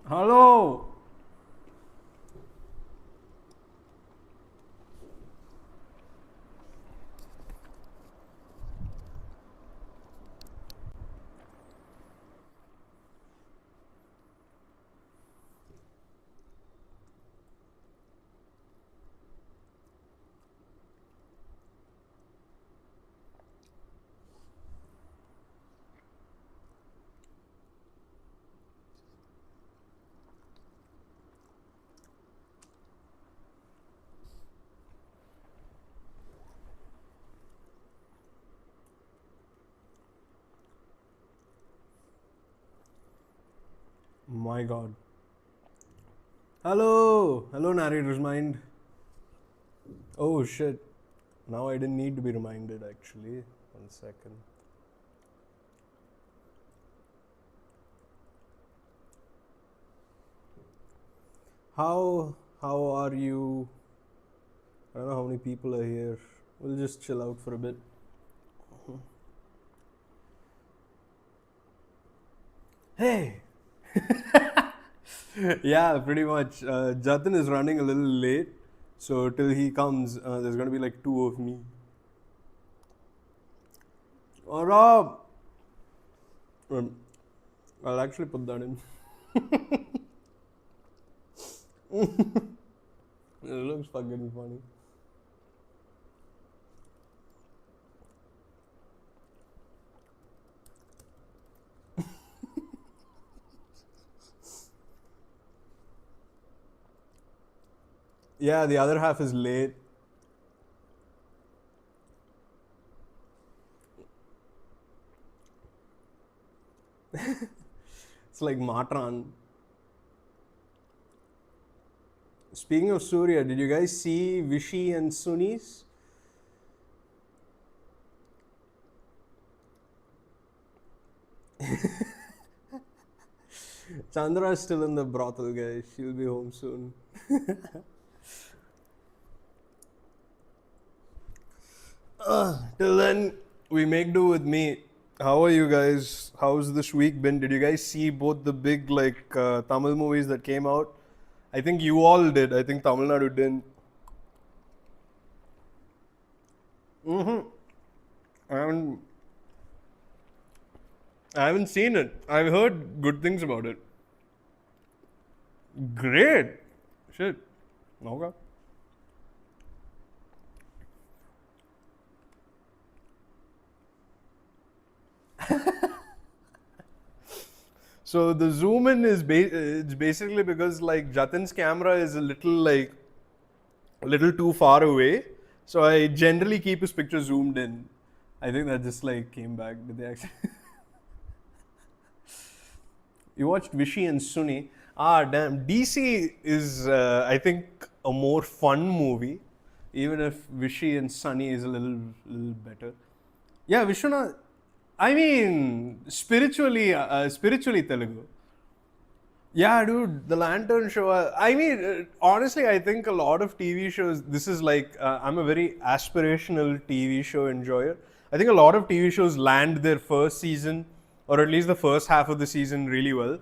Hello. My God. Hello. Hello, narrator's mind. Oh shit. Now I didn't need to be reminded actually. 1 second. How are you? I don't know how many people are here. We'll just chill out for a bit. Hey. Yeah, pretty much. Jatin is running a little late, so till he comes, there's gonna be like two of me. Oh, Rob. I'll actually put that in. It looks fucking funny. Yeah, the other half is late. It's like Matran. Speaking of Surya, did you guys see Vishy and Sunnis? Chandra is still in the brothel, guys. She'll be home soon. Till then, we make do with me. How are you guys? How's this week been? Did you guys see both the big Tamil movies that came out? I think you all did. I think Tamil Nadu didn't. I haven't, I haven't seen it. I've heard good things about it. Great. Shit. Okay. So the zoom in is it's basically because like Jatin's camera is a little too far away. So I generally keep his picture zoomed in. I think that just like came back. Did they actually? You watched Vishy and Sunny. Ah, damn. DC is, I think, a more fun movie, even if Vishy and Sunny is a little better. Yeah, Vishwanath. I mean, spiritually Telugu. Yeah, dude, the Lantern Show. I mean, honestly, I think a lot of TV shows. This is I'm a very aspirational TV show enjoyer. I think a lot of TV shows land their first season, or at least the first half of the season, really well.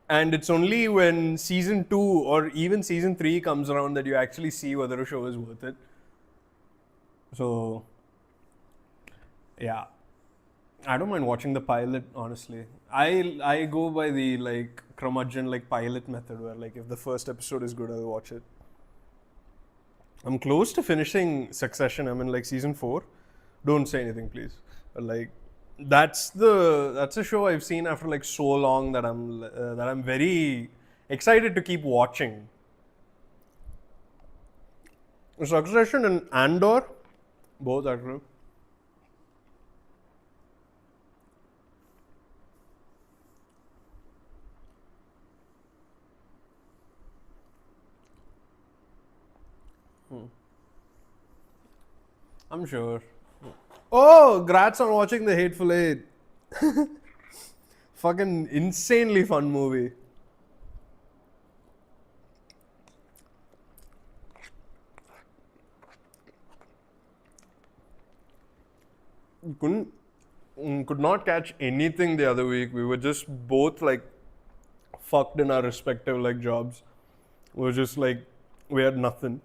And it's only when season 2 or even season 3 comes around that you actually see whether a show is worth it. So, yeah. I don't mind watching the pilot, honestly. I go by the curmudgeon pilot method where if the first episode is good, I'll watch it. I'm close to finishing Succession. I'm in season 4. Don't say anything, please. But, that's a show I've seen after so long that I'm very excited to keep watching. Succession and Andor, both actually. I'm sure. Oh, grats on watching The Hateful Eight. Fucking insanely fun movie. Could not catch anything the other week. We were just both fucked in our respective like jobs. We're just like, we had nothing.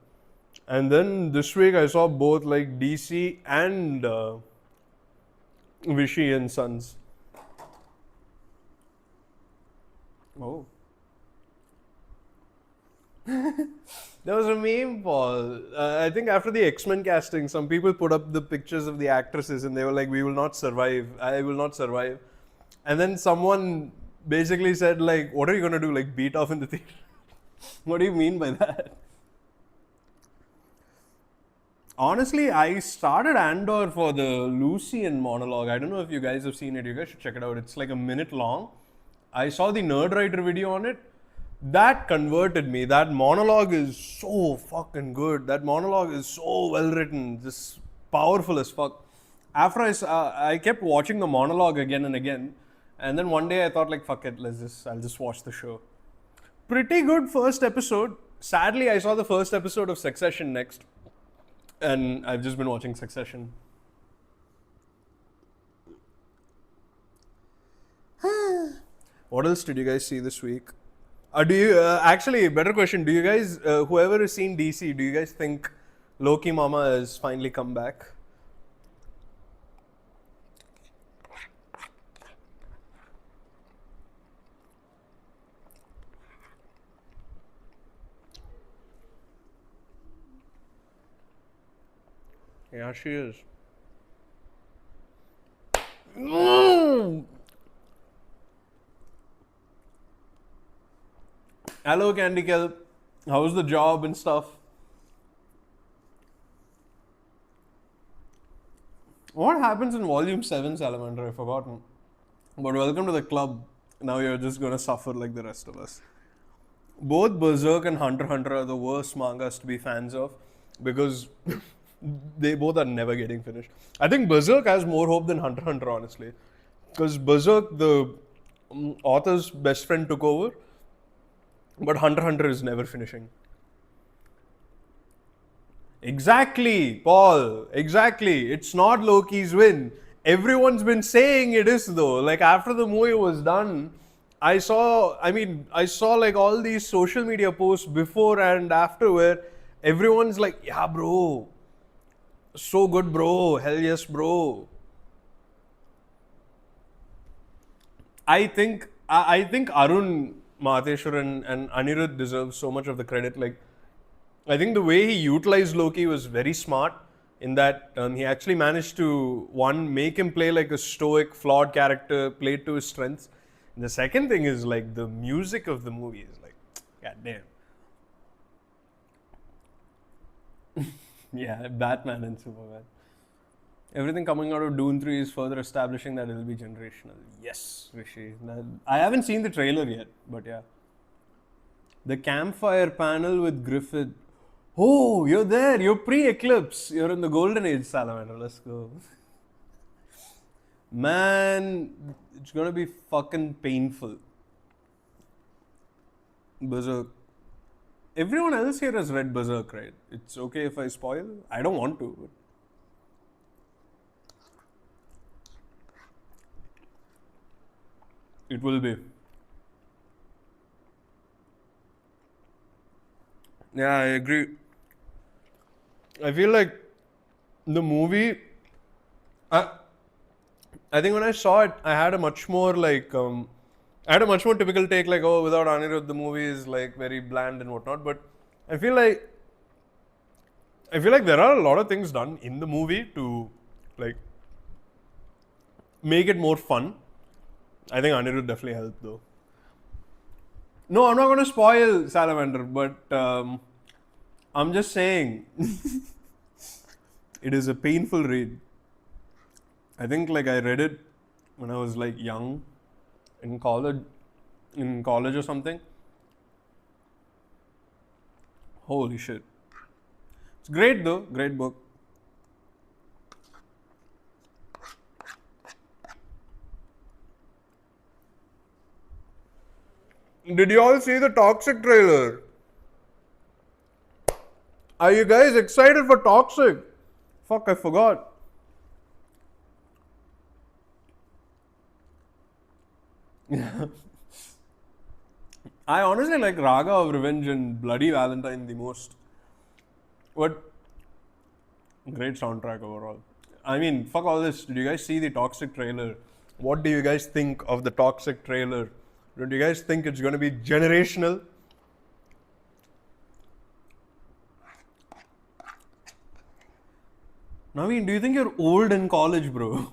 And then this week I saw both like DC and Vishy and Sons. Oh. There was a meme, Paul. I think after the X-Men casting, some people put up the pictures of the actresses and they were like, we will not survive. I will not survive. And then someone basically said like, what are you going to do? Like beat off in the theater? What do you mean by that? Honestly, I started Andor for the Lucian monologue. I don't know if you guys have seen it. You guys should check it out. It's like a minute long. I saw the Nerdwriter video on it. That converted me. That monologue is so fucking good. That monologue is so well written. Just powerful as fuck. After I kept watching the monologue again and again. And then one day I thought like, fuck it, I'll just watch the show. Pretty good first episode. Sadly, I saw the first episode of Succession next. And I've just been watching Succession. What else did you guys see this week? Do you actually, better question, do you guys, whoever has seen DC, do you guys think Loki Mama has finally come back? Yeah, she is. Hello, Candy Kelp. How's the job and stuff? What happens in Volume 7, Salamander? I've forgotten. But welcome to the club. Now you're just going to suffer like the rest of us. Both Berserk and Hunter x Hunter are the worst mangas to be fans of because they both are never getting finished. I think Berserk has more hope than Hunter x Hunter, honestly. Because Berserk, the author's best friend took over. But Hunter x Hunter is never finishing. Exactly, Paul. Exactly. It's not Loki's win. Everyone's been saying it is though. Like after the movie was done, I saw like all these social media posts before and after where everyone's like, yeah, bro. So good, bro. Hell yes, bro. I think Arun Mahadeshwaran and Anirudh deserve so much of the credit. Like, I think the way he utilized Loki was very smart in that he actually managed to, one, make him play like a stoic, flawed character, play to his strengths. And the second thing is like the music of the movie is like, goddamn. Yeah, Batman and Superman. Everything coming out of Dune 3 is further establishing that it will be generational. Yes, Rishi. I haven't seen the trailer yet, but yeah. The campfire panel with Griffith. Oh, you're there. You're pre-eclipse. You're in the golden age, Salamander. Let's go. Man, it's going to be fucking painful. Berserk. Everyone else here has read Berserk, right? It's okay if I spoil? I don't want to, but it will be. Yeah, I agree. I feel like the movie, I think when I saw it, I had a much more like, I had a much more typical take like, oh, without Anirudh, the movie is like very bland and whatnot. But I feel like there are a lot of things done in the movie to like make it more fun. I think Anirudh definitely helped though. No, I'm not going to spoil Salamander, but I'm just saying it is a painful read. I think like I read it when I was like young in college or something. Holy shit. It's great though, great book. Did you all see the Toxic trailer? Are you guys excited for Toxic? Fuck, I forgot. I honestly like Raga of Revenge and Bloody Valentine the most. What great soundtrack overall. I mean, fuck all this. Did you guys see the Toxic trailer? What do you guys think of the Toxic trailer? Do you guys think it's going to be generational? Naveen, do you think you're old in college, bro?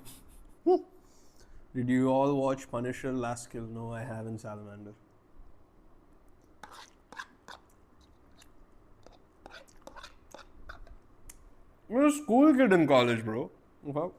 Did you all watch Punisher Last Kill? No, I haven't, Salamander. You're a school kid in college, bro. Okay.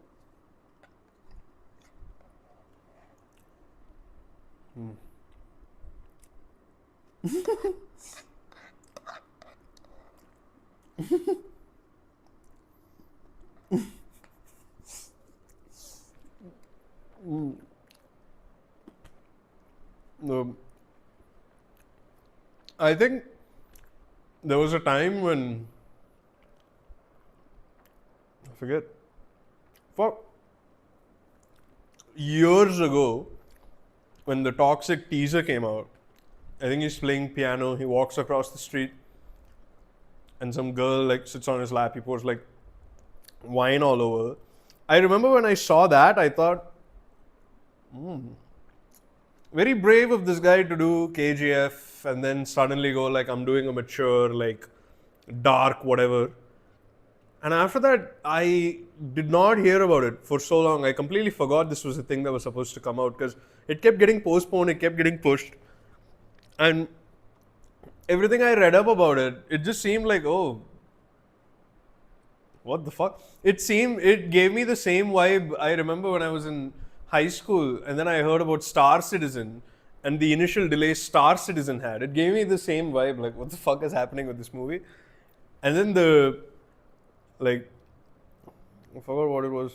No, I think there was a time when I forget for years ago when the Toxic teaser came out. I think he's playing piano. He walks across the street, and some girl like sits on his lap. He pours like wine all over. I remember when I saw that, I thought, very brave of this guy to do KGF and then suddenly go like I'm doing a mature like dark whatever. And after that, I did not hear about it for so long. I completely forgot this was a thing that was supposed to come out because it kept getting postponed, it kept getting pushed. And everything I read up about it, it just seemed like, oh, what the fuck? It gave me the same vibe I remember when I was in high school and then I heard about Star Citizen and the initial delay Star Citizen had. It gave me the same vibe, like, what the fuck is happening with this movie? And then like, I forgot what it was.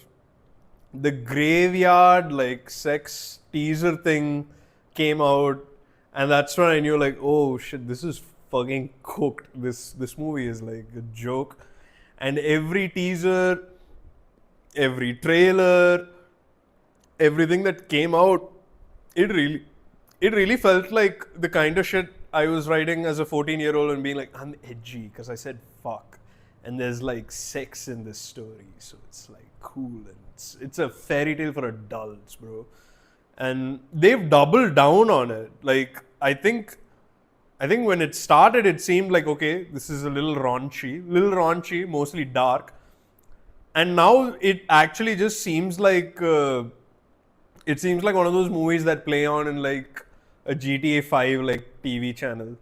The graveyard, like, sex teaser thing came out, and that's when I knew, like, oh shit, this is fucking cooked. This movie is like a joke. And every teaser, every trailer, everything that came out, it really felt like the kind of shit I was writing as a 14-year-old and being like, I'm edgy because I said fuck. And there's like sex in this story, so it's like cool and it's a fairy tale for adults, bro. And they've doubled down on it. Like I think when it started, it seemed like okay, this is a little raunchy, mostly dark. And now it actually just seems like one of those movies that play on in like a GTA 5 like TV channel.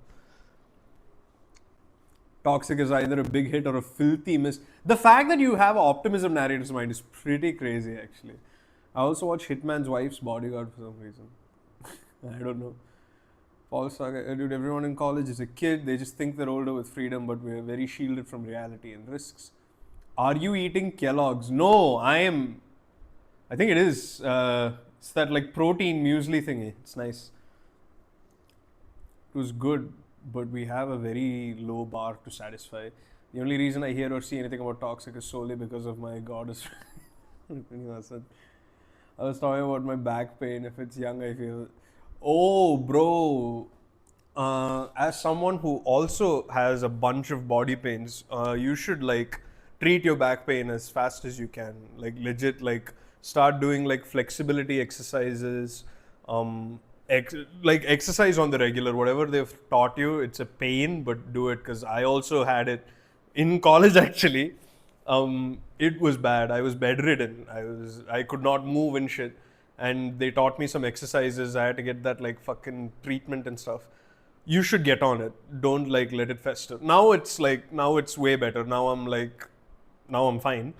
Toxic is either a big hit or a filthy miss. The fact that you have optimism narrator's mind is pretty crazy, actually. I also watch Hitman's Wife's Bodyguard for some reason. I don't know. Paul Saga, dude, everyone in college is a kid. They just think they're older with freedom, but we're very shielded from reality and risks. Are you eating Kellogg's? No, I am. I think it is. It's that like protein muesli thingy. It's nice. It was good, but we have a very low bar to satisfy. The only reason I hear or see anything about Toxic is solely because of my goddess. I was talking about my back pain. If it's young, I feel. Oh, bro. As someone who also has a bunch of body pains, you should like treat your back pain as fast as you can. Like legit, like start doing like flexibility exercises. Like exercise on the regular. Whatever they've taught you, it's a pain, but do it because I also had it in college actually. It was bad. I was bedridden. I could not move and shit. And they taught me some exercises. I had to get that like fucking treatment and stuff. You should get on it. Don't like let it fester. Now it's way better. Now I'm fine.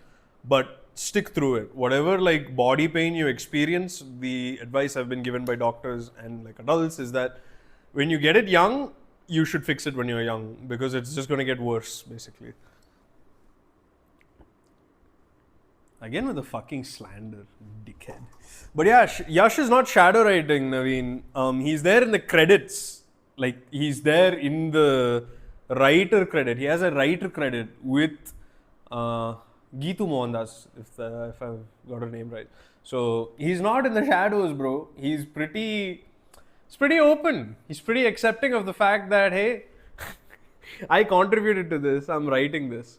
But stick through it. Whatever like body pain you experience, the advice I've been given by doctors and like adults is that when you get it young, you should fix it when you're young because it's just going to get worse basically. Again with the fucking slander, dickhead. But yeah, Yash is not shadow writing, Naveen. He's there in the credits. Like, he's there in the writer credit. He has a writer credit with Geetu Mohandas, if I've got her name right. So, he's not in the shadows, bro. He's pretty He's pretty open. He's pretty accepting of the fact that, hey, I contributed to this, I'm writing this.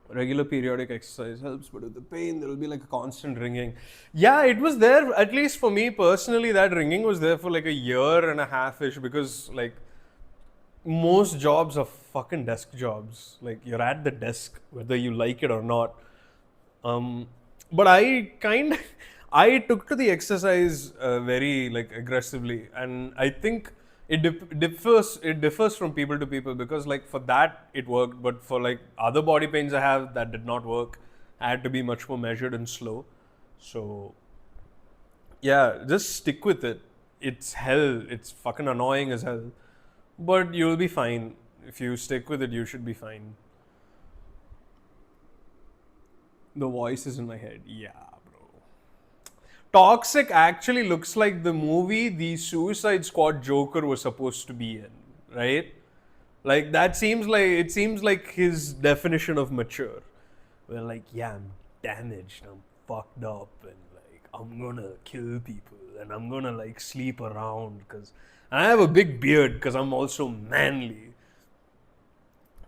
Regular periodic exercise helps, but with the pain, there will be like a constant ringing. Yeah, it was there, at least for me personally, that ringing was there for like a year and a half ish, because like most jobs are fucking desk jobs. Like you're at the desk, whether you like it or not. But I took to the exercise very like aggressively, and I think it differs from people to people, because like for that it worked, but for like other body pains I have, that did not work. I had to be much more measured and slow. So yeah, just stick with it. It's hell. It's fucking annoying as hell, but you'll be fine. If you stick with it, you should be fine. The voice is in my head. Yeah, bro. Toxic actually looks like the movie the Suicide Squad Joker was supposed to be in, right? Like that seems like his definition of mature. Where like, yeah, I'm damaged, I'm fucked up, and like I'm gonna kill people, and I'm gonna like sleep around because I have a big beard because I'm also manly.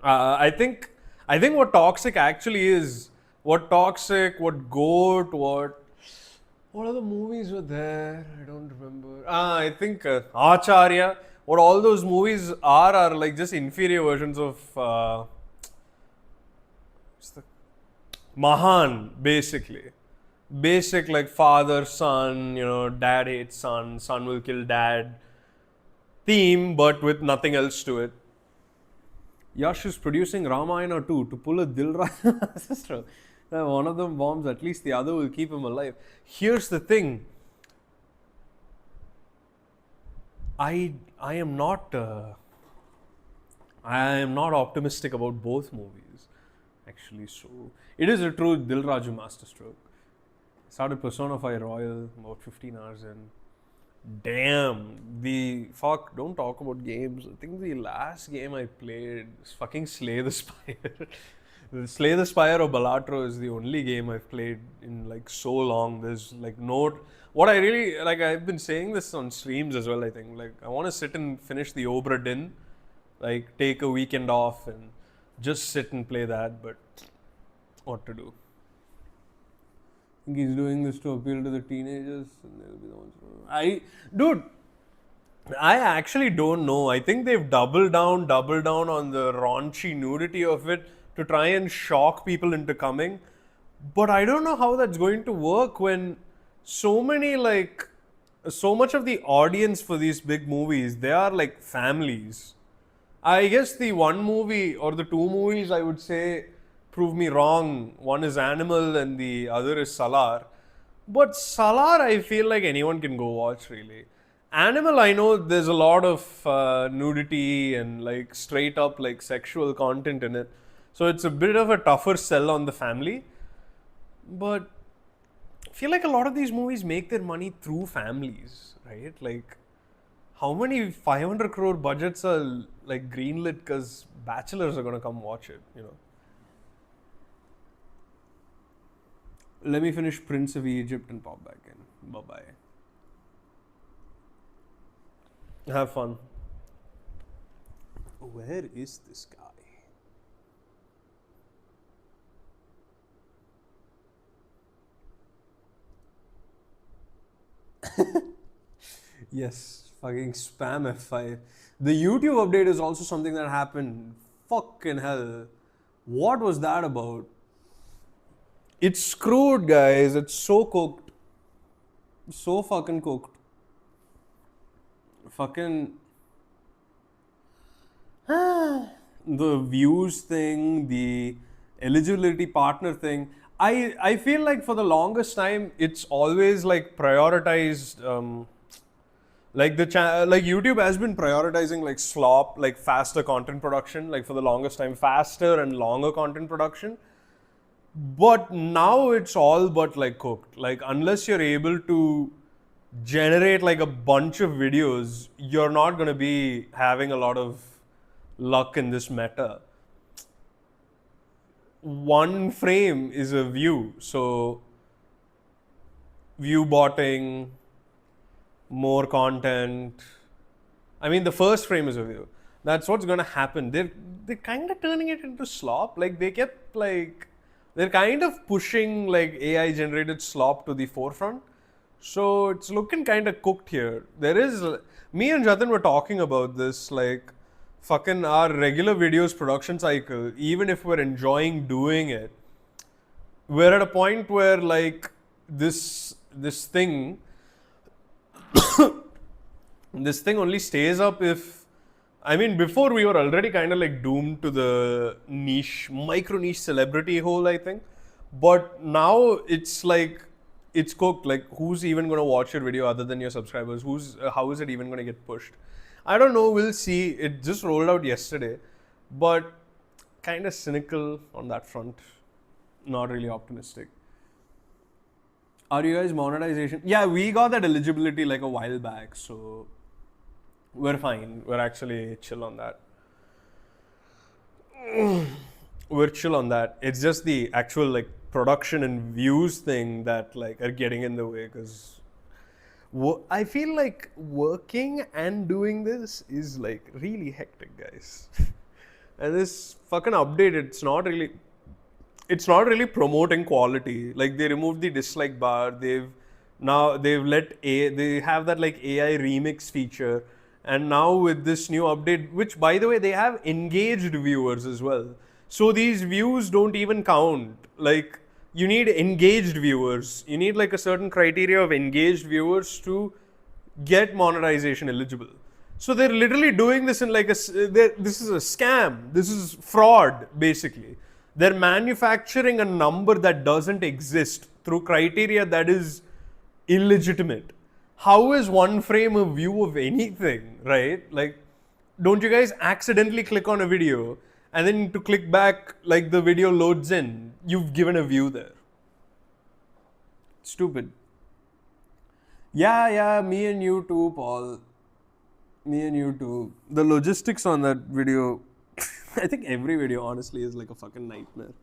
I think what toxic actually is, what toxic, what goat, what other movies were there? I don't remember. I think Acharya. What all those movies are like just inferior versions of what's the Mahan, basically. Basic like father son, dad hates son will kill dad theme, but with nothing else to it. Yash is producing Ramayana 2 to pull a Dilraj sister. One of them bombs, at least the other will keep him alive. Here's the thing. I am not optimistic about both movies, actually. So it is a true Dilraju masterstroke. Started Persona 5 Royal about 15 hours in. Damn, don't talk about games. I think the last game I played is fucking Slay the Spire. Slay the Spire or Balatro is the only game I've played in like so long. There's like no. What I really like, I've been saying this on streams as well. I think like I want to sit and finish the Obra Dinn, like take a weekend off and just sit and play that. But what to do? I think he's doing this to appeal to the teenagers, and they'll be the ones. Dude, I actually don't know. I think they've doubled down on the raunchy nudity of it to try and shock people into coming. But I don't know how that's going to work when so much of the audience for these big movies, they are like families. I guess the one movie or the two movies I would say prove me wrong. One is Animal and the other is Salar. But Salar, I feel like anyone can go watch really. Animal, I know there's a lot of nudity and like straight up like sexual content in it. So it's a bit of a tougher sell on the family. But I feel like a lot of these movies make their money through families, right? Like, how many 500 crore budgets are like greenlit because bachelors are gonna come watch it? Let me finish Prince of Egypt and pop back in. Bye bye. Have fun. Where is this guy? Yes, fucking spam F5. The YouTube update is also something that happened. Fucking hell. What was that about? It's screwed, guys. It's so cooked. So fucking cooked. Fucking. The views thing, the eligibility partner thing. I feel like for the longest time, it's always like prioritized. Like YouTube has been prioritizing like slop, like faster content production, like for the longest time, faster and longer content production. But now it's all but like cooked. Like unless you're able to generate like a bunch of videos, you're not going to be having a lot of luck in this meta. One frame is a view. So view botting, more content. I mean, the first frame is a view. That's what's gonna happen. They're kind of turning it into slop. Like they kept like they're kind of pushing like AI generated slop to the forefront. So it's looking kind of cooked here. There is me and Jatin were talking about this like fucking our regular videos production cycle. Even if we're enjoying doing it, we're at a point where like this thing this thing only stays up if I mean before we were already kind of like doomed to the niche micro niche celebrity hole, I think, but now it's like it's cooked. Like who's even going to watch your video other than your subscribers? Who's how is it even going to get pushed? I don't know, we'll see. It just rolled out yesterday, but kind of cynical on that front, not really optimistic. Are you guys monetization? Yeah, we got that eligibility like a while back, so we're fine. We're actually chill on that. We're chill on that. It's just the actual like production and views thing that like are getting in the way because I feel like working and doing this is like really hectic, guys. And this fucking update, it's not really promoting quality. Like they removed the dislike bar. They have that like AI remix feature, and now with this new update, which by the way they have engaged viewers as well. So these views don't even count. Like you need engaged viewers. You need like a certain criteria of engaged viewers to get monetization eligible. So they're literally doing this in like this is a scam. This is fraud basically. They're manufacturing a number that doesn't exist through criteria that is illegitimate. How is one frame a view of anything, right? Like, don't you guys accidentally click on a video and then to click back, like the video loads in, you've given a view there. Stupid. Yeah, me and you too, Paul. Me and you too. The logistics on that video, I think every video honestly is like a fucking nightmare.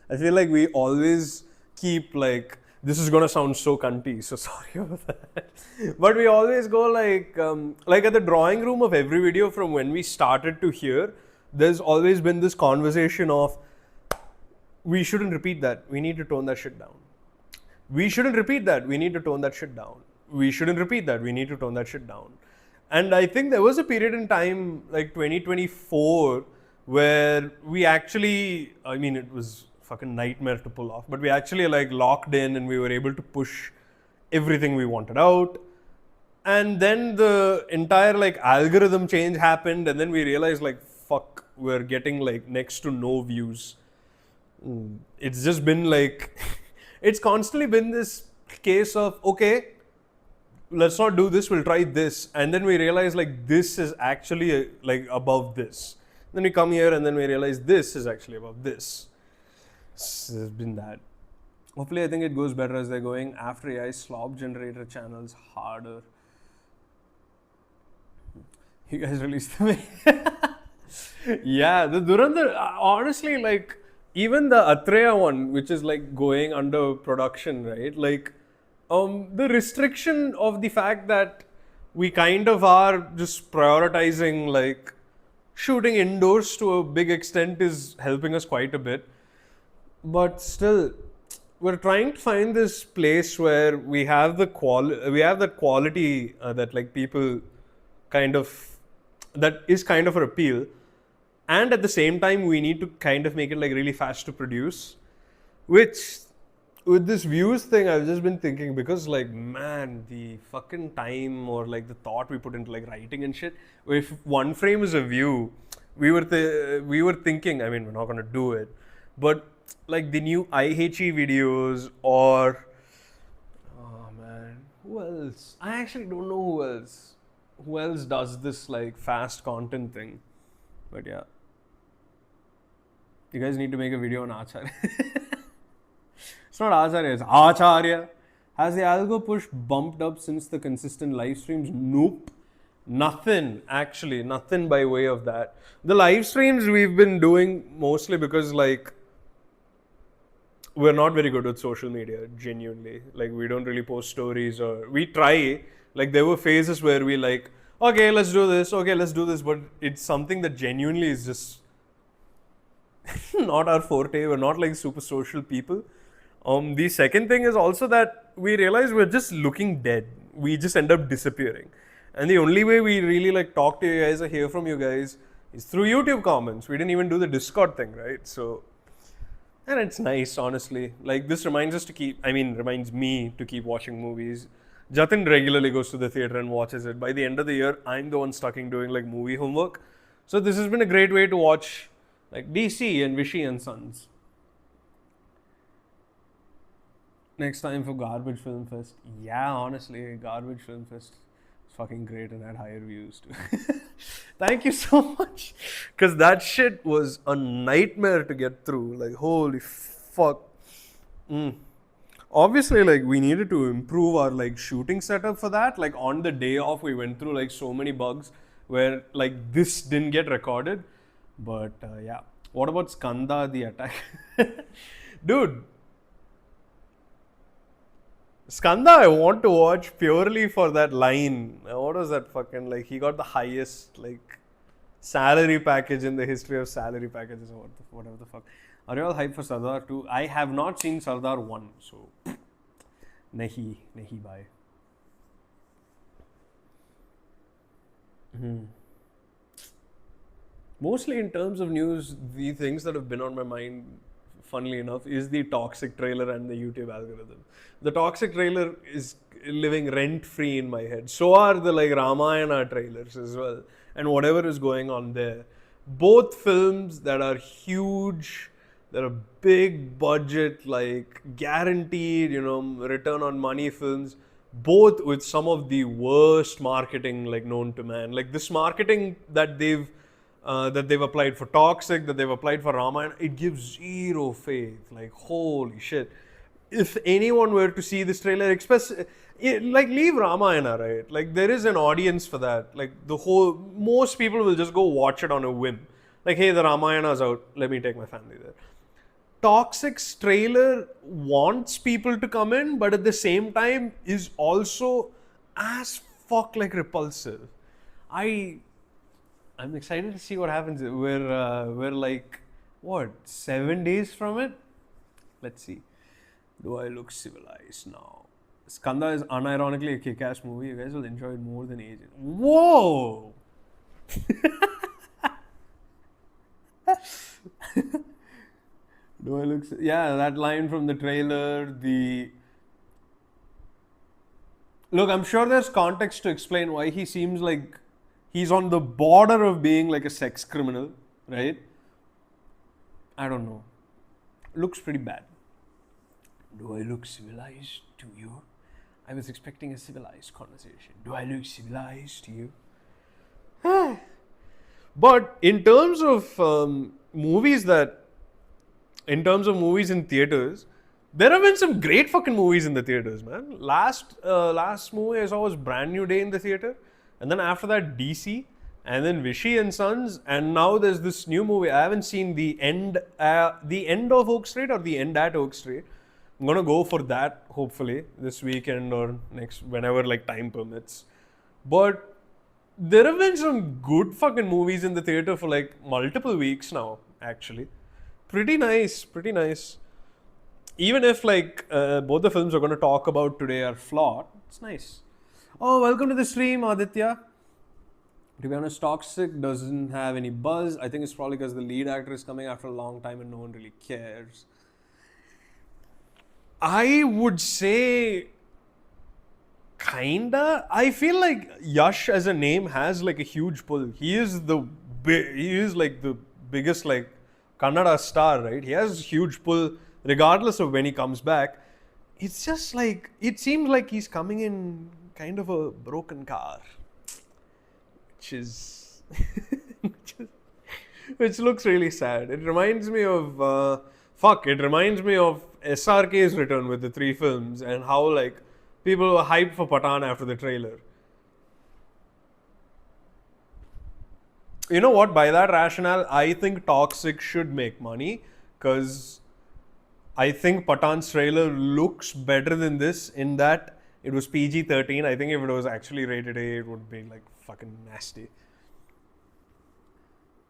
I feel like we always keep like, this is gonna sound so cunty, so sorry about that. But we always go like at the drawing room of every video from when we started to here, there's always been this conversation of, we shouldn't repeat that. We need to tone that shit down. We shouldn't repeat that. We need to tone that shit down. We shouldn't repeat that. We need to tone that shit down. And I think there was a period in time, like 2024, where we actually, I mean, it was fucking nightmare to pull off, but we actually like locked in and we were able to push everything we wanted out. And then the entire like algorithm change happened, and then we realized like, fuck, we're getting like next to no views. It's just been like, it's constantly been this case of, okay, let's not do this, we'll try this. And then we realize like this is actually like above this. Then we come here and then we realize this is actually above this. It's been that. Hopefully I think it goes better as they're going after AI slop generator channels harder. You guys released the Yeah, the Durandar, honestly, like even the Atreya one, which is like going under production, right? Like the restriction of the fact that we kind of are just prioritizing like shooting indoors to a big extent is helping us quite a bit. But still, we're trying to find this place where we have the quality that like people kind of, that is kind of our appeal. And at the same time, we need to kind of make it like really fast to produce, which with this views thing, I've just been thinking, because like, man, the fucking time or like the thought we put into like writing and shit, if one frame is a view, we were thinking, I mean, we're not going to do it, but like the new IHE videos or, oh man, who else? I actually don't know who else does this like fast content thing, but yeah. You guys need to make a video on Acharya. It's not Acharya, it's Acharya. Has the algo push bumped up since the consistent live streams? Nope. Nothing, actually. Nothing by way of that. The live streams we've been doing mostly because like we're not very good with social media, genuinely. Like we don't really post stories, or we try, Like there were phases where we like, okay, let's do this, okay, let's do this, but it's something that genuinely is just not our forte. We're not like super social people. The second thing is also that we realize we're just looking dead. We just end up disappearing. And the only way we really like talk to you guys or hear from you guys is through YouTube comments. We didn't even do the Discord thing, right? So, and it's nice, honestly. Like this reminds me to keep watching movies. Jatin regularly goes to the theater and watches it. By the end of the year, I'm the one stuck in doing like movie homework. So this has been a great way to watch like DC and Vishy and Sons. Next time for Garbage Film Fest. Yeah, honestly, Garbage Film Fest is fucking great and had higher views too. Thank you so much. Because that shit was a nightmare to get through. Like, holy fuck. Obviously, like, we needed to improve our, like, shooting setup for that. Like, on the day off, we went through, like, so many bugs where, like, this didn't get recorded. But, yeah. What about Skanda, the attack? Dude. Skanda, I want to watch purely for that line. What was that fucking, like, he got the highest, like, salary package in the history of salary packages or whatever the fuck. Are you all hyped for Sardar 2? I have not seen Sardar 1, so nahi bhai. Mostly in terms of news, the things that have been on my mind, funnily enough, is the Toxic trailer and the YouTube algorithm. The Toxic trailer is living rent-free in my head. So are the like Ramayana trailers as well. And whatever is going on there. Both films that are huge, that are big budget, like guaranteed, return on money films. Both with some of the worst marketing like known to man. Like this marketing that they've applied for Toxic, that they've applied for Ramayana, it gives zero faith. Like, holy shit. If anyone were to see this trailer, like, leave Ramayana, right? Like, there is an audience for that. Like, most people will just go watch it on a whim. Like, hey, the Ramayana's out, let me take my family there. Toxic's trailer wants people to come in, but at the same time is also as fuck like repulsive. I'm excited to see what happens. We're like, what, 7 days from it? Let's see. Do I look civilized now? Skanda is unironically a kick-ass movie. You guys will enjoy it more than Agent. Whoa! Do I look... Yeah, that line from the trailer, Look, I'm sure there's context to explain why he seems like he's on the border of being like a sex criminal, right? I don't know. Looks pretty bad. Do I look civilized to you? I was expecting a civilized conversation. Do I look civilized to you? But in terms of movies in theaters, there have been some great fucking movies in the theaters, man. Last movie I saw was Brand New Day in the theater. And then after that, DC. And then Vishy and Sons. And now there's this new movie. I haven't seen The End of Oak Street or The End at Oak Street. I'm going to go for that, hopefully, this weekend or next, whenever like time permits. But there have been some good fucking movies in the theater for like multiple weeks now, actually. Pretty nice. Even if like both the films we're going to talk about today are flawed, it's nice. Oh, welcome to the stream, Aditya. To be honest, Toxic doesn't have any buzz. I think it's probably because the lead actor is coming after a long time and no one really cares. I would say kinda. I feel like Yash as a name has like a huge pull. He is like the biggest like Kannada star, right? He has a huge pull regardless of when he comes back. It's just like, it seems like he's coming in kind of a broken car, which looks really sad. It reminds me of SRK's return with the 3 films and how like people were hyped for Pathan after the trailer. You know what? By that rationale, I think Toxic should make money because I think Pathan's trailer looks better than this in that It was PG-13. I think if it was actually rated A, it would be like fucking nasty.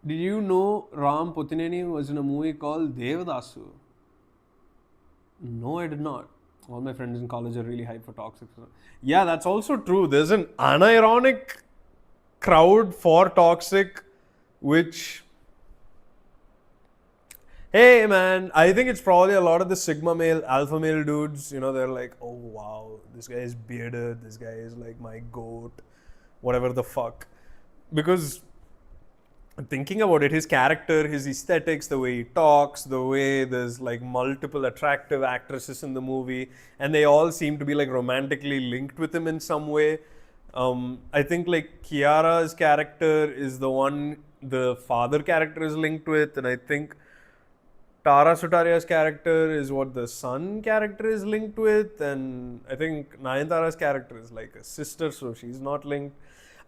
Did you know Ram Potineni was in a movie called Devadasu? No, I did not. All my friends in college are really hyped for Toxic. Yeah, that's also true. There's an unironic crowd for Toxic, which, hey man, I think it's probably a lot of the Sigma male, alpha male dudes. You know, they're like, oh wow, this guy is bearded, this guy is like my goat, whatever the fuck. Because thinking about it, his character, his aesthetics, the way he talks, the way there's like multiple attractive actresses in the movie, and they all seem to be like romantically linked with him in some way. I think like Kiara's character is the one the father character is linked with, and I think Tara Sutaria's character is what the son character is linked with, and I think Nayanthara's character is like a sister, so she's not linked.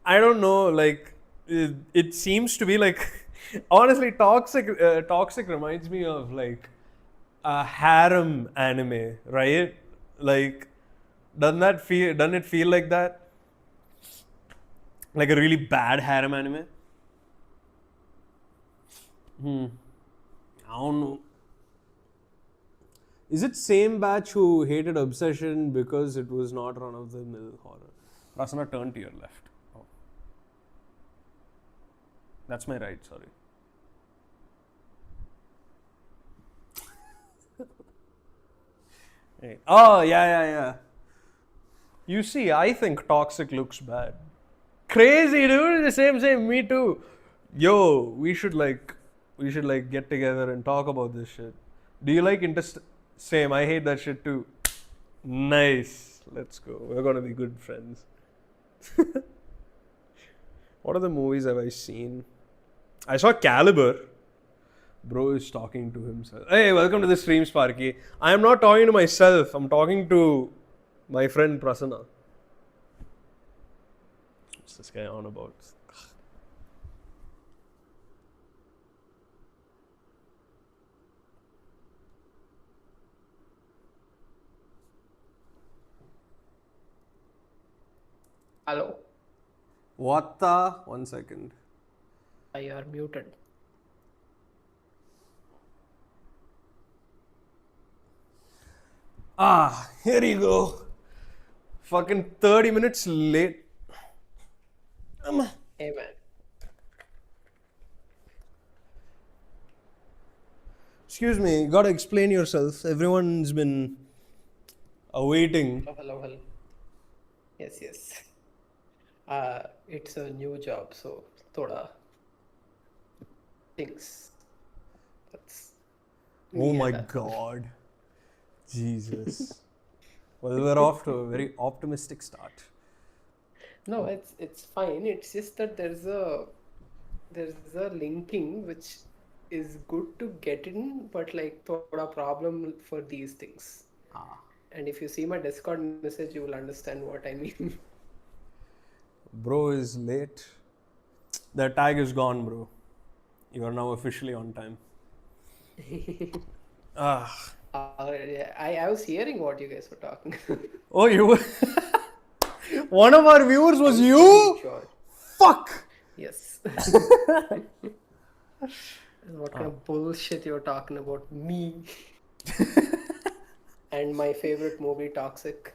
I don't know, like it seems to be like honestly, Toxic reminds me of like a harem anime, right? Like, doesn't it feel like that? Like a really bad harem anime? I don't know. Is it same batch who hated Obsession because it was not run-of-the-mill horror? Prasanna, turn to your left. Oh. That's my right, sorry. Hey. Oh, yeah. You see, I think Toxic looks bad. Crazy, dude. Same. Me too. Yo, we should get together and talk about this shit. Do you like Same. I hate that shit too. Nice. Let's go. We're gonna be good friends. What other movies have I seen? I saw Caliber. Bro is talking to himself. Hey, welcome to the stream, Sparky. I am not talking to myself. I'm talking to my friend Prasanna. What's this guy on about? Hello. What the? 1 second. You are muted. Here you go. Fucking 30 minutes late. Amen. Excuse me, you gotta explain yourself. Everyone's been awaiting. Hello. Yes. It's a new job, so thoda things. That's. Oh my god. Jesus. Well, we're off to a very optimistic start. No, it's fine. It's just that there's a linking which is good to get in, but like thoda problem for these things. And if you see my Discord message, you will understand what I mean. Bro is late. The tag is gone, bro. You are now officially on time. I was hearing what you guys were talking. Oh, you were. One of our viewers was you? Sure. Fuck! Yes. What kind of bullshit you're talking about me? And my favorite movie, Toxic.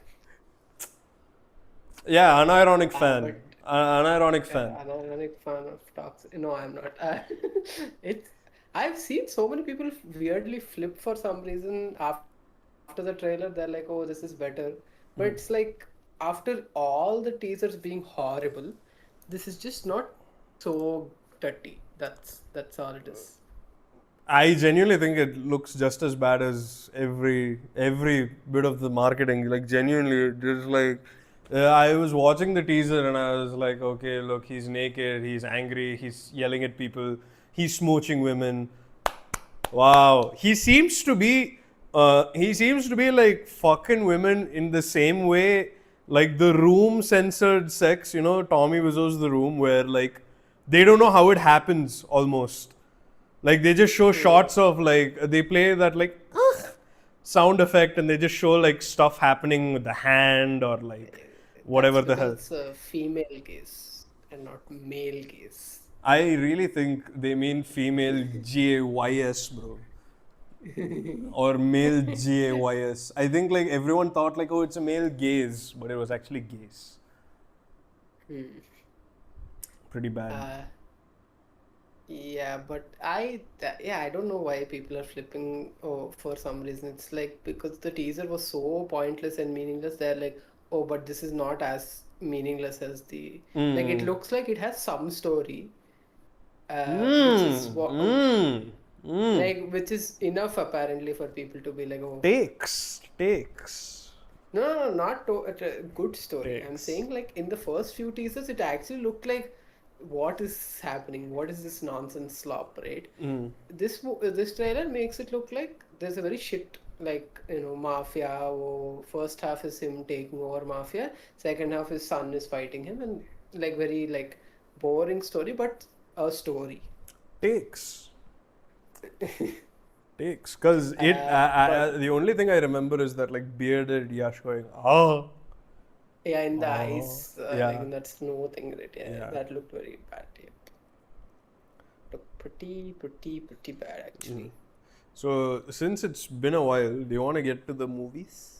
Yeah, unironic fan. Unironic fan. Unironic fan of Toxic. No, I'm not. I've seen so many people weirdly flip for some reason after the trailer. They're like, oh, this is better. But it's like, after all the teasers being horrible, this is just not so dirty. That's all it is. I genuinely think it looks just as bad as every bit of the marketing. Like, genuinely, just like I was watching the teaser and I was like, okay, look, he's naked, he's angry, he's yelling at people, he's smooching women. Wow, he seems to be like fucking women in the same way like The Room censored sex. You know, Tommy Wiseau's The Room, where like they don't know how it happens almost. Like they just show shots of like they play that like sound effect and they just show like stuff happening with the hand or like That's whatever the hell. because female gaze and not male gaze. I really think they mean female GAYS, bro. Or male GAYS. I think like everyone thought like, oh, it's a male gaze, but it was actually gaze. Pretty bad. Yeah, but I don't know why people are flipping for some reason. It's like because the teaser was so pointless and meaningless, they're like, oh, but this is not as meaningless as the like it looks like it has some story, which is which is enough apparently for people to be like, oh, Takes. no, not a good story. I'm Takes. saying like in the first few teasers, it actually looked like what is happening? What is this nonsense slop, right? This trailer makes it look like there's a very shit like mafia. Or first half is him taking over mafia. Second half his son is fighting him, and like very like boring story, but a story. Takes. Because the only thing I remember is that like bearded Yash going, oh. Yeah, in the eyes, yeah. like in that snow thing, right? Yeah. That looked very bad. Yeah. Looked pretty bad actually. So since it's been a while, do you want to get to the movies?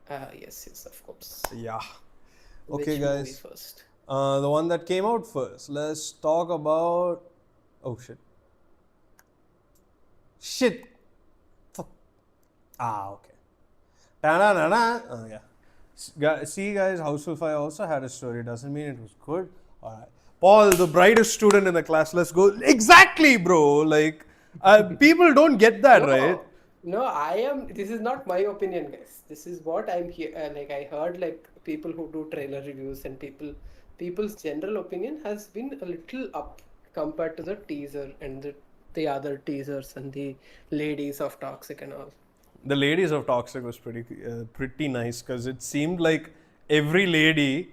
Yes, of course. Yeah. Which Okay, movie guys. first? The one that came out first. Let's talk about. Oh shit. Shit. Fuck. Okay. Ta-da-da-da. Yeah. See, guys, Houseful 5 also had a story. Doesn't mean it was good. Alright. Paul, the brightest student in the class. Let's go. Exactly, bro. Like, people don't get that, right? No, I am. This is not my opinion, guys. This is what I'm here. Like I heard, like people who do trailer reviews and people's general opinion has been a little up compared to the teaser and the other teasers and the ladies of Toxic and all. The ladies of Toxic was pretty nice because it seemed like every lady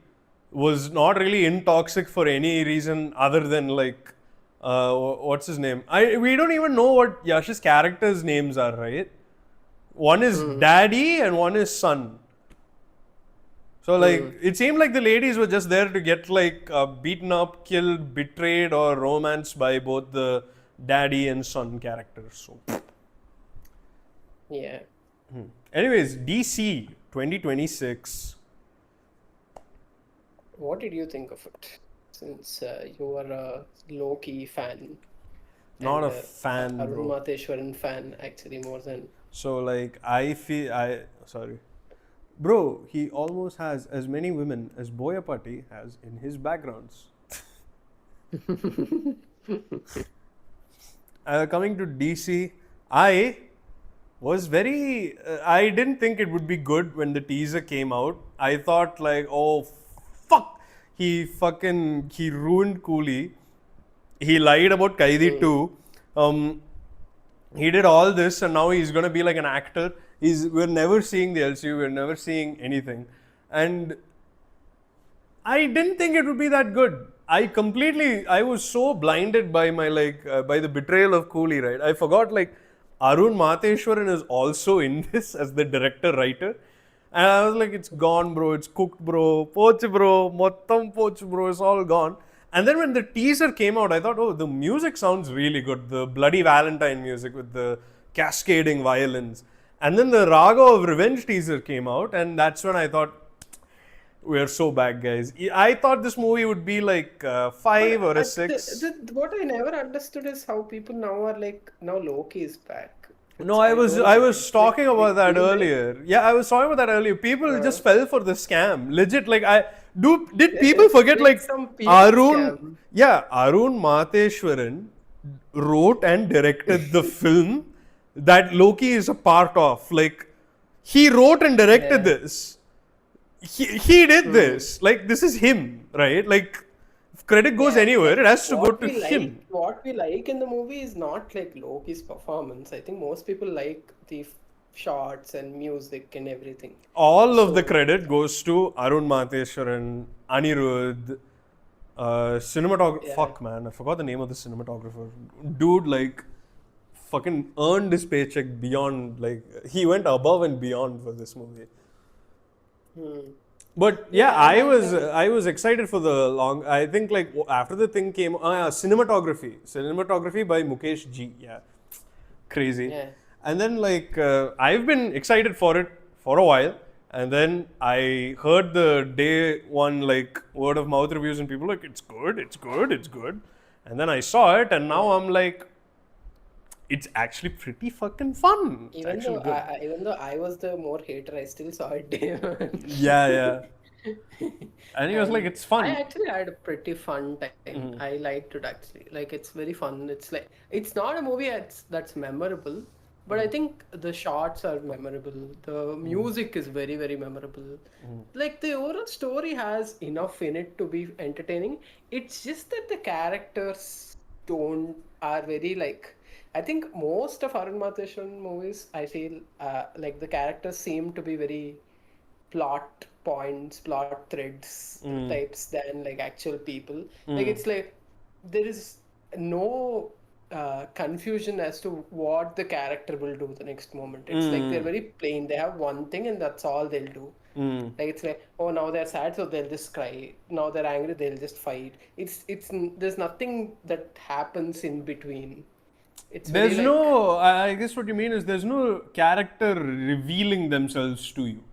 was not really in Toxic for any reason other than like what's his name? We don't even know what Yash's characters' names are, right? One is Daddy and one is Son. So like it seemed like the ladies were just there to get like beaten up, killed, betrayed, or romanced by both the Daddy and Son characters. So. Yeah. Anyways, DC 2026. What did you think of it? Since you are a low-key fan. Not and a fan, Arun bro. Matheshwaran fan actually more than. So like sorry. Bro, he almost has as many women as Boyapati has in his backgrounds. Coming to DC, I was very. I didn't think it would be good when the teaser came out. I thought like, oh, fuck, he ruined Cooley. He lied about Kaidi too. He did all this, and now he's gonna be like an actor. We're never seeing the LCU. We're never seeing anything, and I didn't think it would be that good. I was so blinded by my by the betrayal of Cooley, right? I forgot like Arun Matheshwaran is also in this as the director writer. And I was like, it's gone, bro. It's cooked, bro. Poch, bro. Mottam poch, bro. It's all gone. And then when the teaser came out, I thought, oh, the music sounds really good. The Bloody Valentine music with the cascading violins. And then the Raga of Revenge teaser came out. And that's when I thought, we're so bad, guys. I thought this movie would be like 5 or a 6. What I never understood is how people now are like, now Loki is back. No, I was talking about that earlier. Yeah, I was talking about that earlier. People just fell for the scam. Legit, like did people forget like Arun? Yeah, Arun Matheshwaran wrote and directed the film that Loki is a part of. Like he wrote and directed this. He did this. Like this is him, right? Like if credit goes anywhere, it has to go to him. What we like in the movie is not like Loki's performance. I think most people like the shots and music and everything. All of the credit goes to Arun Matheshwaran, Anirudh, cinematographer. Fuck man, I forgot the name of the cinematographer. Dude, like fucking earned his paycheck beyond, like, he went above and beyond for this movie. Hmm. But yeah, Yeah, and like I was excited for the long. I think like after the thing came, cinematography by Mukesh G. Yeah, crazy. yeah. And then like I've been excited for it for a while, and then I heard the day one like word of mouth reviews and people like it's good, it's good, it's good, and then I saw it, and now Yeah. I'm like, it's actually pretty fucking fun. It's Even actually though good. even though I was the more hater, I still saw it day one. Yeah, yeah. And he was like, And it's I fun. actually had a pretty fun time. I Mm-hmm. liked it actually. Like it's very fun. It's like it's not a movie that's memorable, but I think the shots are memorable. The music is very, very memorable. Like the overall story has enough in it to be entertaining. It's just that the characters don't are very like I think most of Arun Matheson movies I feel like the characters seem to be very plot points, plot threads Mm. types than like actual people. Like Mm. it's like there is no confusion as to what the character will do the next moment. It's like they're Mm. very plain. They have one thing and that's all they'll do. Mm. Like it's like, oh, now they're sad, so they'll just cry. Now they're angry, they'll just fight. There's nothing that happens in between. It's very There's like, no, I guess what you mean is there's no character revealing themselves to you.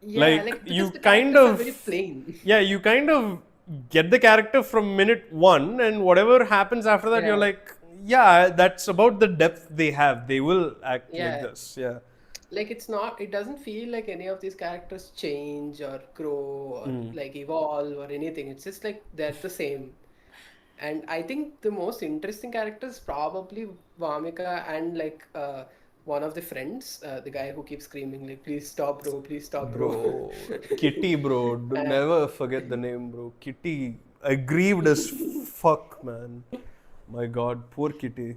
yeah, Like, like because you the kind characters are very of, plain. yeah, you kind of get the character from minute one, and whatever happens after that, you're Yeah, like, yeah, that's about the depth they have. They will act like yeah. this. Yeah. Like it's not, it doesn't feel like any of these characters change or grow or Mm. like evolve or anything. It's just like they're the same. And I think the most interesting character is probably Vamika and like one of the friends, the guy who keeps screaming like, "Please stop, bro! Please stop, bro!" Bro, Kitty, bro, Uh, never forget the name, bro. Kitty, aggrieved as fuck, man. My God, poor Kitty.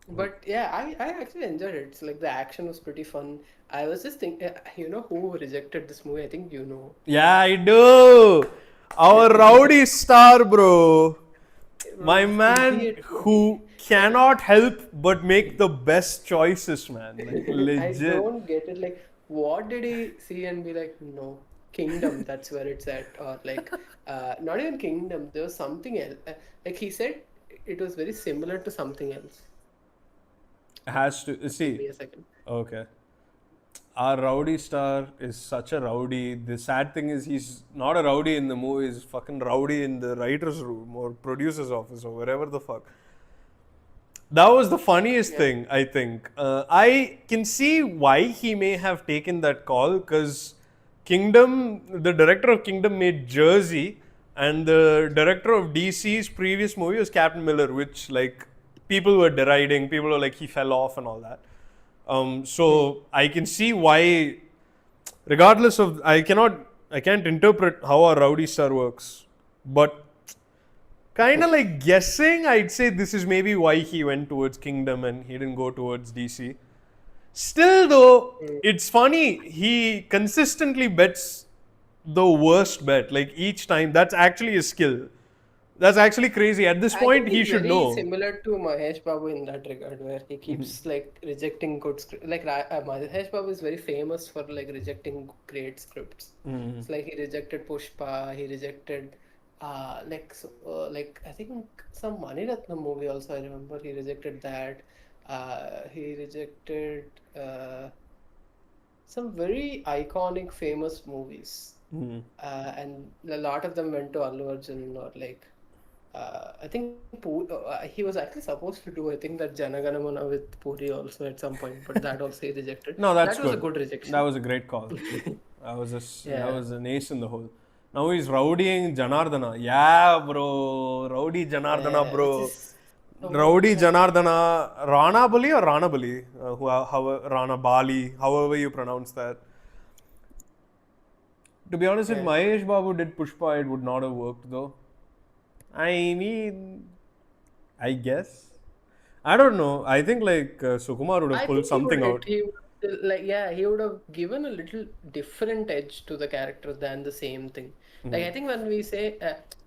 but yeah, I actually enjoyed it. It's like the action was pretty fun. I was just thinking, you know who rejected this movie? I think you know. Yeah, I do. Our rowdy star, bro. Bro, My man idiot. who cannot help but make the best choices, man. Like, I legit. don't get it. Like, what did he see and be like, no, Kingdom, that's where it's at. Or like, not even Kingdom, there was something else. Like he said, it was very similar to something else. Has to. Give See, me a second. okay. Our rowdy star is such a rowdy. The sad thing is he's not a rowdy in the movie. He's fucking rowdy in the writer's room or producer's office or wherever the fuck. That was the funniest Yeah. thing, I think. I can see why he may have taken that call because the director of Kingdom made Jersey, and the director of DC's previous movie was Captain Miller, which, like, people were deriding, people were like, he fell off and all that. Hmm. So I can see why, regardless of, I can't interpret how a rowdy star works, but kind of like guessing, I'd say this is maybe why he went towards Kingdom and he didn't go towards DC. Still, though, Hmm. it's funny. He consistently bets the worst bet, like each time. That's actually a skill. That's actually crazy. At this I think point, he he's should very know. similar to Mahesh Babu in that regard, where he keeps like rejecting good script. Like Mahesh Babu is very famous for like rejecting great scripts. It's like he rejected Pushpa, he rejected like I think some Mani Ratnam movie also. I remember he rejected that. He rejected some very iconic, famous movies, and a lot of them went to Allu Arjun or like. I think he was actually supposed to do, I think, that Janaganamana with Puri also at some point, but that also he rejected. No, That that's was a good. good That rejection. was a great call. That Yeah, was an ace in the hole. Now he's rowdying Janardana. Yeah, bro. Rowdy Janardana, yeah, which bro. is so Rowdy like, Janardana. Rana Bali or Rana Bali? Rana Bali, however you pronounce that. To be honest, if yeah. Mahesh Babu did Pushpa, it would not have worked though. I mean, I guess. I don't know. I think like Sukumar would have I pulled think he would something out. he would like yeah he would have given a little different edge to the character than the same thing. Like I think when we say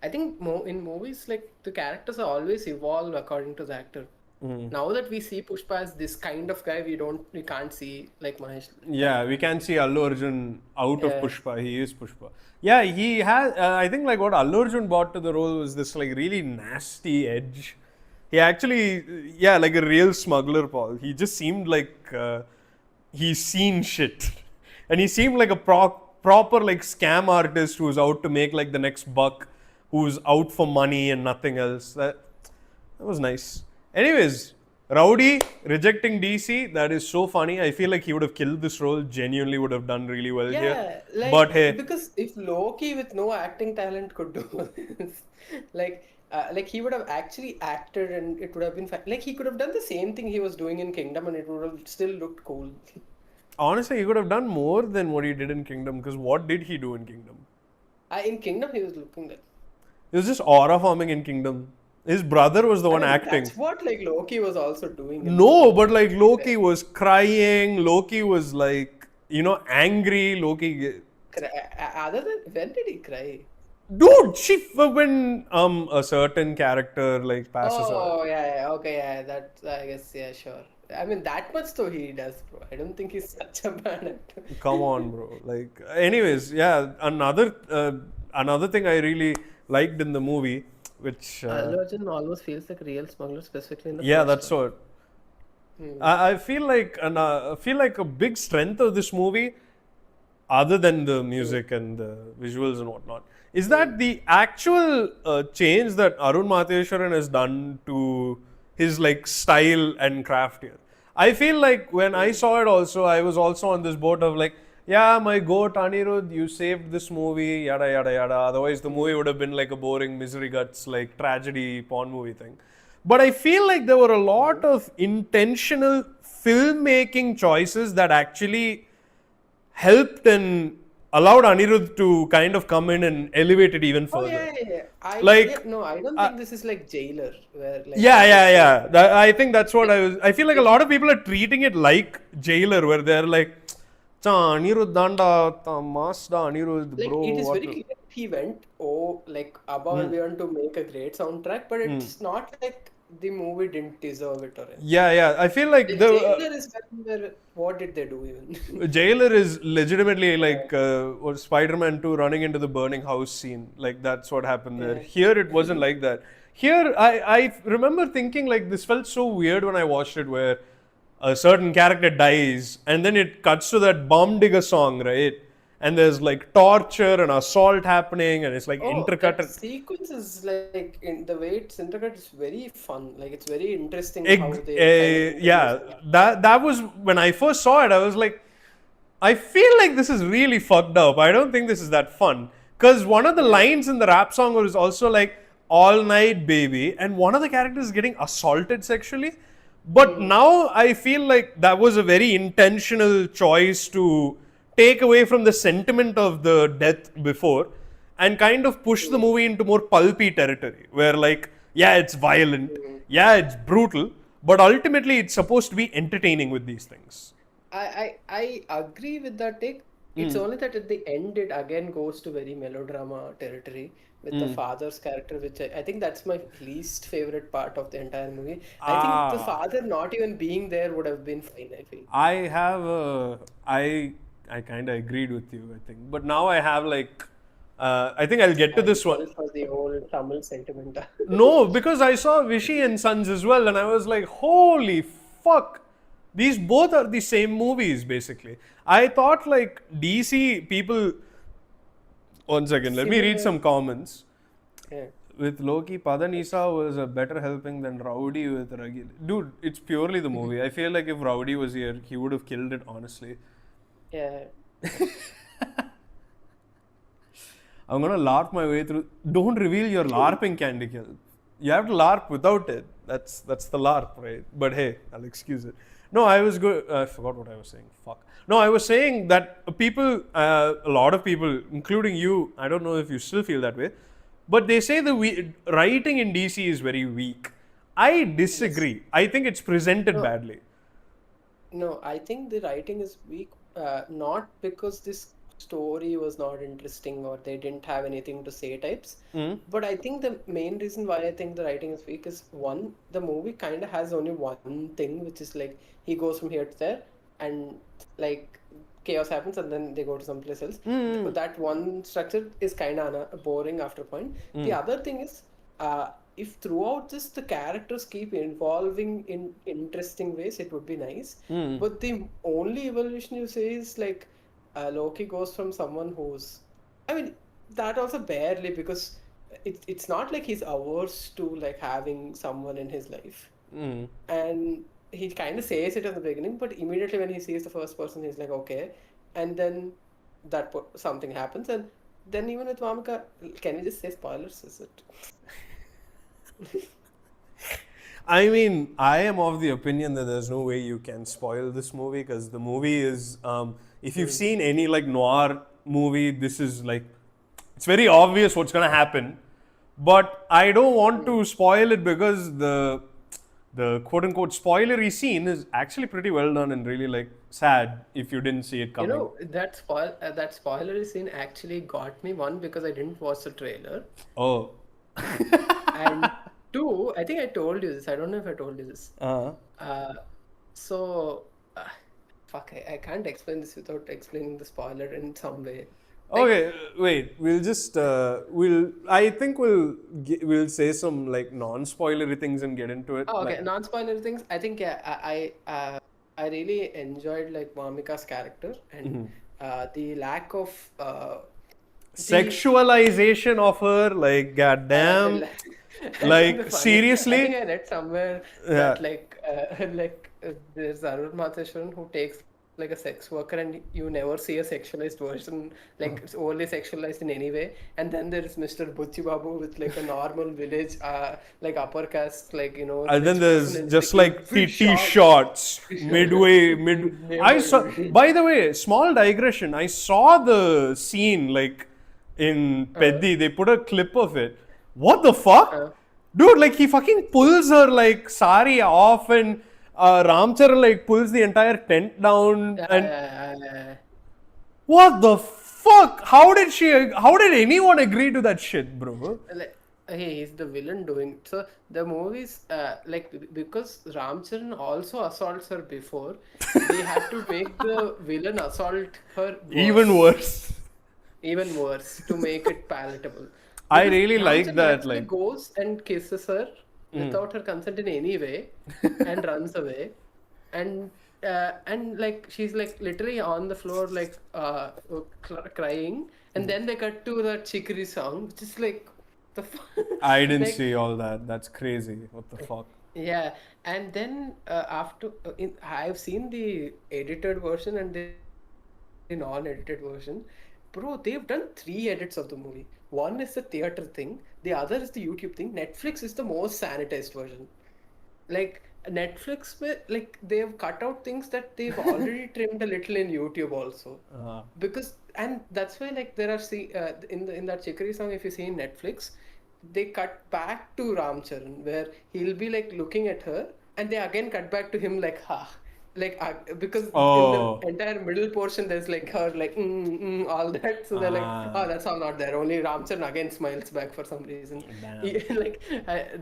I think in movies like the characters are always evolve according to the actor. Now that we see Pushpa as this kind of guy, we can't see like Mahesh Yeah, we character. can see Allu Arjun out of Yeah. Pushpa. He is Pushpa. Yeah, he has. I think like what Allu Arjun brought to the role was this like really nasty edge. He actually, yeah, like a real smuggler, Paul. He just seemed like he's seen shit, and he seemed like a proper like scam artist who's out to make like the next buck, who's out for money and nothing else. That was nice. Anyways, Rowdy rejecting DC, that is so funny. I feel like he would have killed this role, genuinely would have done really well here. Yeah, But like hey, because if Loki with no acting talent could do this, like he would have actually acted and it would have been fine. Like he could have done the same thing he was doing in Kingdom and it would have still looked cool. honestly, he could have done more than what he did in Kingdom, because what did he do in Kingdom? In Kingdom he was looking like. It was just aura forming in Kingdom. His brother was the I one mean, acting. that's what like Loki was also doing in No, but Kingdom. like To be fair. Loki was crying, Loki was like, angry. Loki. Other than when did he cry? Dude, when a certain character like passes away. Oh yeah, okay, yeah, that I guess yeah, sure. I mean that much though he does, bro. I don't think he's such a bad actor. Come on, bro. Like, anyways, yeah. Another thing I really liked in the movie, which Allu Arjun almost feels like a real smuggler, specifically in the yeah, first that's one. what Hmm. I feel like a big strength of this movie, other than the music and the visuals and whatnot, is Hmm. that the actual change that Arun Matheswaran has done to his like style and craft here. I feel like when I Hmm. saw it also, I was also on this boat of like, yeah, my goat Anirudh, you saved this movie, yada yada yada. Otherwise, the movie Hmm. would have been like a boring misery guts, like tragedy porn movie thing. But I feel like there were a lot Hmm. of intentional filmmaking choices that actually helped and allowed Anirudh to kind of come in and elevate it even Oh further. yeah, yeah, yeah. Yeah, Like, no, I don't uh, think this is like Jailer, where like yeah, yeah, obviously yeah. I think that's what like I feel like a if lot of people are treating it like Jailer, where they're like, "Cha Anirudh danda, ta mas da Anirudh, like bro, it is what?" very clear he went like above and Hmm. beyond to make a great soundtrack, but Hmm. it's not like the movie didn't deserve it or anything. Yeah, yeah. I feel like Like the Jailer is where what did they do even? Jailer is legitimately Yeah, like or Spider-Man 2 running into the burning house scene. Like that's what happened there. yeah. Here it wasn't like that. Here I remember thinking like this felt so weird when I watched it, where a certain character dies and then it cuts to that bomb digger song, right? And there's like torture and assault happening and it's like Oh, that intercut. sequence is like in the way it's intricate, it's very fun. Like it's very interesting how they kind of introduce Yeah, that. that was when I first saw it. I was like, I feel like this is really fucked up. I don't think this is that fun. Because one of the Yeah. lines in the rap song was also like, all night baby, and one of the characters is getting assaulted sexually. But Hmm. now I feel like that was a very intentional choice to take away from the sentiment of the death before and kind of push the Hmm. movie into more pulpy territory where, like, yeah, it's violent, Hmm. yeah, it's brutal, but ultimately it's supposed to be entertaining with these things. I agree with that take. It's only that at the end it again goes to very melodrama territory with the father's character, which I think that's my least favorite part of the entire movie. I think the Ah, father not even being there would have been fine, I feel. I have I kind of agreed with you, I think, but now I have like I think I'll get to I this one. fell for the old Tamil sentiment. No, because I saw Vishy and Sons as well, and I was like, holy fuck, these both are the same movies basically. I thought like DC people. One second, let me read Similar. some comments. Yeah. With Loki, Padanisa was a better helping than Rowdy with Ragil. Dude, it's purely the movie. I feel like if Rowdy was here, he would have killed it, honestly. Yeah. I'm gonna LARP my way through. Don't reveal your LARPing, Candy Kill. You have to LARP without it. That's the LARP, right? But hey, I'll excuse it. No, I was good. I forgot what I was saying. Fuck. No, I was saying that people, a lot of people, including you, I don't know if you still feel that way, but they say the writing in DC is very weak. I Yes. disagree. I think it's presented No, badly. no, I think the writing is weak, not because this story was not interesting or they didn't have anything to say types. Mm. But I think the main reason why I think the writing is weak is one, the movie kind of has only one thing, which is like he goes from here to there and like chaos happens and then they go to someplace else. Mm. That one structure is kind of boring after a point. The Mm. other thing is, if throughout this the characters keep evolving in interesting ways, it would be nice. Mm. But the only evolution you say is like Loki goes from someone who's, I mean, that also barely because it's not like he's averse to like having someone in his life, Mm. and he kind of says it in the beginning, but immediately when he sees the first person, he's like okay, and then something happens, and then even with Vamika, can we just say spoilers? Is it? I mean, I am of the opinion that there's no way you can spoil this movie because the movie is. If you've seen any like noir movie, this is like it's very obvious what's gonna happen. But I don't want to spoil it because the quote unquote spoilery scene is actually pretty well done and really like sad if you didn't see it You coming. know, that spoilery scene actually got me, one, because I didn't watch the trailer, Oh. and two, I think I told you this. I don't know if I told you this. Uh, Uh, so, uh, fuck, I can't explain this without explaining the spoiler in some way. Like, okay, wait. We'll just we'll. I think we'll say some like non-spoilery things and get into it. oh, Like, okay, non-spoiler things. I think yeah, I really enjoyed like Mamika's character and the lack of the sexualization of her, like goddamn, the I think the like funny. I think seriously, I read somewhere yeah. that there's Arun Matheswaran who takes like a sex worker and you never see a sexualized version, like it's only sexualized in any way. And then there is Mr. Butchi Babu with like a normal village, like upper caste, like And then rich person, there's and it's just like giving like fish TT shots. shots midway mid. I saw. Never. By the way, small digression. I saw the scene like in Peddi. They put a clip of it. What the fuck, Uh, dude? Like he fucking pulls her like sari off, and Ramcharan like pulls the entire tent down. And uh, what the fuck? How did she? How did anyone agree to that shit, bro? like, hey, he's the villain doing so. The movies, because Ramcharan also assaults her before, they had to make the villain assault her Even worse, worse. even worse, to make it palatable. I Because really like Ramcharan that. actually Like, goes and kisses her without her consent in any way, and runs away, and like she's like literally on the floor like crying, and then they cut to that chicory song, which is like the I didn't like see all that. That's crazy. What the fuck? yeah, and then I've seen the edited version and the non-edited version. Bro, they've done 3 edits of the movie. One is the theater thing, the other is the YouTube thing. Netflix is the most sanitized version. Like Netflix, like they've cut out things that they've already trimmed a little in YouTube also, Uh, because and that's why like there are in that Chicory song, if you see in Netflix, they cut back to Ramcharan where he'll be like looking at her, and they again cut back to him like ha, like because in the oh. entire middle portion there's like her like all that, so they're like oh, Ah, that's all not there, only Ramcharan again smiles back for some reason. damn. Like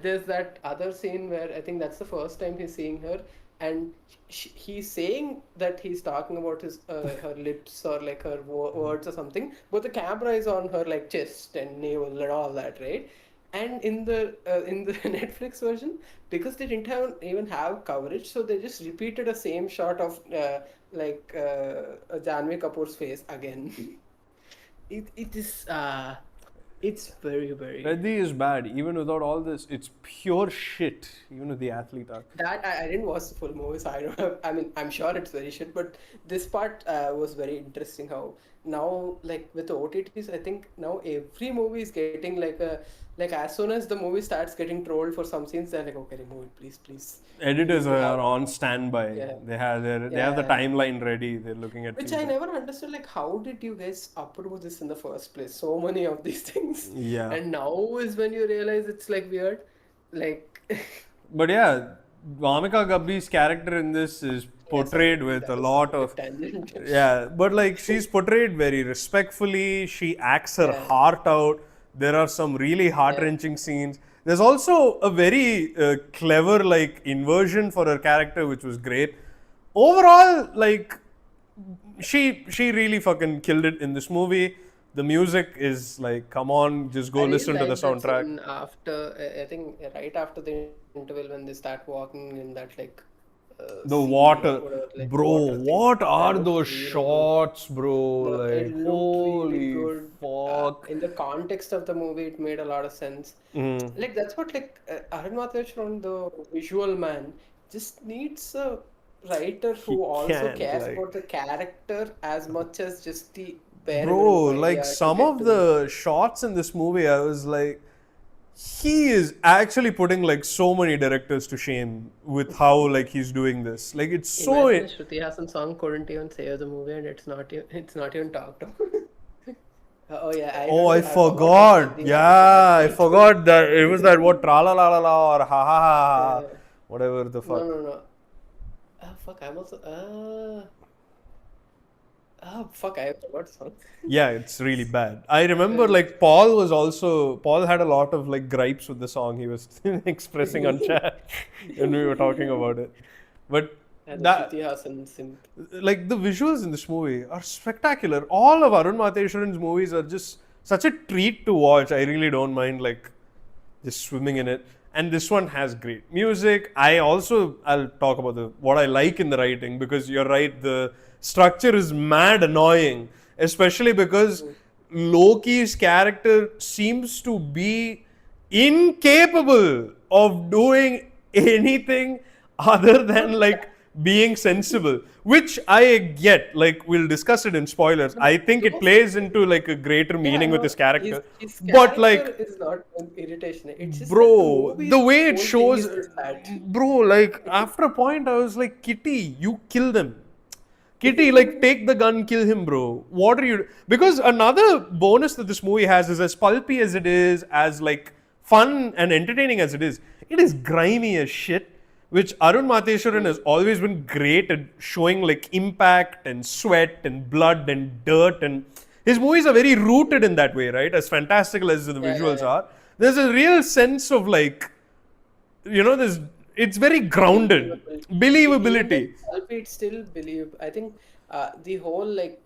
there's that other scene where I think that's the first time he's seeing her, and he's saying that he's talking about his her lips or like her words or something, but the camera is on her like chest and navel and all that, right? And in the Netflix version, because they didn't even have coverage, so they just repeated the same shot of Janvi Kapoor's face again. It is it's very Reddy is bad. Even without all this, it's pure shit. Even with the athlete arc. that I didn't watch the full movie, so I don't have. I mean, I'm sure it's very shit, but this part was very interesting. How now, like with OTTs, I think now every movie is getting like as soon as the movie starts getting trolled for some scenes, they're like, okay, remove it, please, please. We Editors need to are have on standby. yeah, They have the yeah. timeline ready. They're looking at Which I things. never understood. Like, how did you guys approve this in the first place? So many of these things, Yeah. and now is when you realize it's like weird, like. But yeah, Vamika Gabbi's character in this is Yeah, sorry, portrayed please. with I a was on lot a bit of, tangent. yeah, but like she's portrayed very respectfully. She acts her Yeah, heart out. There are some really heart yeah. wrenching scenes. There's also a very clever like inversion for her character, which was great. Overall, like she really fucking killed it in this movie. The music is like, come on, just go I really listen to the like that soundtrack. scene after, I think right after the interval when they start walking in that like The sea or water, whatever, like bro, water thing. what That are looked those really good. shots, bro? It Like, looked really holy good. fuck. In the context of the movie, it made a lot of sense. Mm. Like that's what like Arun Mathesh, the visual man, just needs a writer He who also can't, cares like, about the character as much as just the bare minimum bro, like idea to some get of to the. the shots in this movie, I was like, he is actually putting like so many directors to shame with how like he's doing this. Like, it's so. Imagine if Shruti Hassan song couldn't even save the movie and it's not even talked about. Oh yeah, I Oh, I remember. I forgot that forgot. ending also had Yeah, I that. forgot that it was that what tra la la la la or ha ha ha ha, Uh, whatever the no, fuck. no, no. Oh fuck! I'm also. Oh fuck! I forgot the song. Yeah, it's really bad. I remember Uh, like Paul had a lot of like gripes with the song he was expressing on chat when we were talking about it. But and the that Shruti Hassan simp. like the visuals in this movie are spectacular. All of Arun Matheswaran's movies are just such a treat to watch. I really don't mind like just swimming in it. And this one has great music. I'll talk about the what I like in the writing, because you're right, the structure is mad annoying, especially because Loki's character seems to be incapable of doing anything other than like being sensible, which I get. Like, we'll discuss it in spoilers. But I think it those plays into like a greater Yeah, meaning with no, his his character, his but character like, is not an irritation. It's just that the bro, the movie's way it whole thing shows, is just that. bro, like after a point, I was like, Kitty, you kill them. Kitty, like, take the gun, kill him, bro. What are you? Because another bonus that this movie has is, as pulpy as it is, as like fun and entertaining as it is grimy as shit. Which Arun Matheswaran has always been great at showing, like impact and sweat and blood and dirt, and his movies are very rooted in that way, right? As fantastical as the Yeah, yeah, visuals yeah. are, there's a real sense of like, this. It's very grounded Believability. Even when believability. it's pulpy, it's still believable. I think the whole like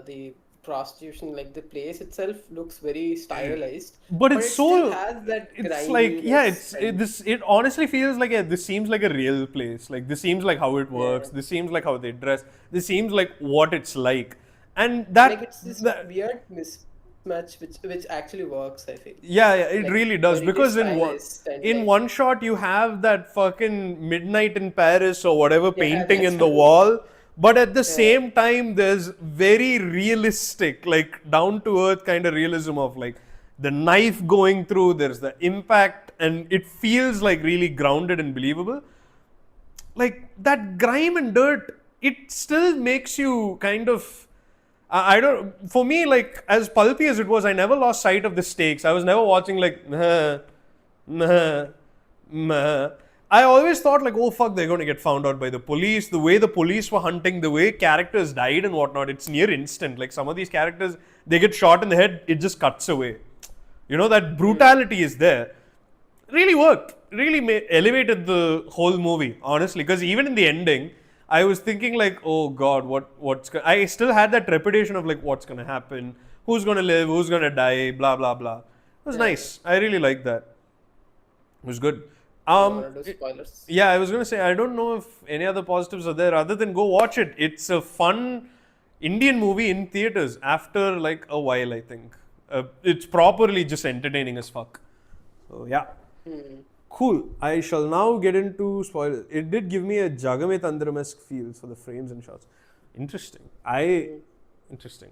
the prostitution, like the place itself looks very stylized, But but it's it still so, has that it's like, yeah, griminess and it honestly feels like, yeah, this seems like a real place. Like, this seems like how it yeah, works. This seems like how they dress. This seems like what it's like. And like it's this that weird mismatch which actually works, I feel. yeah, yeah, it Like really does, when it is because stylized and in like one shot you have that fucking midnight in Paris or whatever yeah, painting that's in the what wall, but at the yeah, same time there's very realistic, like down to earth kind of realism of like the knife going through, there's the impact, and it feels like really grounded and believable. Like that grime and dirt, it still makes you kind of, I don't, for me, like as pulpy as it was, I never lost sight of the stakes. I was never watching like nah, nah, nah. I always thought like, oh fuck, they're going to get found out by the police. The way the police were hunting, the way characters died and whatnot, it's near instant. Like some of these characters, they get shot in the head, it just cuts away. That brutality is there. Really worked. Really elevated the whole movie, honestly. Because even in the ending, I was thinking like, oh god, I still had that trepidation of like, what's gonna happen? Who's gonna live? Who's gonna die? Blah blah blah. It was yeah. nice. I really liked that. It was good. You wanna do spoilers? Yeah, I was gonna say, I don't know if any other positives are there other than go watch it. It's a fun Indian movie in theaters after like a while. I think it's properly just entertaining as fuck. So yeah. Cool. I shall now get into spoilers. It did give me a Jagame Tandram-esque feel for the frames and shots. Interesting. Interesting.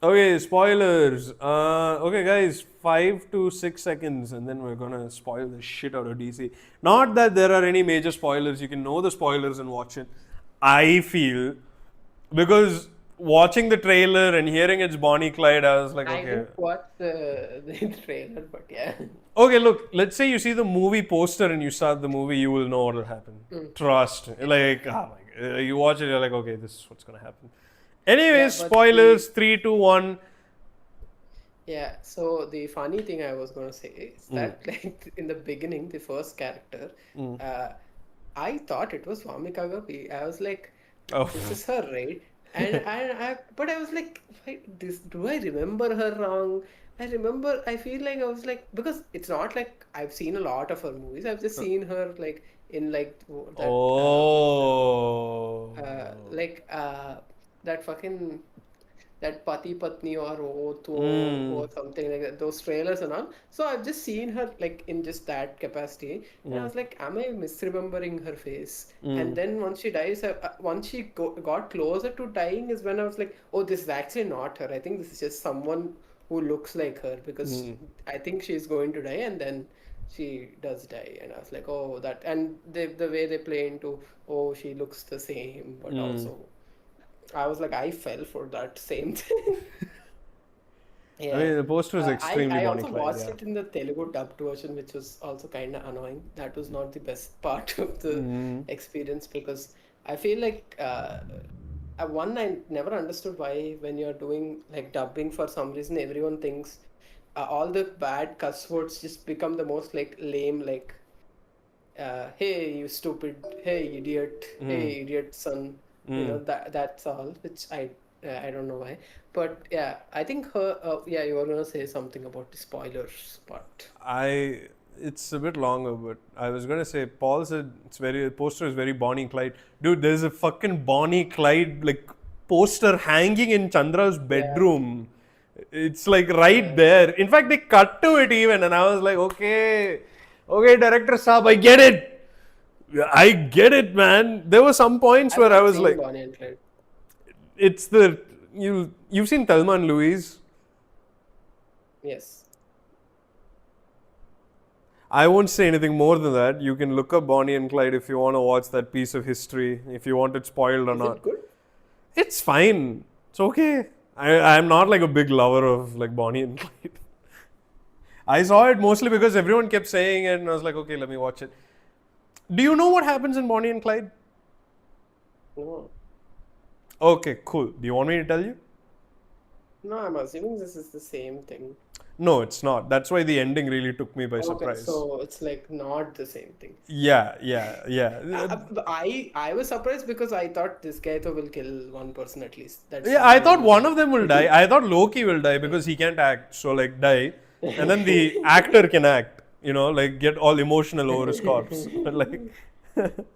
Okay, spoilers. Okay, guys, 5 to 6 seconds, and then we're gonna spoil the shit out of DC. Not that there are any major spoilers. You can know the spoilers and watch it. I feel because watching the trailer and hearing it's Bonnie Clyde, I was like, I okay, didn't watch the trailer, but yeah. okay. Look, let's say you see the movie poster and you start the movie, you will know what will happen. Trust. Like, oh my God. You watch it, you're like, okay, this is what's gonna happen. Yeah, Anyways, but the spoilers. 3, 2, 1. yeah, so the funny thing I was gonna say is that like in the beginning, the first character, uh, I thought it was Vamika Gapi. I was like, Oh. this is her, right? But I was like, wait, this, do I remember her wrong? I feel like I was like, because it's not like I've seen a lot of her movies. I've just seen her like in like that, what's the, Oh. like, that fucking that Pati Patni or Oth or Mm. something like that, those trailers and all. So I've just seen her like in just that capacity, and I was like, am I misremembering her face? And then once she dies, once she got closer to dying, is when I was like, oh, this is actually not her. I think this is just someone who looks like her because I think she's going to die, and then she does die, and I was like, oh, that, and the way they play into, oh, she looks the same, but also. I was like, I fell for that same thing. I Yeah. mean, the poster is extremely I Bonnie also Clyde, watched yeah. it in the Telugu dubbed version, which was also kind of annoying. That was not the best part of the experience because I feel like one, I never understood why when you're doing like dubbing for some reason everyone thinks all the bad cuss words just become the most like lame, like hey you stupid, hey idiot, hey idiot son, that's all, which I don't know why, but yeah, I think her yeah, you were gonna say something about the spoilers part. I it's a bit longer, but I was gonna say Paul said it's very the poster is very Bonnie Clyde. Dude, there's a fucking Bonnie Clyde like poster hanging in Chandra's Yeah, bedroom. It's like right yeah, there. In fact, they cut to it even, and I was like, okay, director Saab, I get it. I get it, man. There were some points I've where I not was seen like, Bonnie and Clyde. it's the you've seen Thelma and Louise. Yes. I won't say anything more than that. You can look up Bonnie and Clyde if you want to watch that piece of history, if you want it spoiled or Is not. it good? It's fine. It's okay. I'm not like a big lover of like Bonnie and Clyde. I saw it mostly because everyone kept saying it, and I was like, okay, let me watch it. Do you know what happens in Bonnie and Clyde? No. Okay, cool. Do you want me to tell you? No, I'm assuming this is the same thing. No, it's not. That's why the ending really took me by Okay, surprise. so it's like not the same thing. Yeah. I was surprised because I thought this guy though will kill one person at least. That's Yeah, I thought something one of them will die. I thought Loki will die because he can't act. So like die, and then the actor can act. You know, like get all emotional over his corpse. Like,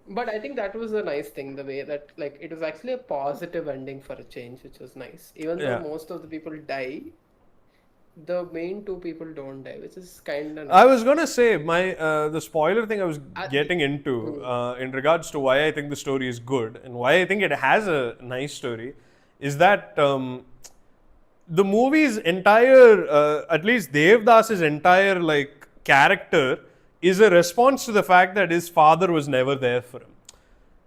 But I think that was a nice thing, the way that like it was actually a positive ending for a change, which was nice. Even though yeah. most of the people die, the main two people don't die, which is kind of I was nice. gonna say my the spoiler thing I was The, getting into in regards to why I think the story is good and why I think it has a nice story is that the movie's entire, at least Devdas's entire like character is a response to the fact that his father was never there for him.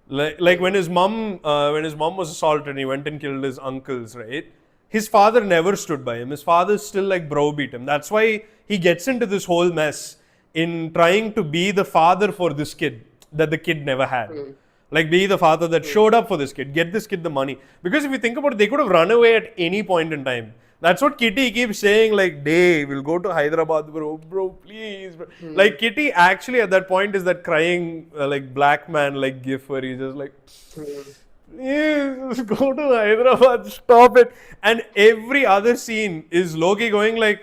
Like when his mom was assaulted and he went and killed his uncles, right? His father never stood by him. His father still like browbeat him. That's why he gets into this whole mess in trying to be the father for this kid that the kid never had. mm, Like be the father that mm, showed up for this kid, get this kid the money. Because if you think about it, they could have run away at any point in time. That's what Kitty keeps saying, like, Dave, we'll go to Hyderabad, bro, please. Bro. mm, Like, Kitty actually at that point is that crying, like, black man, like, gif where he's just like, mm. please, just go to Hyderabad, stop it. And every other scene is Loki going like,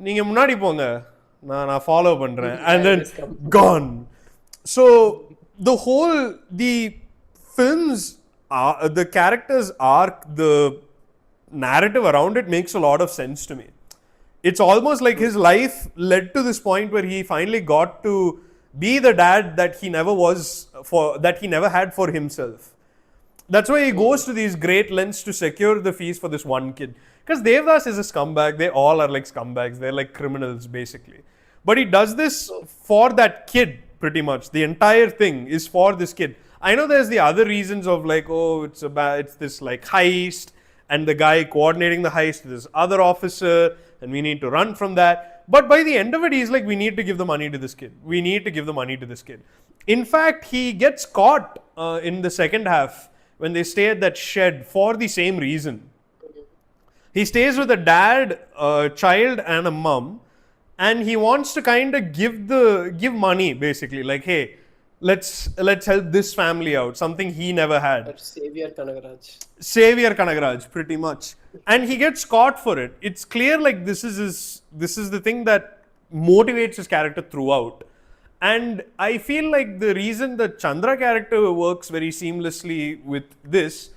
நீங்க முன்னாடி போங்க நான் follow பண்றேன் and I'll then just come. gone. So the films the characters arc, the narrative around it makes a lot of sense to me. It's almost like his life led to this point where he finally got to be the dad that he never was for, that he never had for himself. That's why he goes to these great lengths to secure the fees for this one kid. Because Devdas is a scumbag. They all are like scumbags. They're like criminals, basically. But he does this for that kid, pretty much. The entire thing is for this kid. I know there's the other reasons of like, oh, it's this like heist, and the guy coordinating the heist is this other officer, and we need to run from that. But by the end of it, he's like, we need to give the money to this kid. We need to give the money to this kid. In fact, he gets caught in the second half when they stay at that shed for the same reason. He stays with a dad, a child, and a mum, and he wants to kind of give money, basically, like, hey, let's help this family out, something he never had. That's Savior Kanagaraj, pretty much. And he gets caught for it. It's clear like this is the thing that motivates his character throughout. And I feel like the reason the Chandra character works very seamlessly with this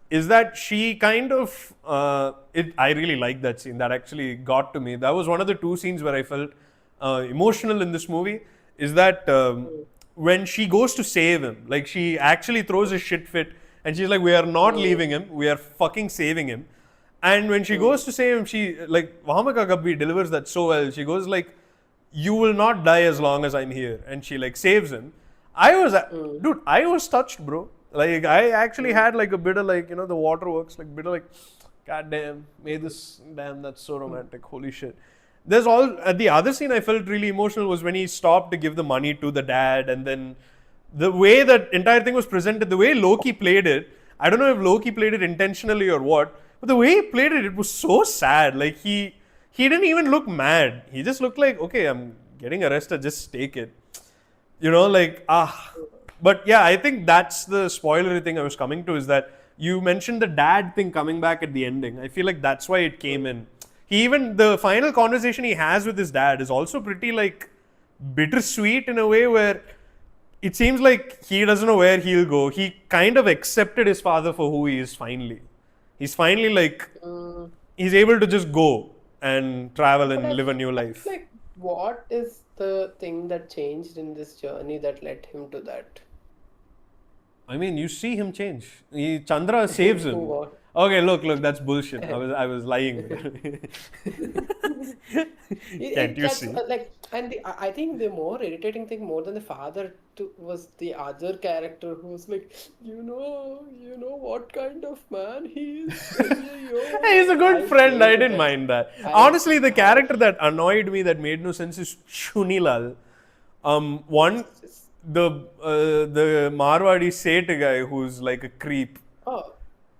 is that she kind of I really like that scene. That actually got to me. That was one of the two scenes where I felt emotional in this movie. Is that when she goes to save him, like she actually throws a shit fit, and she's like, "We are not leaving him. We are fucking saving him." And when she goes to save him, she like Vahamaka Gabbi delivers that so well. She goes like, "You will not die as long as I'm here," and she like saves him. Dude, I was touched, bro. Like I actually had like a bit of like, the waterworks, like bit of like, god damn, that's so romantic. Holy shit. There's all at the other scene I felt really emotional was when he stopped to give the money to the dad, and then the way that entire thing was presented, the way Loki played it. I don't know if Loki played it intentionally or what, but the way he played it, it was so sad. Like he didn't even look mad. He just looked like, okay, I'm getting arrested, just take it. But yeah, I think that's the spoilery thing I was coming to, is that you mentioned the dad thing coming back at the ending. I feel like that's why it came in. The final conversation he has with his dad is also pretty like bittersweet in a way where it seems like he doesn't know where he'll go. He kind of accepted his father for who he is finally. He's finally like, he's able to just go and travel and live a new life. Like, what is the thing that changed in this journey that led him to that? I mean, you see him change. Chandra saves him. What? Okay, look, that's bullshit. I was lying. Can't you see? I think the more irritating thing, more than the father, was the other character who's like, you know what kind of man he is. He's a good friend. I didn't mind that. Honestly, the character that annoyed me, that made no sense, is Chunilal. The Marwadi Seth guy who's like a creep. Oh,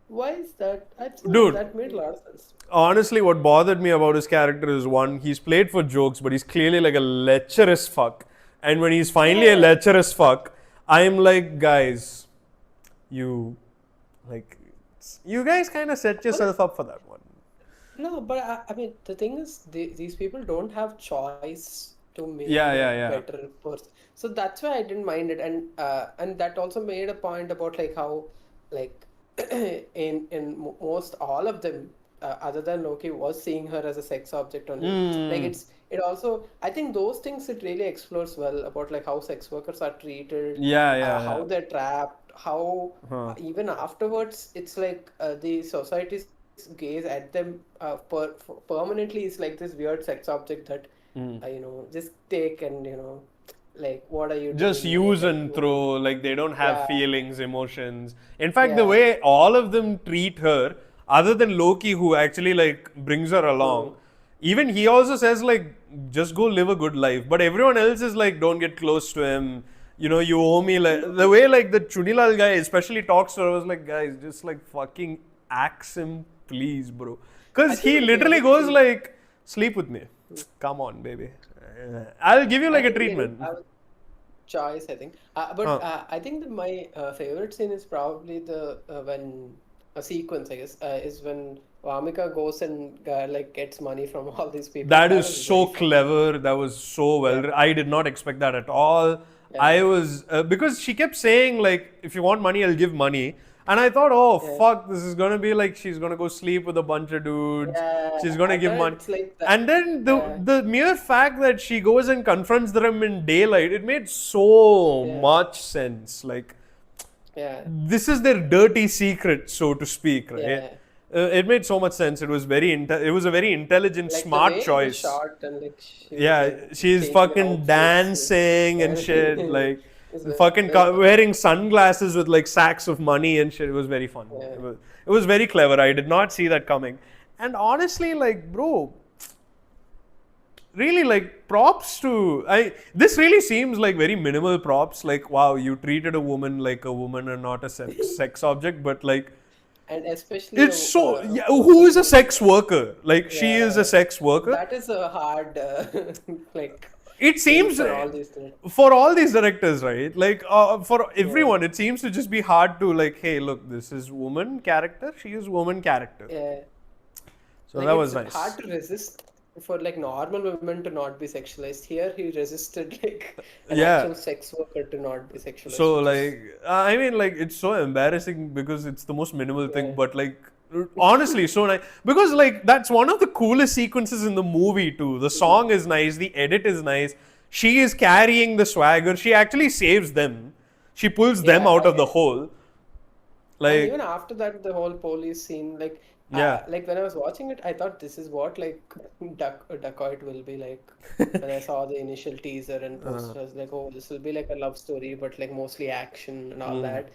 why is that? I think Dude, that made a lot of sense. Honestly, what bothered me about his character is one, he's played for jokes, but he's clearly like a lecherous fuck. And when he's finally a lecherous fuck, I'm like, guys, you guys kind of set yourself up for that one. No, but I mean, the thing is, these people don't have choice to make better person. So that's why I didn't mind it, and that also made a point about like how like in most all of them, other than Loki, was seeing her as a sex object only. Like it also, I think those things it really explores well about like how sex workers are treated, how they're trapped, how even afterwards it's like the society's gaze at them permanently is like this weird sex object that just take and like, what are you just doing? Use and throw, like they don't have feelings, emotions. In fact, the way all of them treat her, other than Loki, who actually like brings her along, even he also says like, just go live a good life. But everyone else is like, don't get close to him. You owe me. Like the way like the Chunilal guy especially talks to her, I was like, guys, just like fucking axe him, please, bro. Because he literally goes like, sleep with me. Come on, baby. I'll give you like a treatment. Choice, I think. I think my favorite scene is probably the when a sequence, I guess, is when Vamika goes and like gets money from all these people. That is so clever. That was so well. I did not expect that at all. I was because she kept saying like, if you want money, I'll give money. And I thought, fuck, this is gonna be like she's gonna go sleep with a bunch of dudes. She's gonna give money. Like and then the mere fact that she goes and confronts them in daylight, it made so much sense. Like, Yeah. This is their dirty secret, so to speak, right? Yeah. It made so much sense. It was it was a very intelligent, Like the smart way it was choice. shot and like she was Yeah, like she's changing fucking outfits. dancing and And shit, like it's very, fucking very funny. wearing sunglasses with like sacks of money and shit. It was very fun. Yeah. It was very clever. I did not see that coming. And honestly, like, bro, really, like, props to this really seems like very minimal props. Like, wow, you treated a woman like a woman and not a sex object, but like And especially it's so, a yeah, who person is a who's sex worker? Like, she is a yeah, sex worker. that is a hard like It thing seems for all these things. for all these directors, right? Like, for Yeah, everyone, it seems to just be hard to like, hey, look, this is woman character, she is woman character. yeah. So Like that it's was nice. hard to resist for like normal women to not be sexualized. Here he resisted like an Yeah. actual sex worker to not be sexualized, So which is like, I mean, like, it's so embarrassing because it's the most minimal thing, yeah, but like, honestly, so nice because like that's one of the coolest sequences in the movie too. The song is nice, the edit is nice. She is carrying the swagger. She actually saves them. She pulls them yeah. out of the hole. And even Like, after that, the whole police scene, yeah. like when I was watching it, I thought this is what like Dacoit will be like. When I saw the initial teaser and poster, I was like, oh, this will be like a love story, but like mostly action and all that.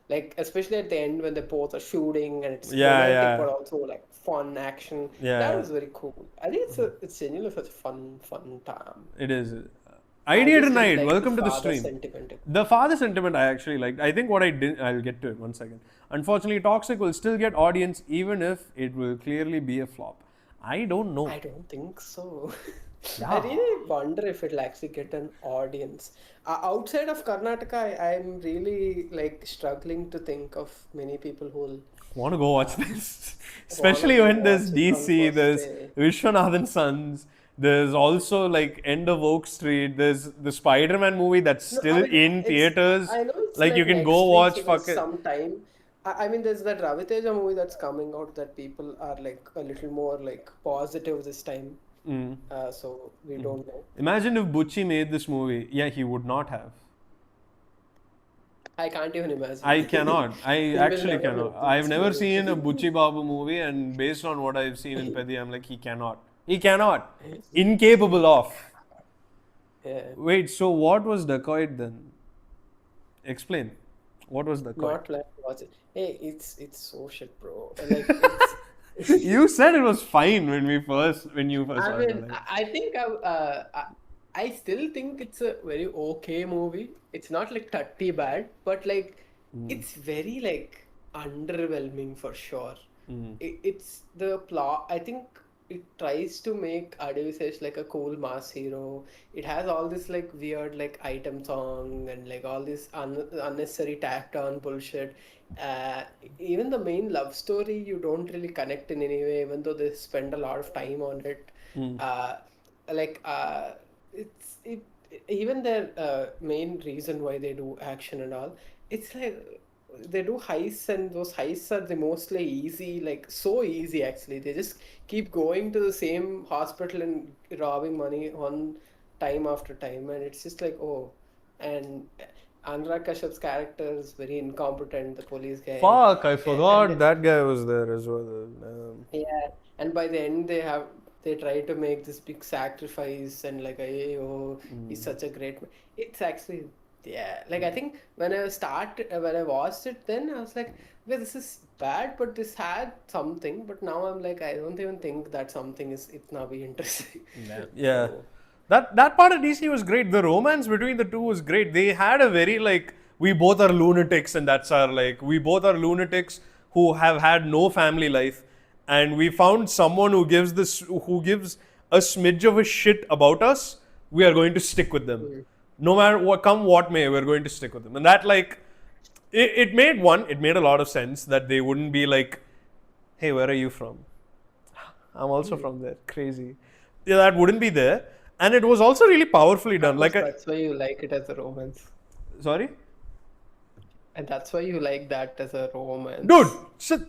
Like especially at the end when they both are shooting and it's Yeah, romantic, yeah, but also like fun action. That yeah. was very cool. I think it's genuinely such a fun time. It is. I Idea just didn't tonight. like the Welcome to the father stream. sentiment. The father sentiment I actually liked. I think what I did, I'll get to it one second. Unfortunately, Toxic will still get audience even if it will clearly be a flop. I don't know. I don't think so. I Yeah. really wonder if it'll actually get an audience. Outside of Karnataka, I'm really like struggling to think of many people who'll Want to go watch uh, this? wanna Especially go when there's watch it on DC, first there's day. Vishwanathan Sons, there's also like End of Oak Street, there's the Spider Man movie that's No, I still mean in it's theaters. I know it's Like, you like can go next week, watch so there's fucking. some time. I mean, there's that Raviteja movie that's coming out that people are like a little more like positive this time. So we don't know. Imagine if Bucci made this movie. Yeah, he would not have. I can't even imagine. I cannot. I He will actually never cannot. make I've this never movie. seen a Bucci Babu movie, and based on what I've seen in Pedi, I'm like, he cannot. He cannot. Incapable of. Yeah. Wait, so what was Dacoit then? Explain. What was Dacoit? Not like watch it. Hey, it's so shit, bro. Like it's. You said it was fine when you first I saw it. mean, I think I still think it's a very okay movie. It's not like tutty bad, but like it's very like underwhelming for sure. It's the plot. I think it tries to make Adivisesh like a cool mass hero. It has all this like weird like item song and like all this unnecessary tacked on bullshit. Uh, Even the main love story you don't really connect in any way, even though they spend a lot of time on it. Uh, like it's it even their main reason why they do action and all. It's like they do heists and those heists are the mostly easy, like so easy actually. They just keep going to the same hospital and robbing money on time after time, and it's just like oh, and Anurag Kashyap's character is very incompetent, the police guy, Fuck, I and forgot that guy was there as well. yeah, and by the end they try to make this big sacrifice and like hey oh he's such a great man. It's actually yeah like I think when I watched it then I was like well this is bad but this had something but now I'm like I don't even think that something is it now be interesting. Yeah. So That part of DC was great. The romance between the two was great. They had a very like we both are lunatics and that's our like we both are lunatics who have had no family life and we found someone who gives a smidge of a shit about us. We are going to stick with them. No matter what may, we're going to stick with them. And that like it made a lot of sense that they wouldn't be like, hey, where are you from? I'm also from there. Crazy. Yeah, that wouldn't be there. And it was also really powerfully done. Like, that's why you like it as a romance, sorry, and that's why you like that as a romance, dude. Shit.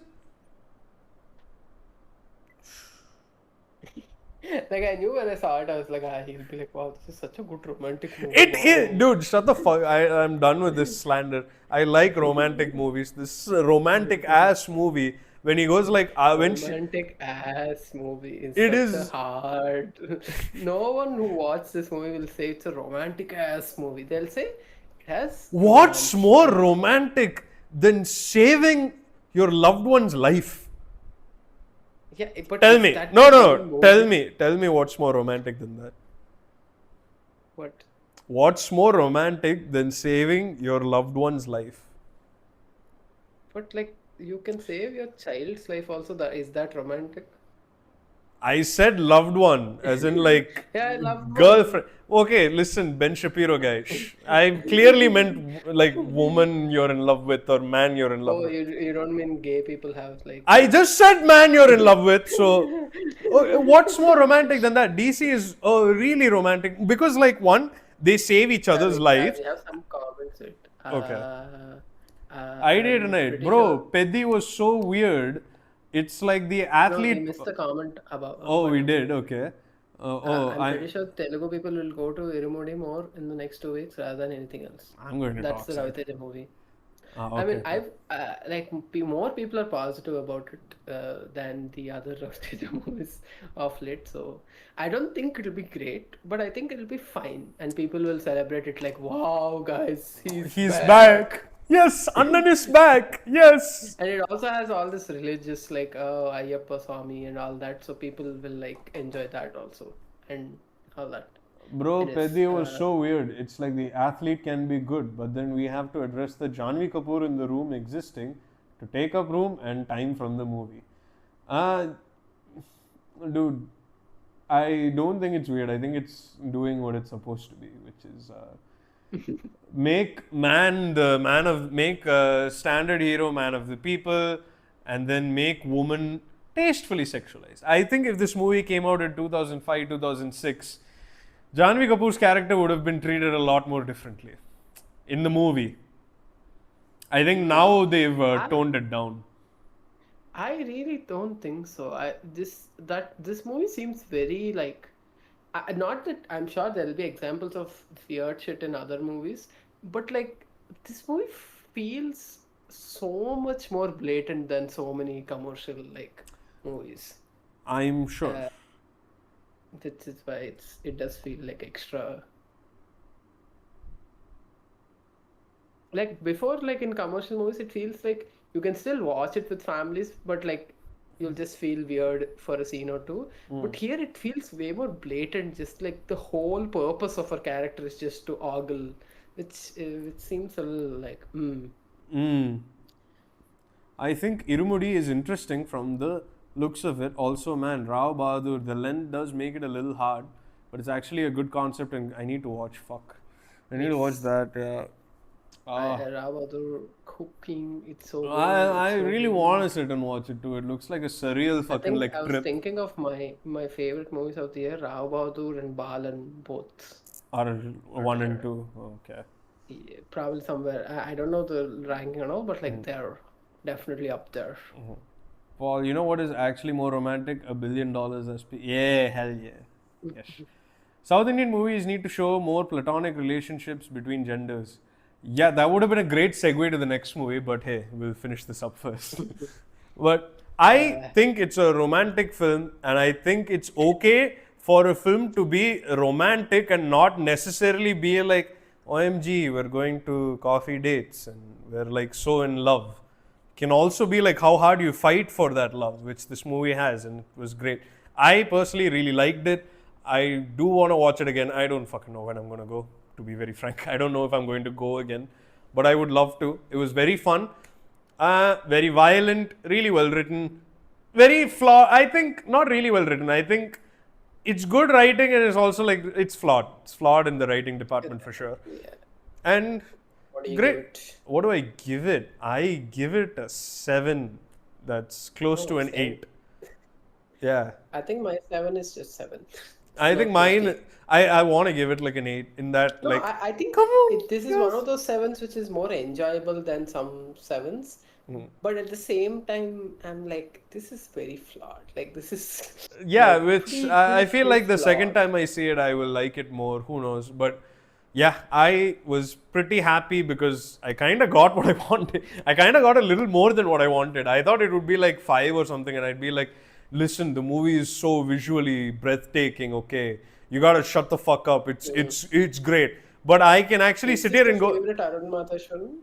Like I knew when I saw it, I was like, ah, he'll be like, wow, this is such a good romantic movie. It is, Wow. dude. Shut the fuck. I'm done with this slander. I like romantic movies. This is a romantic ass movie. When he goes like, when she, Romantic ass movie is it such a is. hard. No one who watches this movie will say it's a romantic ass movie. They'll say it has What's romance. more And romantic than saving your loved one's life? yeah, but Tell is me. that No, the no, no. main Tell movie? me. Tell me what's more romantic than that. What? What's more romantic than saving your loved one's life? But like you can save your child's life also. That is that romantic? I said loved one, as in like Yeah, I loved one. girlfriend. Okay, listen, Ben Shapiro guy. I clearly meant like woman you're in love with or man you're in love Oh, with. you don't mean gay people have like I just said man you're in love with. So, what's more romantic than that? DC is really romantic because, like, one, they save each yeah, other's lives. we have some comments it. Okay. I did I'm tonight. pretty sure. Bro, Peddi was so weird. It's like the No, we athlete. missed the comment about Oh, we one. did. Okay. I'm pretty sure Telugu people will go to Irumudi more in the next 2 weeks rather than anything else. I'm going to That's talk the side. Raviteja movie. I Okay, mean, okay. I've like more people are positive about it than the other Raviteja movies of late. So I don't think it'll be great, but I think it'll be fine, and people will celebrate it like, "Wow, guys, he's He's back." back. Yes, Annan is back. Yes. And it also has all this religious like Ayyappa Swami and all that, so people will like enjoy that also and all that. Bro, It is. Peddi was so weird. It's like the athlete can be good, but then we have to address the Janvi Kapoor in the room existing to take up room and time from the movie. Uh, dude, I don't think it's weird. I think it's doing what it's supposed to be, which is make man the man of make a standard hero man of the people, and then make woman tastefully sexualized. I think if this movie came out in 2005, 2006, Janvi Kapoor's character would have been treated a lot more differently in the movie. I think now they've I toned it down. I really don't think so. This movie seems very like not that I'm sure there'll be examples of weird shit in other movies, but like this movie feels so much more blatant than so many commercial like movies. I'm sure. Uh, this is why it does feel like extra. Like before, like in commercial movies, it feels like you can still watch it with families, but like you'll just feel weird for a scene or two. But here it feels way more blatant, just like the whole purpose of a character is just to ogle, which seems a little like Mm. I think Irumudi is interesting from the looks of it. Also, man, Rao Bahadur, the length does make it a little hard, but it's actually a good concept, and I need to watch. Fuck, I need to watch yes. that. Yeah. Ah. Ravador cooking, it's so good, I it's so really good. want to sit and watch it too. It looks like a surreal I fucking think I like was trip. thinking of my favorite movies of the year, Rao Bahadur and Balan both. Or one and Are two. Okay. yeah, probably somewhere. I don't know the ranking and all, but like they're definitely up there. Paul, you know what is actually more romantic? $1 billion SP. Yeah, hell yeah. Yes. South Indian movies need to show more platonic relationships between genders. Yeah, that would have been a great segue to the next movie, but hey, we'll finish this up first. But I Uh, think it's a romantic film, and I think it's okay for a film to be romantic and not necessarily be like, OMG, we're going to coffee dates and we're like so in love. Can also be like how hard you fight for that love, which this movie has, and it was great. I personally really liked it. I do want to watch it again. I don't fucking know when I'm going to go, to be very frank. I don't know if I'm going to go again, but I would love to. It was very fun, very violent, really well written, very flawed. I think not really well written. I think it's good writing, and it's also like it's flawed. It's flawed in the writing department for sure. yeah. And What do you give great. it? What do I give it? I give it a 7. That's close to Oh, an same. 8. Yeah. I think my 7 is just 7. It's I think not close to mine, 8. I want to give it like an 8 in that, No, like, I think come on, this is one yes. of those sevens which is more enjoyable than some sevens but at the same time, I'm like, this is very flawed. Like, this is Yeah, like which I feel deeply like the second flawed. time I see it, I will like it more. Who knows? But yeah, I was pretty happy because I kind of got what I wanted. I kind of got a little more than what I wanted. I thought it would be like 5 or something, and I'd be like, listen, the movie is so visually breathtaking. Okay, you gotta shut the fuck up. It's great. But I can actually Is sit this here your and go, favorite Arun Matheswaran?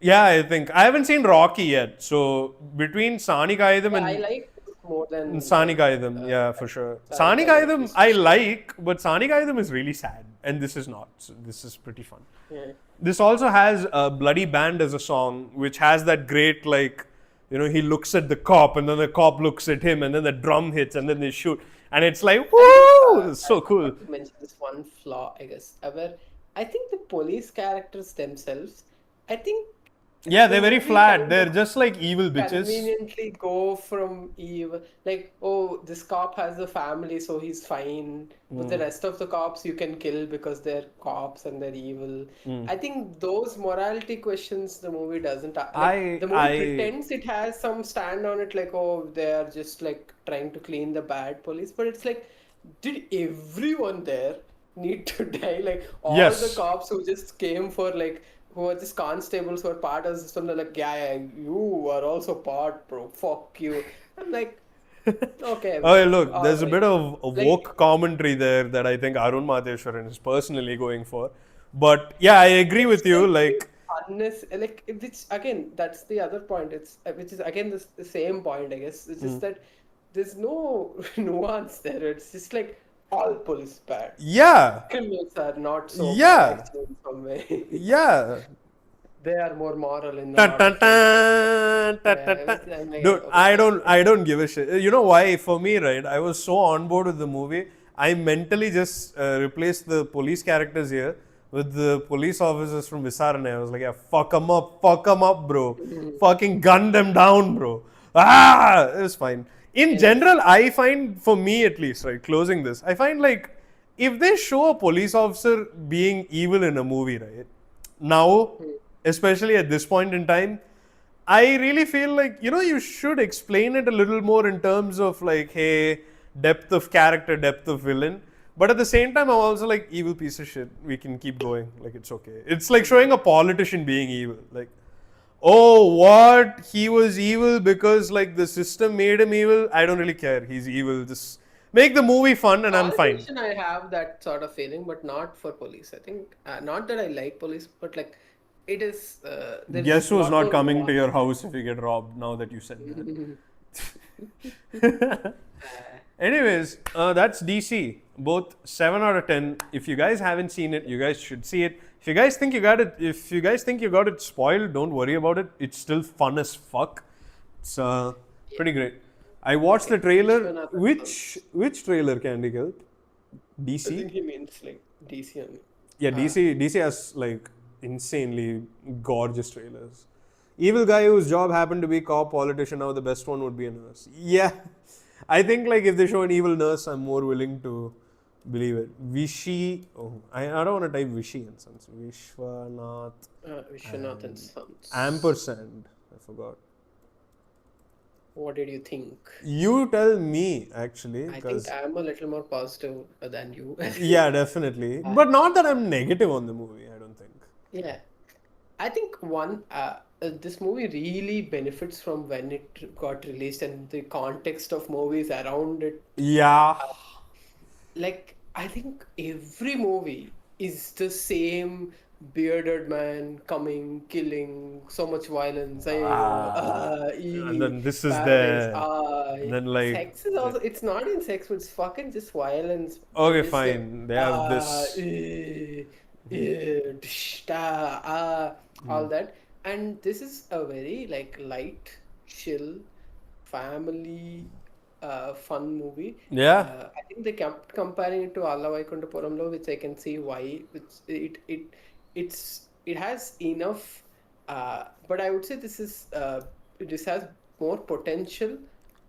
yeah, I think I haven't seen Rocky yet. So between Sani Kaidam Yeah, I and like this more than Sani Kaidam, yeah, for sure. Sani Sani Kaidam at Kaidam least. I like, but Sani Kaidam is really sad, and this is not. So this is pretty fun. Yeah. This also has a Bloody Band as a song, which has that great, like, he looks at the cop, and then the cop looks at him, and then the drum hits, and then they shoot, and it's like, I think woo! It's so I cool. want to mention this one flaw, I guess, where I think the police characters themselves, I think Yeah, the they're very movie flat. kind They're of just like evil bitches. conveniently go from evil, like, oh, this cop has a family, so he's fine, but the rest of the cops you can kill because they're cops and they're evil. I think those morality questions the movie doesn't like. I The movie I pretends it has some stand on it, like, oh, they are just like trying to clean the bad police, but it's like, did everyone there need to die? Like all the yes. cops who just came for like who are just constables who are part of the system, they're like, yeah, you are also part, bro. Fuck you. I'm like, okay, Oh, look, all there's a right. bit of a Like, woke commentary there that I think Arun Madheshwaran is personally going for. But yeah, I agree it's with you. like Like, unnecessary. Like, which again, that's the other point. It's which is again the same point, I guess. It's just that there's no nuance there. It's just like all police bad. yeah, Criminals are not so bad, yeah, actually, in some way. yeah. They are more moral in a Dun, lot dun, of ways. dun, dun, dun, Yeah, dun. I'm like, Dude, okay. I don't give a shit. You know why? For me, right? I was so on board with the movie. I mentally just replaced the police characters here with the police officers from Visarane. I was like, yeah, fuck 'em up, bro. Fucking gun them down, bro. Ah, it was fine. In Yes. general, I find, for me at least, right, closing this, I find like if they show a police officer being evil in a movie, right, now, especially at this point in time, I really feel like, you should explain it a little more in terms of like, hey, depth of character, depth of villain. But at the same time, I'm also like, evil piece of shit. We can keep going. Like, it's okay. It's like showing a politician being evil. Like, oh, what? He was evil because like the system made him evil. I don't really care. He's evil. Just make the movie fun and I'm fine. Politician, I have that sort of feeling, but not for police. I think not that I like police, but like it is there Guess is a who's lot not more coming to nuance. your house if you get robbed now that you said that? Anyways, that's DC. Both 7 out of 10. If you guys haven't seen it, you guys should see it. If you guys think you got it, if you guys think you got it spoiled, don't worry about it. It's still fun as fuck. It's pretty great. I watched the trailer. Vishwanath and Sons. Which trailer, Candy Kelp? I DC? think he means like DC only. Yeah, DC has like insanely gorgeous trailers. Evil guy whose job happened to be cop politician. Now the best one would be a nurse. Yeah, I think like if they show an evil nurse, I'm more willing to believe it. I don't want to type Vishy and Sons. Vishwanath Vishwanath and Sons. ampersand. I forgot. What did you think? You tell me actually, I think because I'm a little more positive than you. yeah, definitely. But not that I'm negative on the movie. I don't think. Yeah. I think this movie really benefits from when it got released and the context of movies around it. Yeah. Like, I think every movie is the same bearded man coming, killing, so much violence. And then this is Paradise. the. And then like. Sex is also, it's not in sex, but it's fucking just violence. Okay, Just like, fine. They have this. all that. And this is a very like light, chill, family, fun movie. Yeah. I think they kept comparing it to Alla Vaikuntapuramlo, which I can see why. It has enough, but I would say this has more potential.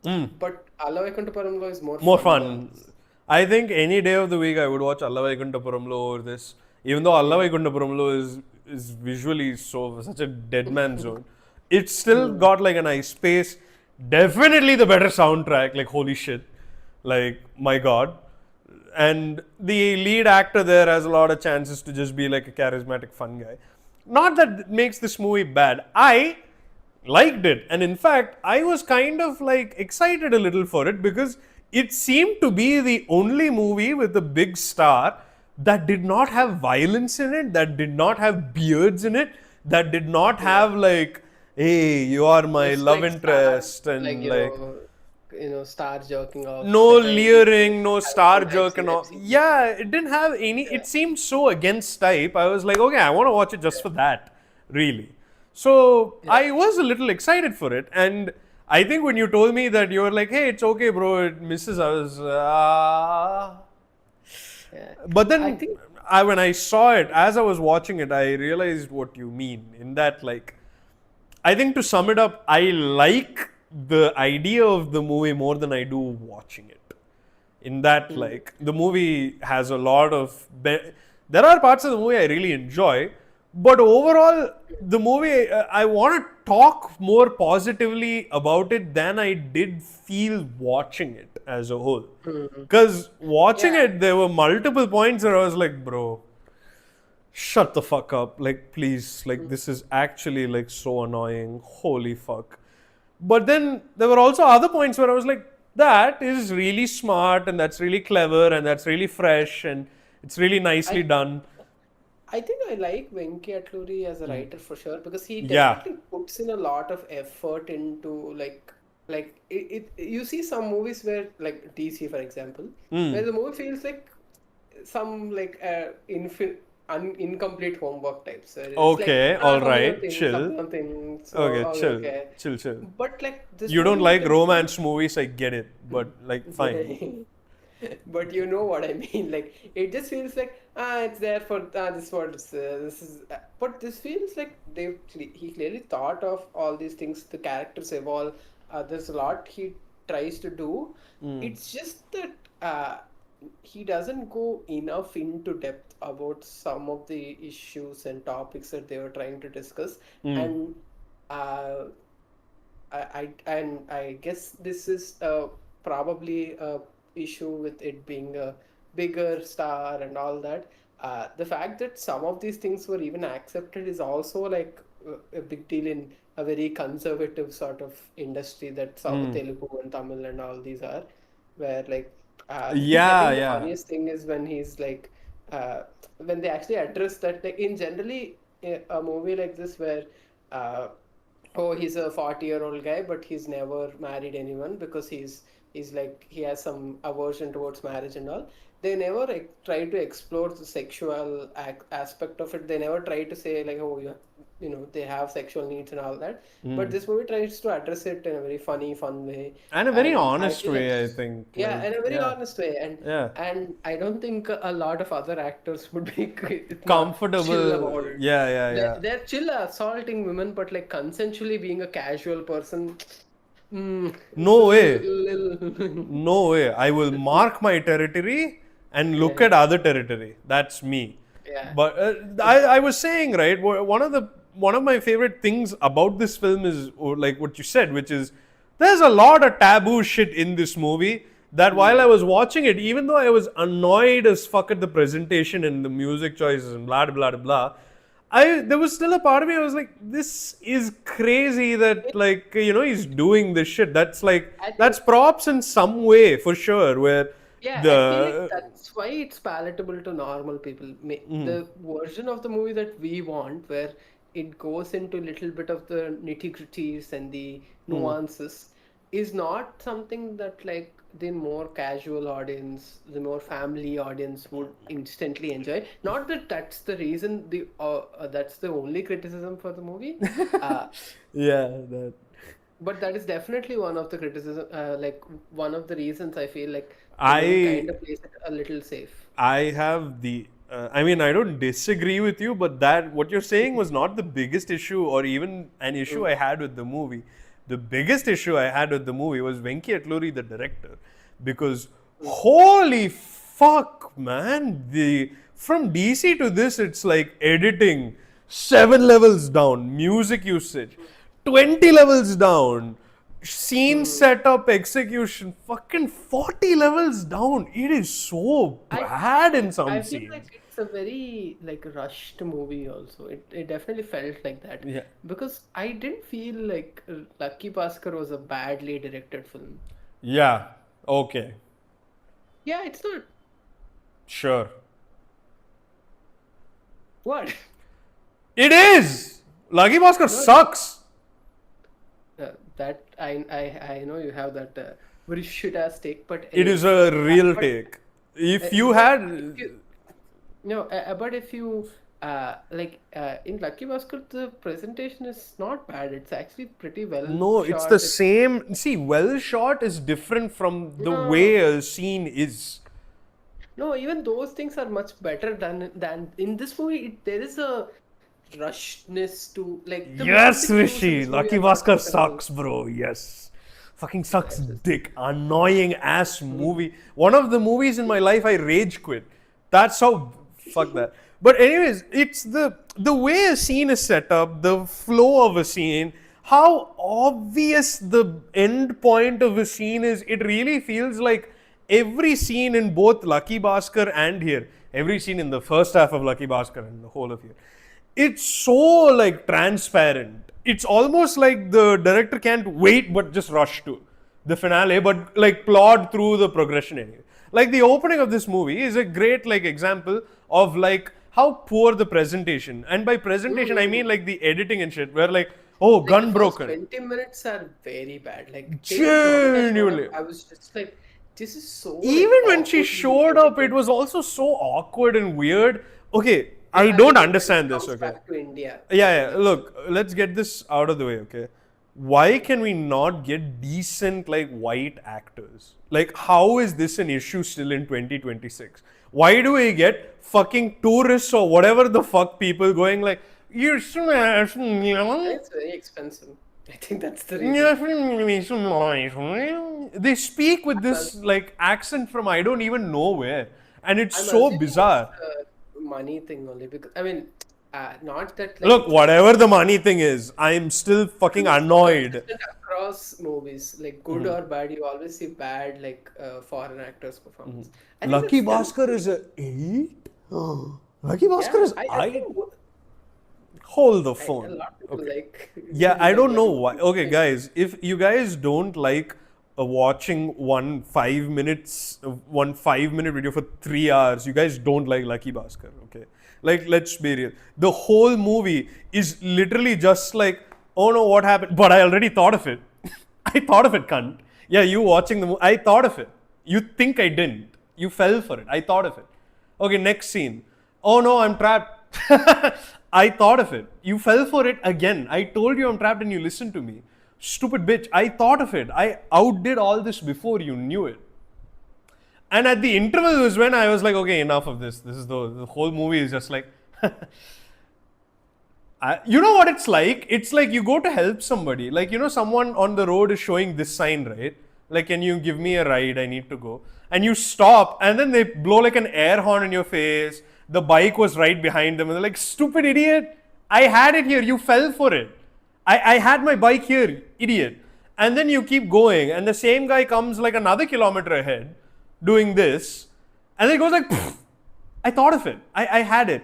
But Alla Vaikuntapuramlo is More fun than fun. this. I think any day of the week I would watch Alla Vaikuntapuramlo over this. Even though Alla Vaikuntapuramlo is visually such a dead man zone. It's still got like a nice pace. Definitely the better soundtrack. Like holy shit, like my god. And the lead actor there has a lot of chances to just be like a charismatic, fun guy. Not that it makes this movie bad. I liked it, and in fact, I was kind of like excited a little for it because it seemed to be the only movie with a big star that did not have violence in it, that did not have beards in it, that did not have like, hey, you are my Just love like star, interest, like and like star jerking off no the guy leering, no star having jerk and I've all. seen. Yeah, it didn't have any. Yeah, It seemed so against type. I was like, okay, I want to watch it just for that, really. So yeah, I was a little excited for it, and I think when you told me that you were like, hey, it's okay, bro, it misses. I was, yeah. but I then think when I saw it, as I was watching it, I realized what you mean. In that, like, I think to sum it up, I like the idea of the movie more than I do watching it. In that, mm, like, the movie has a lot of. There are parts of the movie I really enjoy, but overall, the movie, I want to talk more positively about it than I did feel watching it as a whole. mm, Because watching yeah. it, there were multiple points where I was like, bro, shut the fuck up. Like, please, like, Mm. this is actually like so annoying. Holy fuck. But then there were also other points where I was like, that is really smart and that's really clever and that's really fresh and it's really nicely I done. I think I like Venki Atluri as a writer for sure because he Yeah. definitely puts in a lot of effort into you see some movies where like DC for example where the movie feels like some incomplete homework types. So it's like Okay. All right. Chill. something nothing. So Okay. oh, Chill. okay, Chill. Chill. but like this You don't movie you like can see. romance movies, I get it. But like, fine. But you know what I mean. Like it just feels like it's there for this what this is. But this feels like he clearly thought of all these things. The characters evolve. There's a lot he tries to do. It's just that he doesn't go enough into depth about some of the issues and topics that they were trying to discuss. And uh, I guess this is probably a issue with it being a bigger star and all that. The fact that some of these things were even accepted is also like a big deal in a very conservative sort of industry that Telugu and Tamil and all these are, where like I Yeah. think the Yeah. funniest thing is when he's like when they actually address that like in generally a movie like this where uh, oh he's a 40-year-old guy but he's never married anyone because he's like he has some aversion towards marriage and all. They never like, try to explore the sexual aspect of it. They never try to say like oh you know they have sexual needs and all that, but this movie tries to address it in a very funny fun way. And a very And I honest feel like way, I think. yeah, in Like, a very yeah. honest way, Yeah. and I don't think a lot of other actors would be not chill Comfortable. about it. Yeah. Yeah. Yeah. They're chill assaulting women, but like consensually being a casual person, it's a No way. little. No way. I will mark my territory and look Yeah, at other territory. That's me. yeah. But I was saying, right, one of my favorite things about this film is like what you said, which is there's a lot of taboo shit in this movie that while I was watching it, even though I was annoyed as fuck at the presentation and the music choices and blah blah blah blah, there was still a part of me I was like, this is crazy that like he's doing this shit. That's like I that's think props in some way for sure. Where yeah, I feel like the that's why it's palatable to normal people. The version of the movie that we want, where it goes into a little bit of the nitty-gritties and the nuances, is not something that like the more casual audience, the more family audience would instantly enjoy. Not that that's the reason that's the only criticism for the movie. Uh, yeah, that but that is definitely one of the criticism, like one of the reasons I feel like the movie I kind of plays it a little safe. I have the. I mean, I don't disagree with you, but that what you're saying was not the biggest issue, or even an issue Mm, I had with the movie. The biggest issue I had with the movie was Venki Atluri, the director, because mm, holy fuck, man! The from DC to this, it's like editing 7 levels down, music usage, 20 levels down. Scene setup, execution, fucking 40 levels down. It is so I bad in I some feel like scenes. it's a very like rushed movie also. It definitely felt like that Yeah. because I didn't feel like Lucky Bhaskar was a badly directed film. Yeah. Okay. Yeah, it's not. Sure. What? It is! Lucky Bhaskar No, sucks. that I know you have that very shit ass take, but It is anyways, a real but take. If you but if had. you no, but if you in Lucky Bhaskar, the presentation is not bad. It's actually pretty well No, it's the shot. same. See, well shot is different from the No, way a scene is. no, even those things are much better than in this movie. There is a rushness to like the Yes, music cues in Rishi. this movie Lucky are not Bhaskar suitable. sucks, bro. Yes. Fucking Yeah, sucks it's just dick. Annoying ass movie. One of the movies in my life I rage quit. That's how. Fuck that. But anyways, it's the way a scene is set up, the flow of a scene, how obvious the end point of a scene is. It really feels like every scene in both Lucky Bhaskar and here, every scene in the first half of Lucky Bhaskar and the whole of here, it's so like transparent. It's almost like the director can't wait but just rush to the finale, but like plod through the progression anyway. Like the opening of this movie is a great like example of like how poor the presentation, and by presentation I mean mm, like the editing and shit, where like, oh, like the gun first broken, 20 minutes are very bad. Like day that Monica showed up, genuinely. I was just like, this is so like Even when she awkwardly showed up, it edited. was also so awkward and weird. Okay, I Yeah, don't when she understand this. comes Okay, back to India, yeah, like look, let's get this out of the way, okay? Why can we not get decent, like, white actors? Like, how is this an issue still in 2026? Why do we get fucking tourists or whatever the fuck people going like, you smash me, and it's very expensive. I think that's the reason. they speak with I'm, this like accent from I don't even know where, and it's I'm so assuming it's bizarre. the money thing only because I mean, not that like Look, whatever the money thing is, I'm still I fucking think it's annoyed. consistent across movies, like good or bad. You always see bad like foreign actors' performance. I think Lucky that's done Bhaskar is pretty. a 8? Lucky Bhaskar Yeah, is I I. think Hold the a phone. lot of people Okay. like Yeah, really I like don't know Lucky why. Bhaskar. Okay, guys, if you guys don't like watching one 5 minute video for 3 hours, you guys don't like Lucky Bhaskar. Okay, like let's be real. The whole movie is literally just like, oh no, what happened? But I already thought of it. I thought of it, cunt. Yeah, you watching the movie. I thought of it. You think I didn't. You fell for it. I thought of it. Okay, next scene. Oh no, I'm trapped. I thought of it. You fell for it again. I told you I'm trapped and you listened to me. Stupid bitch. I thought of it. I outdid all this before you knew it. And at the interval was when I was like, okay, enough of this. This is the whole movie is just like, you know what it's like? It's like you go to help somebody. Like, you know, someone on the road is showing this sign, right? Like, can you give me a ride? I need to go. And you stop, and then they blow like an air horn in your face. The bike was right behind them, and they're like, stupid idiot. I had it here. You fell for it. I had my bike here, idiot. And then you keep going, and the same guy comes like another kilometer ahead doing this, and then he goes like, "Pfft, I thought of it. I had it.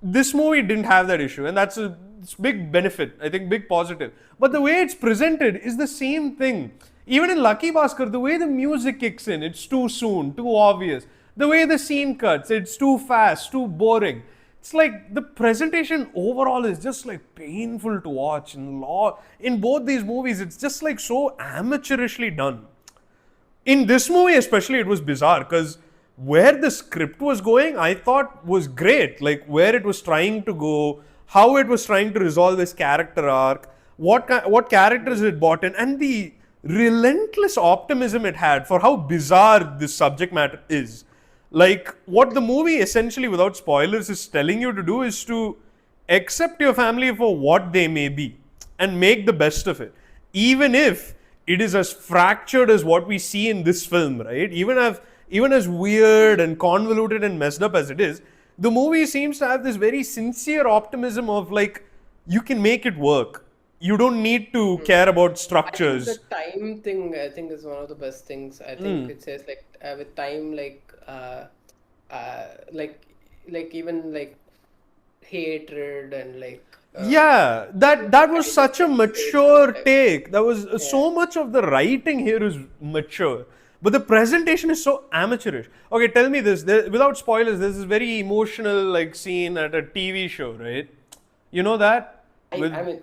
This movie didn't have that issue, and that's a it's big benefit. I think big positive. But the way it's presented is the same thing. Even in Lucky Bhaskar, the way the music kicks in, it's too soon, too obvious. The way the scene cuts, it's too fast, too boring. It's like the presentation overall is just like painful to watch. In both these movies, it's just like so amateurishly done. In this movie especially, it was bizarre because where the script was going, I thought was great. Like where it was trying to go, how it was trying to resolve this character arc, what characters it brought in, and the relentless optimism it had for how bizarre this subject matter is. Like what the movie essentially, without spoilers, is telling you to do is to accept your family for what they may be and make the best of it, even if it is as fractured as what we see in this film, right? Even as weird and convoluted and messed up as it is, the movie seems to have this very sincere optimism of like, you can make it work. you don't need to care about I think the structures. time thing, I think, is one of the best things. I think it says like with time, uh, like, even like hatred and like Yeah, that was kind of such a like fades over mature time. take. That was Yeah. so much of the writing here is mature, but the presentation is so amateurish. Okay, tell me this, without spoilers. There's this very emotional like scene at a TV show, right? You know that I with mean,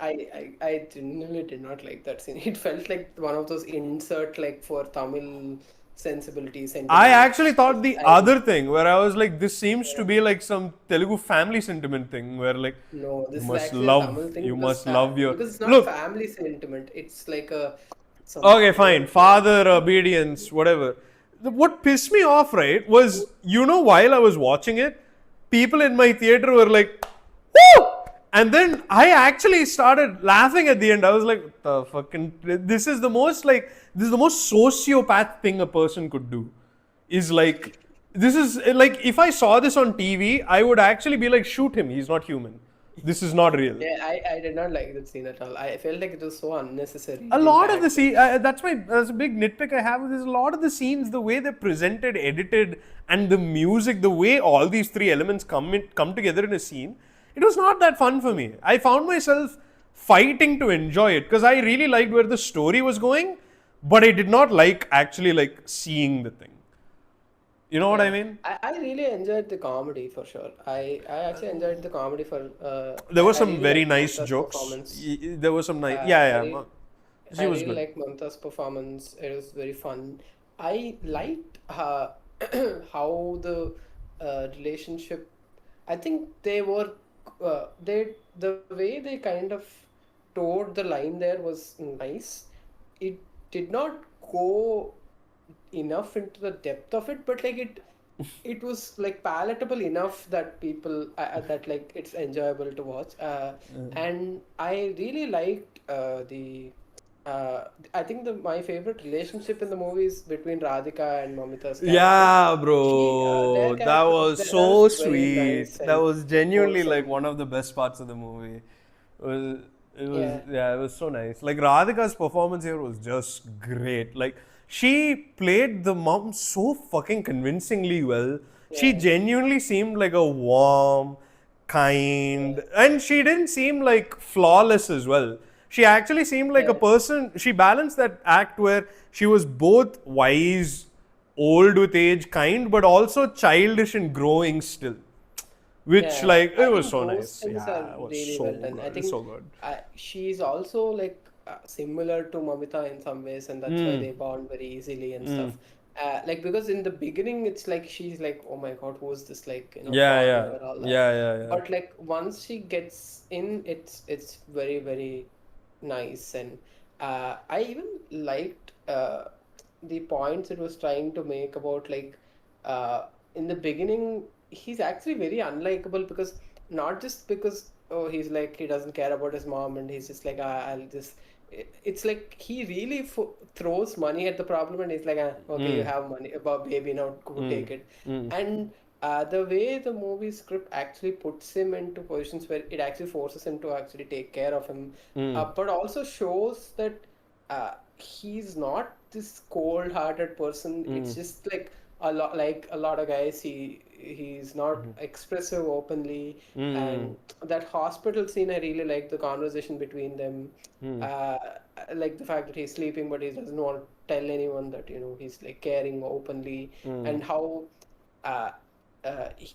I genuinely did not like that scene. It felt like one of those insert like for Tamil sensibility I sentiment. actually thought the I other thing where I was like, this seems to yeah. be like some Telugu family sentiment thing where like No, you this is must actually a love, Tamil thing you must love your because it's not look. family sentiment. It's like a some Okay, fine. weird Father, obedience, whatever. What pissed me off, right, was while I was watching it, people in my theater were like, "Woo!" And then I actually started laughing at the end. I was like, "The fucking this is the most sociopath thing a person could do." Is like this is like if I saw this on TV, I would actually be like, "Shoot him. He's not human. This is not real." Yeah, I did not like that scene at all. I felt like it was so unnecessary. A It didn't lot of the add to. scene that's a big nitpick I have with this. A lot of the scenes, the way they're presented, edited, and the music, the way all these three elements come together in a scene, it was not that fun for me. I found myself fighting to enjoy it because I really liked where the story was going, but I did not like actually like seeing the thing. You know what I Yeah, mean? I really enjoyed the comedy for sure. I actually enjoyed the comedy for There were I some really very liked nice Mamta's jokes. performance. There was some nice, I yeah, yeah. really She I was really good. liked Mamta's performance. It was very fun. I liked how the relationship. I think they were they the way they kind of towed the line there was nice. It did not go enough into the depth of it, but like it was like palatable enough that people that like it's enjoyable to watch. And I really liked the I think my favorite relationship in the movie is between Radhika and Mamita's character. Yeah, Their bro, that character, was that was so very nice sweet. That and was genuinely like wholesome. one of the best parts of the movie. Yeah, Yeah, it was so nice. Like Radhika's performance here was just great. Like she played the mom so fucking convincingly well. She yeah, genuinely seemed like a warm, kind, yeah, and she didn't seem like flawless as well. She actually seemed like a yeah, person. She balanced that act where she was both wise, old with age, kind, but also childish and growing still. Which yeah. like it I was think so those nice. things are Yeah, it was really so well done. I good. think So good. she's also like similar to Mamita in some ways, and that's why Mm, they bond very easily and mm. stuff. Like because in the beginning, it's like she's like, oh my God, who's this like Yeah, father yeah, or all that. yeah, yeah, yeah. But like once she gets in, it's very very nice, and I even liked the points it was trying to make about like in the beginning he's actually very unlikable because not just because oh he's like he doesn't care about his mom and he's just like I'll just it's like he really throws money at the problem and he's like okay you Mm, have money about baby now go mm, take it mm, and the way the movie script actually puts him into positions where it actually forces him to actually take care of him mm, but also shows that he's not this cold-hearted person. It's mm, just like a lot of guys. He's not expressive openly, mm, and that hospital scene I really like the conversation between them. mm, Uh, I like the fact that he's sleeping, but he doesn't want to tell anyone that he's like caring openly, mm. and how uh,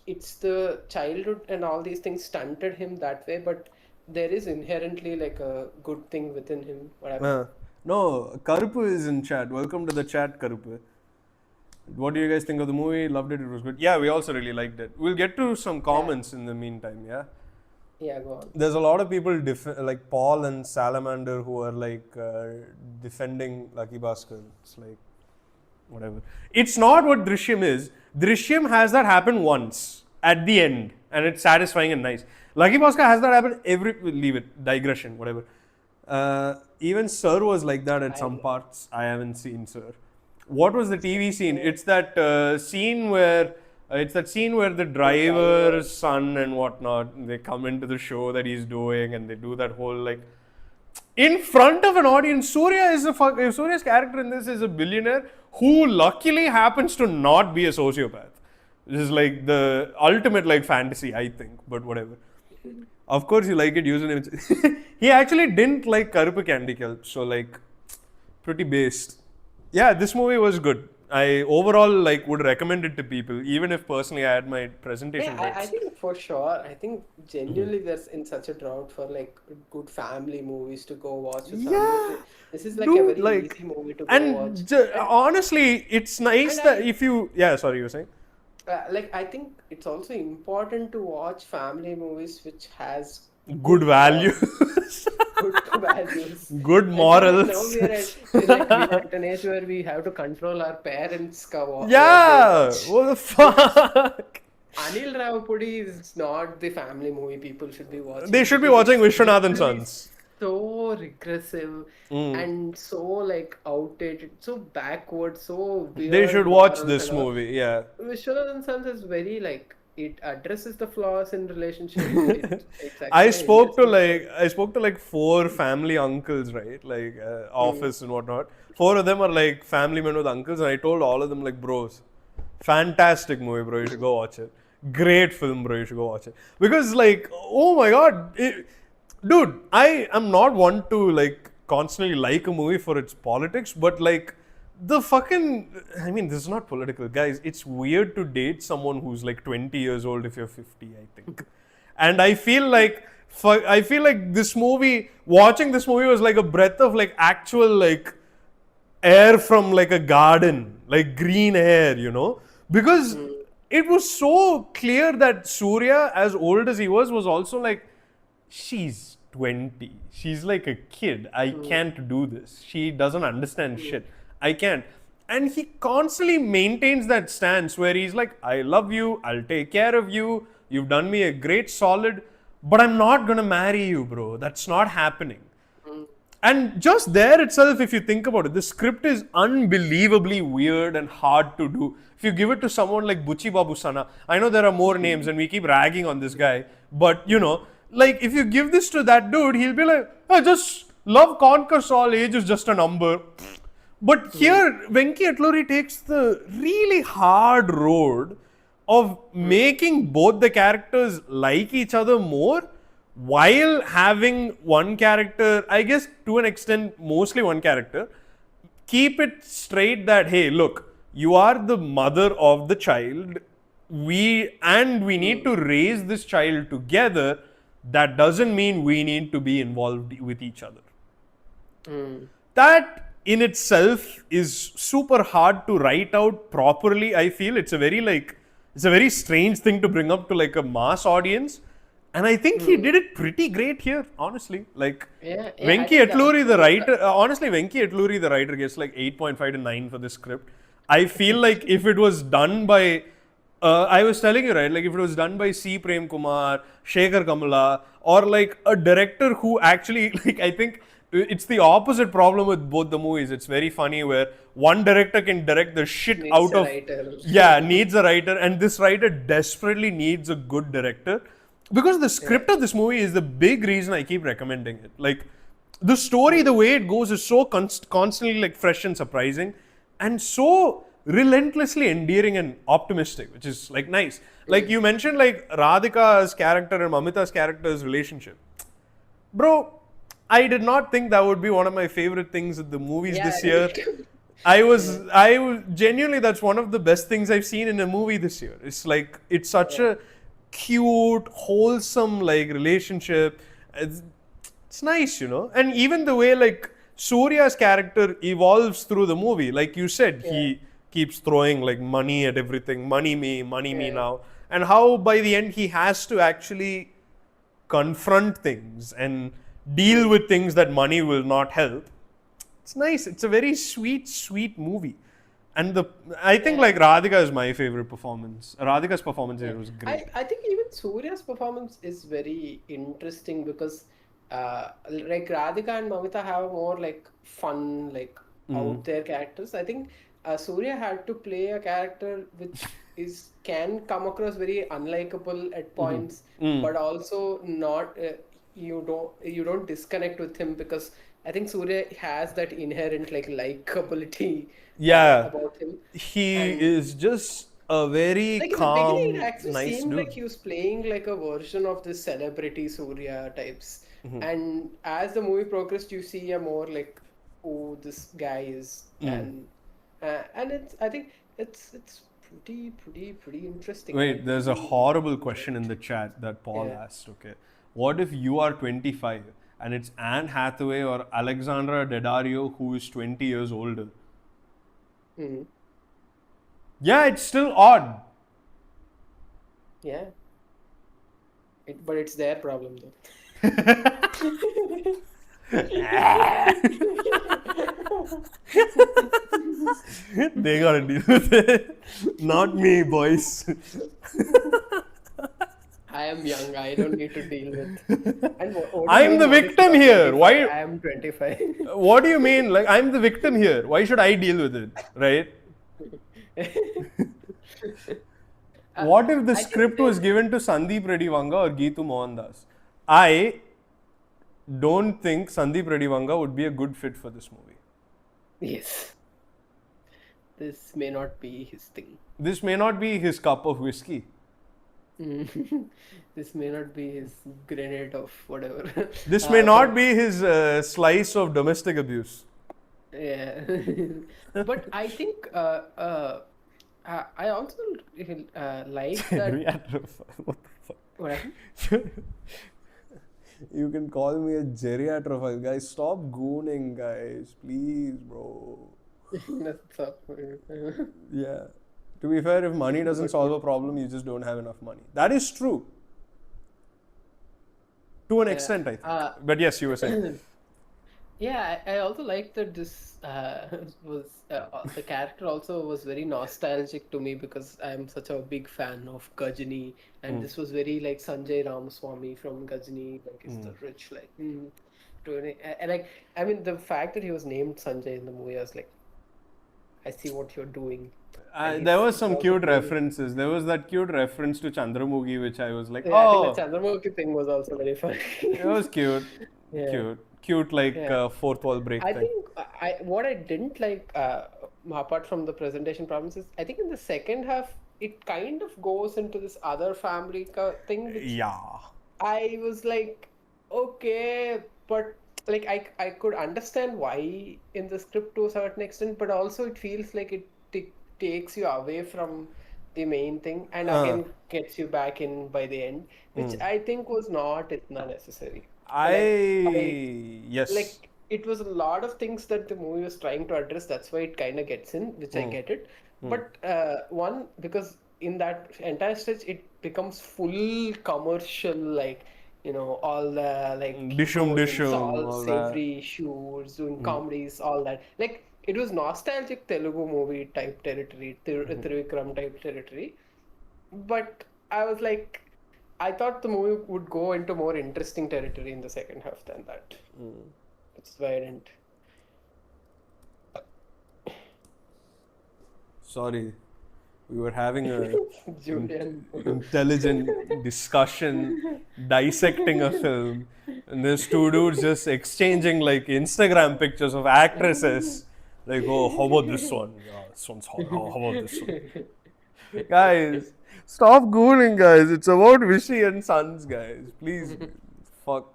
it's the childhood and all these things stunted him that way, but there is inherently like a good thing within him. What happened? Uh, no, Karupu is in chat. Welcome to the chat, Karupu. What do you guys think of the movie? Loved it. It was good. Yeah, we also really liked it. We'll get to some Yeah, comments in the meantime. Yeah. yeah, go on. There's a lot of people like Paul and Salamander who are like defending Lucky Bhaskar. It's like whatever. It's not what Drishyam is. Drishyam has that happen once at the end, and it's satisfying and nice. Lucky Bhaskar has that happen every. Leave it. Digression. Whatever. Even Sir was like that at some I parts. I haven't seen Sir. What was the TV scene? so It's that scene where the the driver. driver's son and whatnot they come into the show that he's doing and they do that whole like in front of an audience. Surya's character in this is a billionaire who luckily happens to not be a sociopath. This is like the ultimate like fantasy, I think. But whatever. Of course, you like it using it. He actually didn't like Karupu Candy Kelp, so like pretty based. Yeah, this movie was good. I overall like would recommend it to people, even if personally I had my presentation Yeah, I notes. think for sure. I think genuinely there's in such a drought for like good family movies to go watch with family. Yeah, This is like a dude, very like, easy movie to go watch. and And honestly, it's nice and that I if you, yeah, sorry, you were saying like I think it's also important to watch family movies which has good good values, good values. good I feel like now morals. we are at an age where we have to control our parents what they Yeah, watch. what the Which fuck? Anil Ravapudi is not the family movie people should be They watching should be because watching it's Vishwanath and literally Sons. so regressive Mm. and so like outdated, so backward, so They should weird watch morals and this all. movie. Yeah. Vishwanath and Sons is very like it addresses the flaws in relationships. It's I actually an spoke to interesting like story. I spoke to like four family uncles, right? Like Hmm. office and whatnot. Four of them are like family men with uncles, and I told all of them like, bros, fantastic movie, bro. You should go watch it. Great film, bro. You should go watch it because like, oh my god, dude, I am not one to like constantly like a movie for its politics, but like the fucking, I mean, this is not political, guys. It's weird to date someone who's like 20 years old if you're 50, I think. And I feel like this movie, watching this movie was like a breath of like actual like air from like a garden, like green air, because Hmm. it was so clear that Surya, as old as he was also like, she's 20. She's like a kid. I Hmm. can't do this. She doesn't understand Hmm. shit. I can't. And he constantly maintains that stance where he's like, I love you. I'll take care of you. You've done me a great solid. But I'm not going to marry you, bro. That's not happening. Hmm. And just there itself, if you think about it, the script is unbelievably weird and hard to do. If you give it to someone like Buchi Babu Sana, I know there are more names and we keep ragging on this guy, but like if you give this to that dude, he'll be like, oh, just love conquers all, age is just a number. But Hmm. here, Venki Atluri takes the really hard road of Hmm. making both the characters like each other more while having one character, I guess to an extent, mostly one character, keep it straight that, hey, look, you are the mother of the child. We need Hmm. to raise this child together. That doesn't mean we need to be involved with each other. Hmm. That in itself is super hard to write out properly. I feel it's a very strange thing to bring up to like a mass audience, and I think he Hmm. did it pretty great here, honestly. Like Yeah, yeah, I Venki think that's Atluri the true. writer, honestly, Venki Atluri the writer gets like 8.5 to 9 for this script. I feel like if it was done by I was telling you, right, like if it was done by C. Prem Kumar, Shekhar Kamala, or like a director who actually, like, I think it's the opposite problem with both the movies. It's very funny where one director can direct the shit Needs out a of, writer. yeah, needs a writer, and this writer desperately needs a good director because the Yeah. script of this movie is the big reason I keep recommending it. Like, the story, the way it goes, is so constantly like fresh and surprising, and so relentlessly endearing and optimistic, which is like nice. Like Hmm. you mentioned, like Radhika's character and Mamita's character's relationship, bro. I did not think that would be one of my favorite things at the movies Yeah, this me year. too. Yeah. Genuinely, that's one of the best things I've seen in a movie this year. It's like, it's such Yeah. a cute, wholesome, like, relationship. It's, it's nice, and even the way like Surya's character evolves through the movie, like you said, Yeah. he keeps throwing like money at everything, money me Yeah. now, and how by the end he has to actually confront things and deal Hmm. with things that money will not help. It's nice. It's a very sweet movie. And I think Yeah. like Radhika is my favorite performance. Radhika's performance Yeah. here was I, great. I think even Surya's performance is very interesting because like Radhika and Mamita have more like fun, like Mm. out there characters. I think Surya had to play a character which is can come across very unlikable at points, Mm. but also not. you don't disconnect with him because I think Surya has that inherent like likability Yeah, about him, he and is just a very like in the beginning, it calm, actually nice seemed like dude. he was playing like a version of this celebrity Surya types. And as the movie progressed, you see a more like, oh, this guy is, and it's I think it's pretty interesting. I Wait, there's a really horrible question enjoyed in it. the chat that Paul Yeah. asked. Okay, what if you are 25 and it's Anne Hathaway or Alexandra Daddario who is 20 years older? Hmm. Yeah, it's still odd. Yeah. But it's their problem though. They gotta deal with it. Not me, boys. I am young. I don't need to deal with. And what do you I'm mean? the What if you victim are here. 25? Why? I am 25. What do you mean? Like, I'm the victim here. Why should I deal with it? Right? Uh, What if the I think script was given to Sandeep Redivanga or Geetu Mohandas? I don't think Sandeep Redivanga would be a good fit for this movie. yes, this may not be his thing. This may not be his cup of whiskey. This may not be his grenade of whatever. This may But not be his slice of domestic abuse. yeah, but I think I also like that. Geriatrophile. What the fuck? What happened? You can call me a geriatrophile. Guys, stop gooning, guys. Please, bro. That's up. Yeah. To be fair, if money doesn't solve a problem, you just don't have enough money. That is true. To an Yeah. extent, I think. But yes, you were saying. Yeah, I also like that this was the character also was very nostalgic to me because I'm such a big fan of Gajini, and this was very like Sanjay Ramaswamy from Gajini, like is the rich like. And like I mean the fact that he was named Sanjay in the movie, I was like, I see what you're doing. And There was he's some also cute playing. references. There was that cute reference to Chandramukhi, which I was like, Yeah, I think the oh, Chandramukhi thing was also very funny. it was cute. Yeah. Cute like Yeah. fourth wall break I thing. think what I didn't like apart from the presentation problems is I think in the second half it kind of goes into this other family thing which Yeah. I was like okay but like I could understand why in the script to a certain extent but also it feels like it takes you away from the main thing and again gets you back in by the end which I think was not itna necessary. I Yes. like it was a lot of things that the movie was trying to address. That's why it kind of gets in, which I get it. But one because in that entire stretch it becomes full commercial, like all the like heroines, all All that. savory shoes, doing comedies, all that. Like it was nostalgic Telugu movie type territory, Trivikram type territory. But I was like, I thought the movie would go into more interesting territory in the second half than that. That's why I didn't. Sorry. We were having a Julian. intelligent discussion, dissecting a film, and there's two dudes just exchanging like Instagram pictures of actresses. Like, oh, how about this one? Yeah, this one's hot. How about this one? Guys, stop gooning, guys. It's about Vishy and Sons, guys. Please, fuck.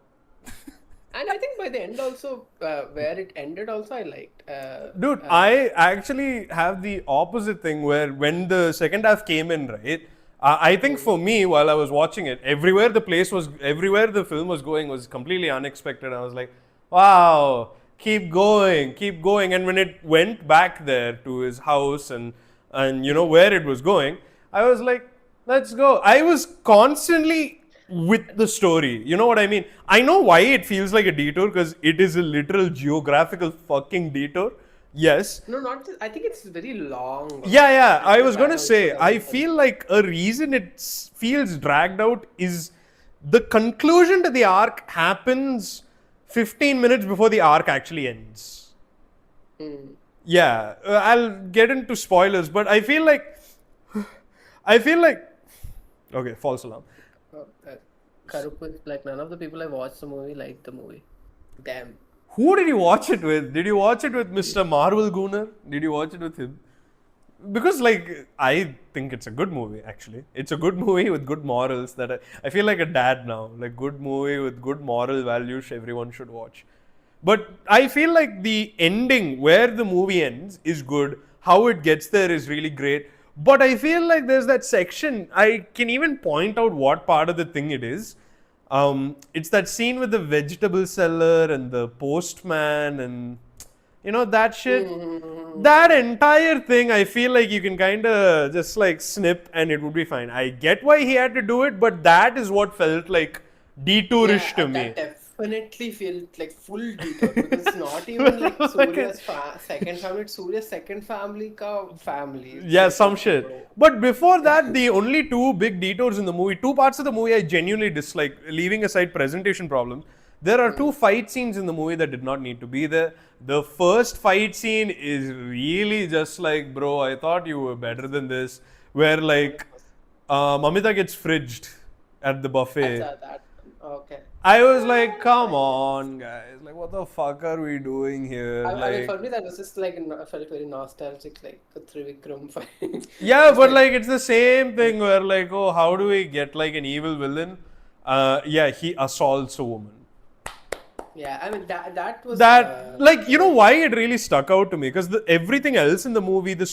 And I think by the end also, where it ended also I liked. Dude, I actually have the opposite thing where when the second half came in, right? I think for me, while I was watching it, everywhere the film was going was completely unexpected. I was like, wow, keep going, keep going. And when it went back there to his house and where it was going, I was like, let's go. I was constantly with the story. You know what I mean? I know why it feels like a detour because it is a literal geographical fucking detour. Yes. No, not just, I think it's very long. Yeah. I After was that gonna also say, I doesn't feel like a reason it feels dragged out is the conclusion to the arc happens 15 minutes before the arc actually ends. Yeah, I'll get into spoilers, but I feel like, okay, false alarm. Oh, Karupu is like none of the people I watched the movie liked the movie. Damn. Who did you watch it with? Did you watch it with Mr. Marvel Gooner? Did you watch it with him? Because like I think it's a good movie actually. It's a good movie with good morals that I feel like a dad now. Like good movie with good moral values everyone should watch. But I feel like the ending where the movie ends is good. How it gets there is really great. But I feel like there's that section, I can even point out what part of the thing it is. It's that scene with the vegetable seller and the postman and that shit. That entire thing, I feel like you can kind of just like snip and it would be fine. I get why he had to do it, but that is what felt like detourish to Yeah, me. that definitely felt like full detour because it's not even like Surya's second family, it's Surya's second family ka family. It's Yeah, like, some okay, shit. bro. But before that, the only two big detours in the movie, two parts of the movie I genuinely dislike, leaving aside presentation problems. There are two fight scenes in the movie that did not need to be there. The first fight scene is really just like, bro, I thought you were better than this. Where like Mamita gets fridged at the buffet. That okay. I was like, come on, guys. Like, what the fuck are we doing here? I mean, Like, for me, that was just like I felt very nostalgic, like the Trivikram fight. yeah, Just but like, like it's the same thing where like, oh, how do we get like an evil villain? Yeah, he assaults a woman. yeah, I mean that was That like why it really stuck out to me because everything else in the movie, the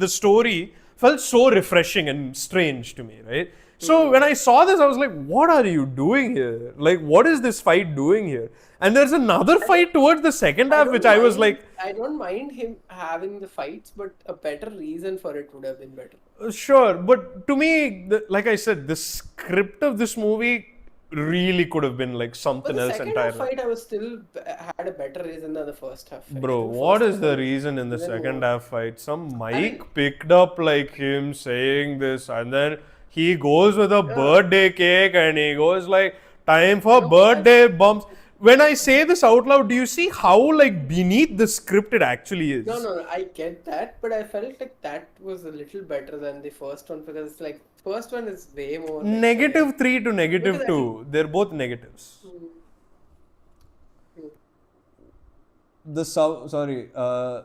story felt so refreshing and strange to me, right? So when I saw this, I was like, what are you doing here? Like, what is this fight doing here? And there's another fight towards the second half, which I was like, I don't mind him having the fights, but a better reason for it would have been better. Sure, but to me, like I said, the script of this movie really could have been like But something the else second half entirely. fight, I was still had a better reason than the first half fight. I Bro, think what first is half the was reason in the even second more. half fight? Some I mean, mic picked up like him saying this, and then he goes with a yeah, birthday cake and he goes like, time for no, birthday bumps. When I say this out loud, do you see how like beneath the script it actually is? no, I get that, but I felt like that was a little better than the first one because it's like first one is way more like Negative 3 to because negative I think 2, they're both negatives. mm, mm, The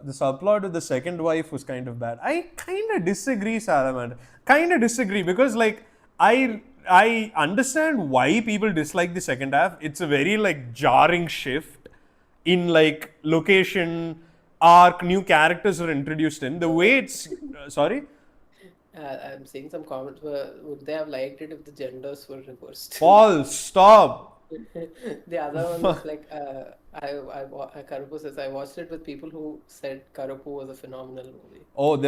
the subplot of the second wife was kind of bad. I kind of disagree, Salamander. Kind of disagree because like I understand why people dislike the second half. It's a very like jarring shift in like location, arc, new characters are introduced in the way it's sorry. I'm seeing some comments where would they have liked it if the genders were reversed? Paul, stop. The other one was like Karupu says I watched it with people who said Karupu was a phenomenal movie. Oh, So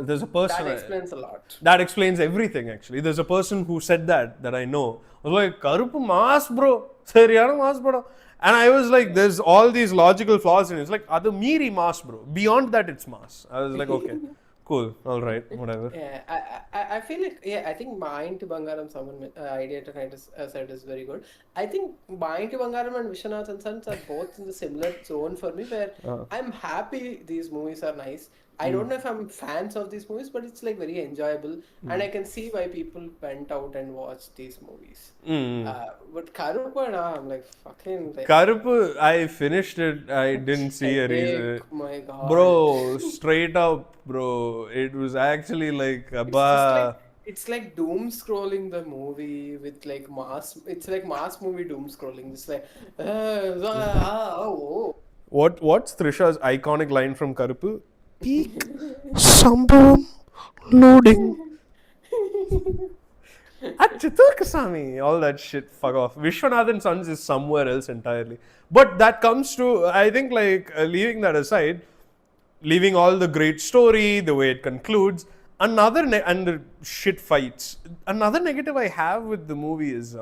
there's a that person. explains a lot. That explains everything actually. There's a person who said that I know. I was like, Karupu mass bro. Seriyana mass bro. And I was like, there's all these logical flaws in it. It's like, Adu Miri mass bro. Beyond that, it's mass. I was like, okay, cool, alright, whatever. Yeah, I feel like yeah, I think Ma Inti Bangaram, someone ideator kind of said is very good. I think Ma Inti Bangaram and Vishwanath and Sons are both in the similar zone for me, where I'm happy these movies are nice. I don't know if I'm fans of these movies, but it's like very enjoyable, and I can see why people went out and watched these movies. But Karupa, I'm like fucking like Karupu, I finished it. I didn't see a headache. reason. My God. Bro, straight up, bro. It was actually like, It's just like Abba. it's like doom scrolling the movie with like mass. It's like mass movie doom scrolling. It's like oh. What's Trisha's iconic line from Karupu? Peak Sambhavam loading. Chiturkasami, all that shit, fuck off. Vishwanath and Sons is somewhere else entirely. But that comes to, I think, like, leaving that aside, leaving all the great story, the way it concludes, and the shit fights. Another negative I have with the movie is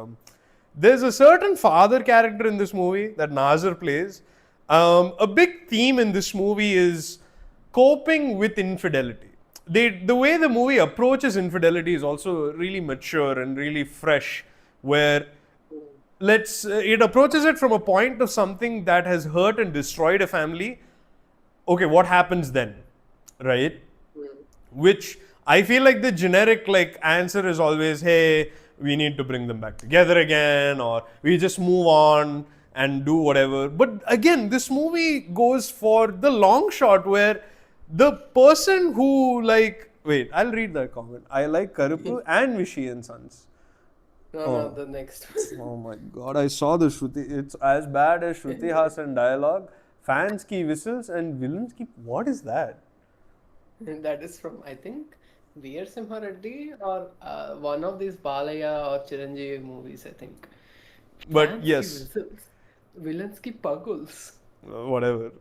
there's a certain father character in this movie that Nazar plays. A big theme in this movie is coping with infidelity. The way the movie approaches infidelity is also really mature and really fresh, where it approaches it from a point of something that has hurt and destroyed a family. Okay, what happens then, right? Which I feel like the generic like answer is always, hey, we need to bring them back together again, or we just move on and do whatever. But again, this movie goes for the long shot where the person who like, wait, I'll read that comment. I like Karupu and Vishy and Sons. No, Oh. the next Oh my god, I saw the Shruti. It's as bad as Shruti Hassan dialogue. Fans ki whistles and villains ki. What is that? one. That is from, I think, Veer Simha Reddy or one of these Balaya or Chiranjeevi movies, I think. But Fans ki yes, whistles. Villains ki puggles. whatever.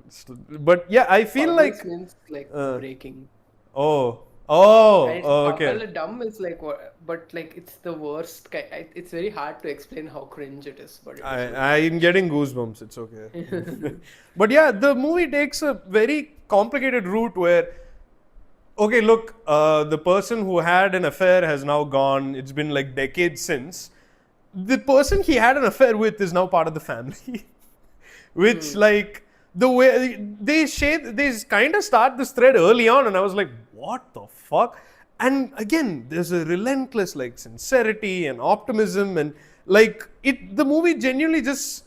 But yeah, I feel Puggles like. means like breaking. Oh, And it's okay. Pakala dumb is like what, but like it's the worst. It's very hard to explain how cringe it is, but it is very I'm cringe. getting goosebumps. It's okay. But yeah, the movie takes a very complicated route where, okay, look, the person who had an affair has now gone. It's been like decades since. The person he had an affair with is now part of the family. Which, like, the way they kind of start this thread early on, and I was like, what the fuck? And again, there's a relentless like sincerity and optimism, and like the movie genuinely just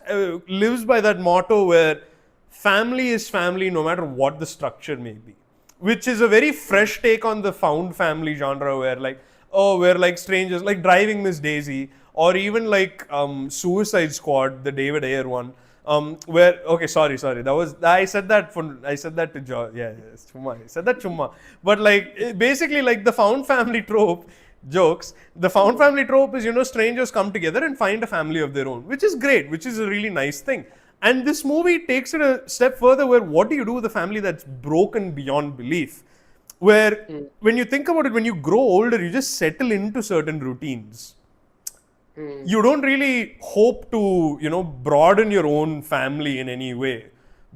lives by that motto where family is family no matter what the structure may be, which is a very fresh take on the found family genre, where like, oh, we're like strangers, like Driving Miss Daisy, or even like Suicide Squad, the David Ayer one, where, okay, sorry, that was, I said that to it's chumma, I said that chumma, but like basically like the found family trope jokes, the found family trope is, strangers come together and find a family of their own, which is great, which is a really nice thing. And this movie takes it a step further, where what do you do with a family that's broken beyond belief? Where, when you think about it, when you grow older, you just settle into certain routines. You don't really hope to, broaden your own family in any way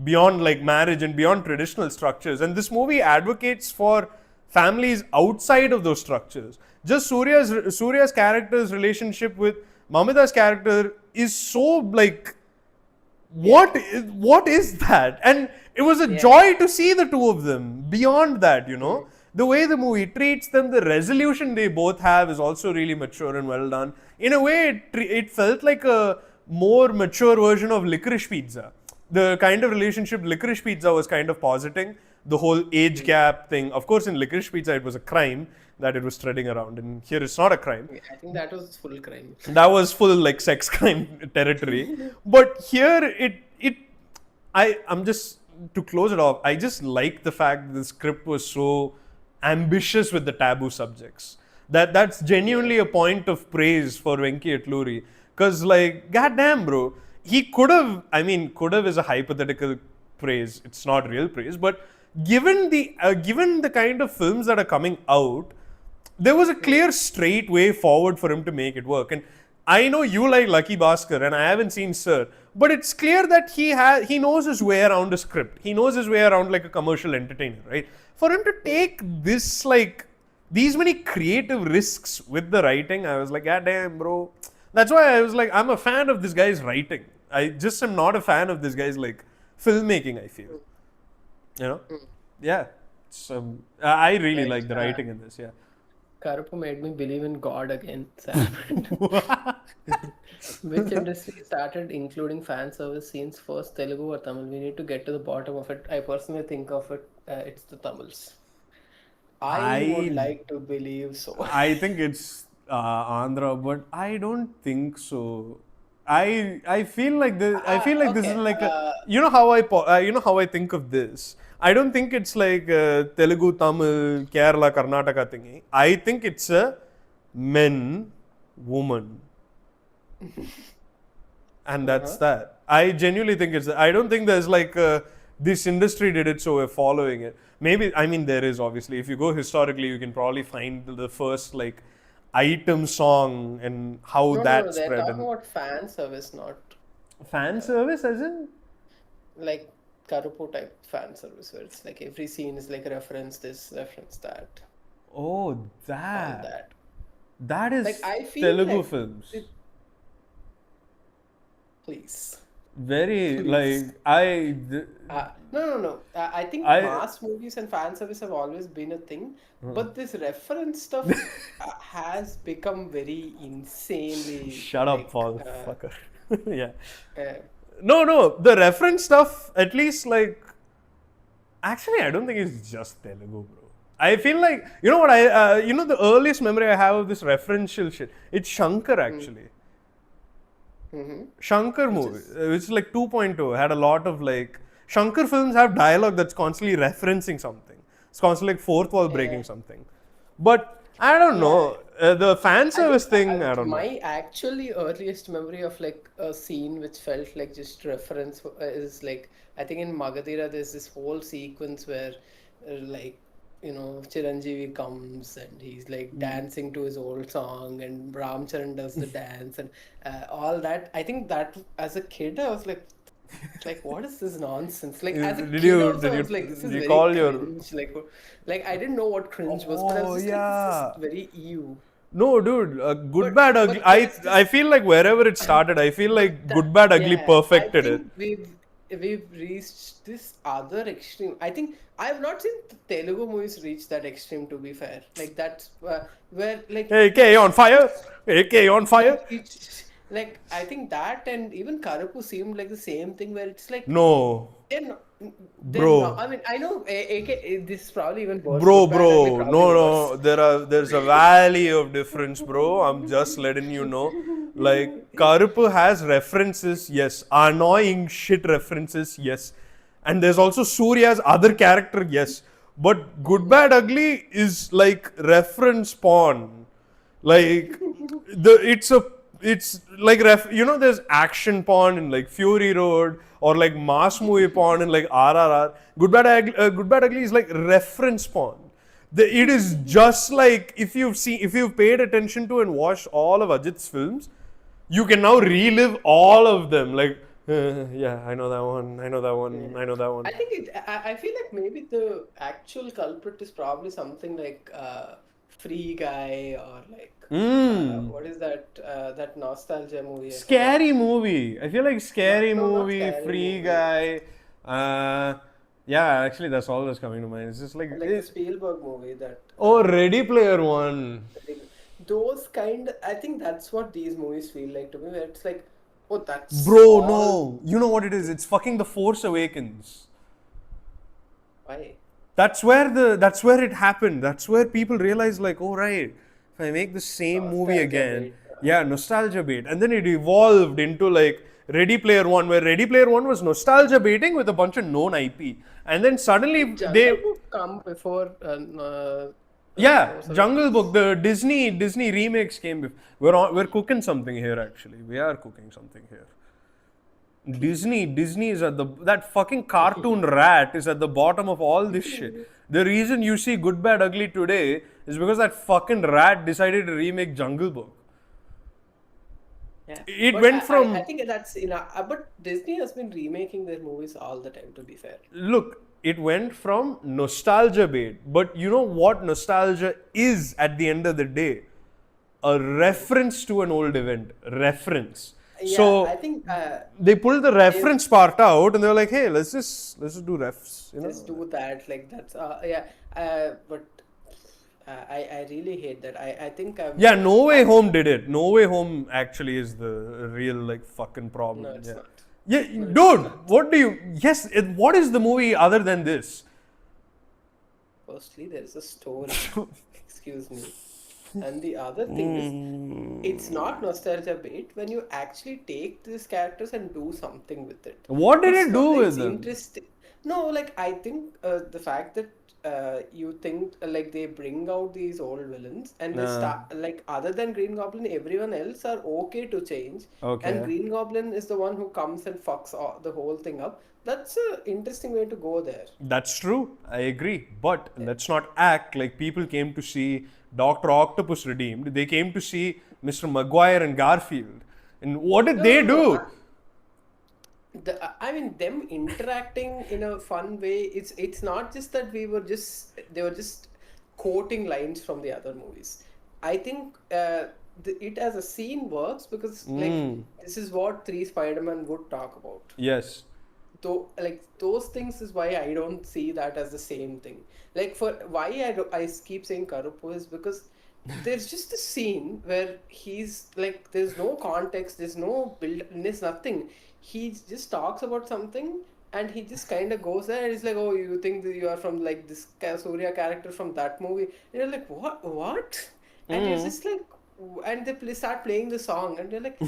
beyond like marriage and beyond traditional structures. And this movie advocates for families outside of those structures. Just Surya's character's relationship with Mamita's character is so like, what is that? And it was a joy to see the two of them beyond that, the way the movie treats them, the resolution they both have is also really mature and well done. In a way, it felt like a more mature version of Licorice Pizza, the kind of relationship Licorice Pizza was kind of positing, the whole age gap thing. Of course, in Licorice Pizza it was a crime that it was treading around, and here it's not a crime. I think that was full crime. That was full like sex crime territory. But here I'm just, to close it off, I just like the fact that the script was so ambitious with the taboo subjects. That's genuinely a point of praise for Venki Atluri. Because like, goddamn bro, he could have, could have is a hypothetical praise, it's not real praise, but given the kind of films that are coming out, there was a clear straight way forward for him to make it work. And I know you like Lucky Bhaskar, and I haven't seen Sir, but it's clear that he knows his way around a script. He knows his way around like a commercial entertainer, right? For him to take this like these many creative risks with the writing, I was like, God damn, bro. That's why I was like, I'm a fan of this guy's writing. I just am not a fan of this guy's like filmmaking, I feel. Yeah. I really Right. like the writing in this, yeah. Karupu made me believe in God again. Which industry started including fan service scenes first, Telugu or Tamil? We need to get to the bottom of it. I personally think of it, it's the Tamils. I would like to believe so. I think it's Andhra, but I don't think so. I feel like this. I feel like this is Okay. like you know how I think of this. I don't think it's like Telugu, Tamil, Kerala, Karnataka thingy. I think it's a men, woman, and that's that. I genuinely think it's. I don't think there's like this industry did it, so we're following it. Maybe there is obviously. If you go historically, you can probably find the first like item song and how No, that they're spread. talking And about fan service, not fan service, as in like Karupu type fan service, where it's like every scene is like reference this, reference that, oh all that. that is Like I feel Telugu like films. please. Very Please. like I No. I think I mass movies and fan service have always been a thing, but this reference stuff has become very insanely shut up, Paul, fucker. Yeah. uh, No. The reference stuff, at least like actually, I don't think it's just Telugu, bro. I feel like you know what the earliest memory I have of this referential shit. It's Shankar mm, actually. mm-hmm. Shankar Which movie, is which is like 2.0, had a lot of like Shankar films have dialogue that's constantly referencing something. It's constantly like fourth wall breaking uh, something. But I don't yeah. know the fan I service think thing. I don't know. my actually earliest memory of like a scene which felt like just reference is like I think in Magadira there's this whole sequence where like Chiranjeevi comes and he's like dancing to his old song and Ramcharan does the dance and all that. I think that as a kid I was like what is this nonsense? Like as a Did kid you also did I you was like this did is you very call your cringe. Like I didn't know what cringe was, but I was oh just like this is yeah. very ew. No, dude. Good, But bad, ugly. but I there's I this feel like wherever it started, I feel but like good, that bad, ugly yeah, I perfected it. think we've reached this other extreme. I think I've not seen the Telugu movies reach that extreme to be fair. Like that's where like AK on it's fire. just AK on fire. it's like I think that and even Karapu seemed like the same thing where it's like No, they're not, they're not. bro. I mean, I know this is probably even worse. Bro, Good, bad, ugly, bro, probably worse. no. There's a valley of difference, bro. I'm just letting you know. Like Karupu has references, yes. Annoying shit references, yes. And there's also Surya's other character, yes. But good, bad, ugly is like reference porn. Like it's like there's action porn in like Fury Road or like mass movie porn in like RRR. Good Bad Ugly is like reference porn. It is just like if you've paid attention to and watched all of Ajit's films, you can now relive all of them. Like yeah, I know that one. I know that Yeah. one. I know that one. I think I feel like maybe the actual culprit is probably something like Free Guy or like Mm. what is that nostalgia movie? I forgot. Scary movie. I feel like Not scary no, not movie, scary Free movie. Guy. Uh, yeah, actually, that's all that's coming to mind. It's just Like the Spielberg movie that oh, Ready Player One. those kind. I think that's what these movies feel like to me. Where it's like, oh, that's Bro, all. no. You know what it is? It's fucking The Force Awakens. Why? That's where it happened. That's where people realized like, oh right, if I make the same movie Nostalgia again, bait. yeah, nostalgia bait. And then it evolved into like Ready Player One, where Ready Player One was nostalgia baiting with a bunch of known IP. And then Did suddenly Jungle they Book come before yeah, Force Jungle Awakens? Book, the Disney remakes came before. We're cooking something here actually. We are cooking something here. Disney is at the that fucking cartoon rat is at the bottom of all this shit. The reason you see Good Bad Ugly today is because that fucking rat decided to remake Jungle Book. Yeah, It but went I from think that's but Disney has been remaking their movies all the time. To be fair, look, it went from nostalgia bait, but you know what nostalgia is at the end of the day? A reference to an old event. Reference. yeah, I So think they pulled the if reference part out and they were like, hey, let's just do refs, you just know. do that, like that's yeah. But I really hate that. I think Yeah, No Way not Home did it. No Way Home actually is the real like fucking no, problem. it's Yeah. not. Yeah, No, it's dude, not. what do you yes, what is the movie other than this? Firstly, there is a story. Excuse me. And the other thing is, it's not nostalgia bait when you actually take these characters and do something with it. What did It's it not do that with it's them? interesting. No, like I think the fact that you think like they bring out these old villains and they Nah. start like other than Green Goblin, everyone else are okay to change, and Okay. Green Goblin is the one who comes and fucks the whole thing up. That's a interesting way to go there. That's true. I agree. But let's not act like people came to see Dr. Octopus redeemed. They came to see Mr. Maguire and Garfield. And what did they No. do? I mean them interacting in a fun way. It's not just that they were just quoting lines from the other movies. I think it as a scene works because like Mm. this is what three Spider-Man would talk about. Yes. Though like those things is why I don't see that as the same thing. Like for why I keep saying Karupu is because there's just a scene where he's like there's no context, there's no build, there's nothing. He just talks about something and he just kind of goes there and he's like, oh, you think that you are from like this Surya character from that movie? And you're like, what? And you're Mm. just like, and they start playing the song and you're like,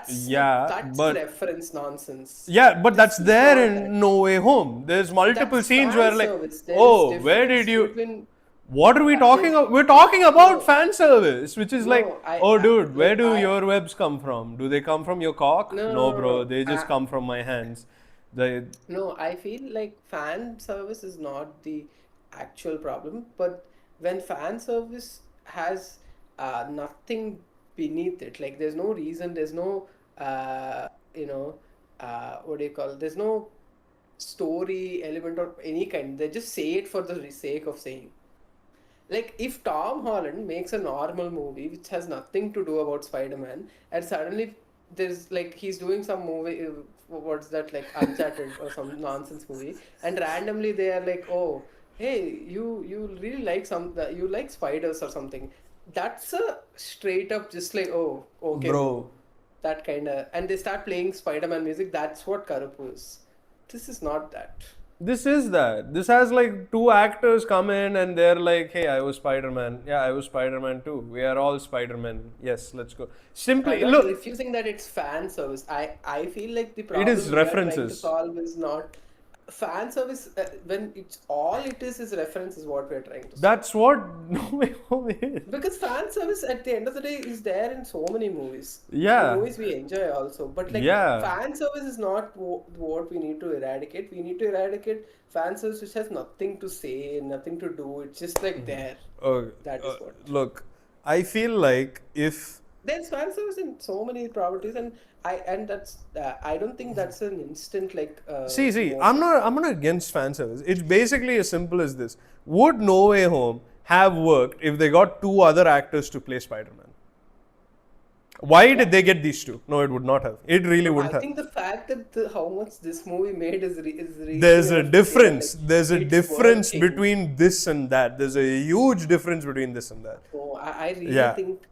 Yeah, that's but reference nonsense. yeah, but This that's is there not that. in No Way Home. There's multiple That's scenes fan where like, service. There is oh, where did difference you? between What are we talking there's about? We're talking about no fan service, which is like, no oh, dude, where like do I your webs come from? Do they come from your cock? no No, no no bro, no. they just come from my hands. They, No, I feel like fan service is not the actual problem, but when fan service has nothing beneath it, like there's no reason, there's no you know what do you call? There's no story element or any kind. They just say it for the sake of saying. Like if Tom Holland makes a normal movie which has nothing to do about Spider-Man, and suddenly there's like he's doing some movie, what's that, like Uncharted or some nonsense movie, and randomly they are like, oh, hey, you really like you like spiders or something. That's a straight up just like, oh, okay, bro, bro, that kind of, and they start playing Spider-Man music. That's what Karapu is. This is not that. this is that. This has like two actors come in and they're like, hey, I was Spider Man. Yeah, I was Spider Man too. We are all Spider Man. Yes, let's go. I'm Simply, not look, refusing that it's fan service. I feel like the it is problem we are trying to references. solve is not fan service. When it's all it is reference is what we are trying to solve. That's what No Way Home is. Because fan service at the end of the day is there in so many movies. The Yeah, movies we enjoy also. But like yeah. fan service is not what we need to eradicate. We need to eradicate fan service which has nothing to say, nothing to do. It's just like there. Uh, That is what. Look, I feel like if There's fan service in so many properties, and that's I don't think that's an instant like see, mode. I'm not against fan service. It's basically as simple as this. Would No Way Home have worked if they got two other actors to play Spider-Man? Why Yeah. did they get these two? No, it would not have. It really No, I wouldn't have. think the fact that how much this movie made is reason There's a enough to say that difference. like There's a it's difference working. between this and that. There's a huge difference between this and that. So I really Yeah. think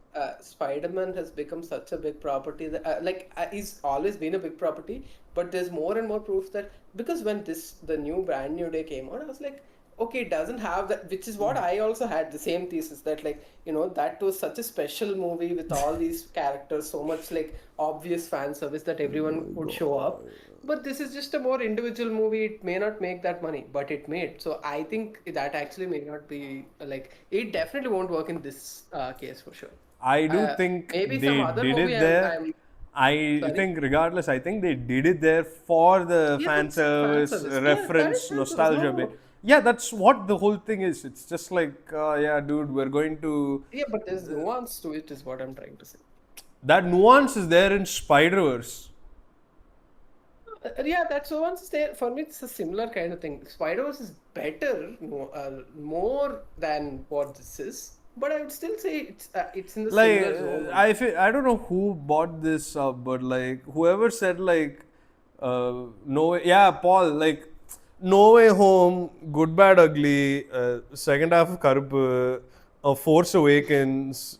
Spider-Man has become such a big property that he's always been a big property, but there's more and more proof that because when the new Brand New Day came out, I was like, okay, it doesn't have that, which is what I also had the same thesis that like that was such a special movie with all these characters, so much like obvious fan service that everyone would show up. But this is just a more individual movie. It may not make that money, but it made. So I think that actually may not be like it definitely won't work in this case for sure. I do think Maybe some they other did movie it there. I'm I sorry. think, regardless, I think they did it there for the Yeah, fan that's fan service, service. Yeah, that is reference, fan service. nostalgia bit. No. Yeah, that's what the whole thing is. It's just like, yeah, dude, we're going to. Yeah, but there's nuance to it, is what I'm trying to say. That nuance is there in Spider Verse. Yeah, that's nuance is there. For me, it's a similar kind of thing. Spider-Verse is better, more than what this is. But I would still say it's in the Like, similar zone only. I don't know who bought this up, but like, whoever said, like, no way, yeah, Paul, like, No Way Home, Good, Bad, Ugly, second half of Karupu, Force Awakens,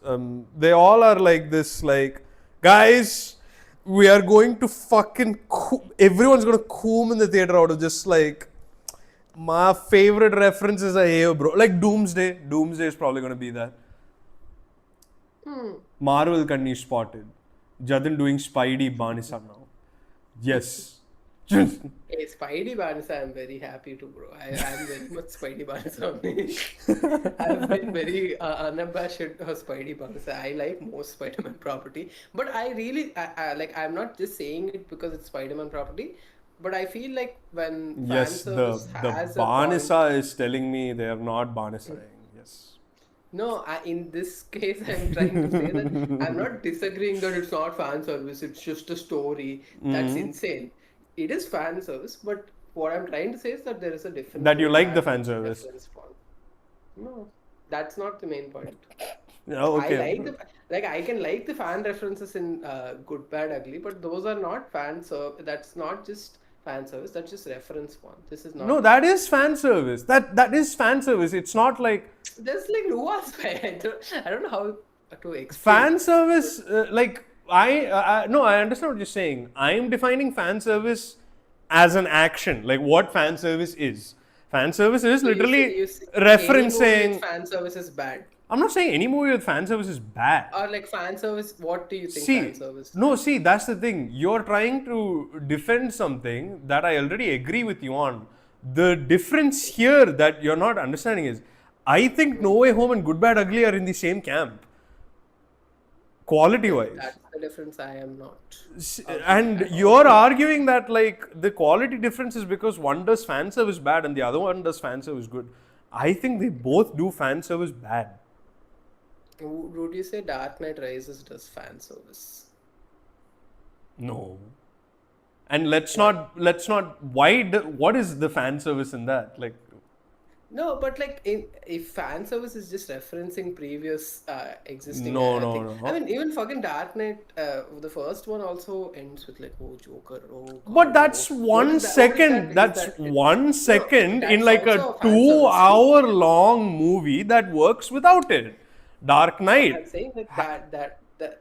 they all are like this, like, guys, we are going to fucking, everyone's gonna coom in the theater out of just like, my favorite references are here, bro. Like Doomsday. Doomsday is probably gonna be that. Hmm. Marvel Kanni spotted. Jatin doing Spidey Banisa now. Yes. Hey, Spidey Banasa, I'm very happy to, bro. I'm very much Spidey Banasa on me. I've been very unabashed Spidey Banasa. I like most Spider-Man property, but I really, like, I'm not just saying it because it's Spider-Man property, but I feel like when fan Yes, service the has a point. Banisa is telling me they are not Banisaying. Yes. No, in this case, I'm trying to say that I'm not disagreeing that it's not fan service, it's just a story. That's insane. It is fan service, but what I'm trying to say is that there is a difference That you between like the that fan and service. reference point. No, that's not the main point. Oh, I okay. like the like I can like the fan references in Good Bad Ugly, but those are not fan so that's not just fan service. That's just reference one. This is No, not. that is fan service. That is fan service. It's not like There's like nuance. I don't know how to explain fan this. service. No, I understand what you're saying. I'm defining fan service as an action, like what fan service is. Fan service is So literally you say any movie with referencing. fan service is bad, I'm not saying any movie with fan service is bad. or like fan service. What do you think fan See, service no, is? see, that's the thing. You're trying to defend something that I already agree with you on. The difference here that you're not understanding is, I think No Way Home and Good Bad Ugly are in the same camp, quality If wise. that's the difference, I am not And at all. you're arguing that like the quality difference is because one does fan service bad and the other one does fan service good. I think they both do fan service bad. Would you say Dark Knight Rises does fan service? No. And let's not what is the fan service in that? Like, No, but like if fan service is just referencing previous existing no, no, thing. I no. mean, even fucking Dark Knight, the first one also ends with like, oh Joker, oh But God, that's oh. What one is that? What is second. that? Is That's that it? 1 second in That's like a also a fan service. 2 hour long movie that works without it. Dark No, Knight. I'm saying like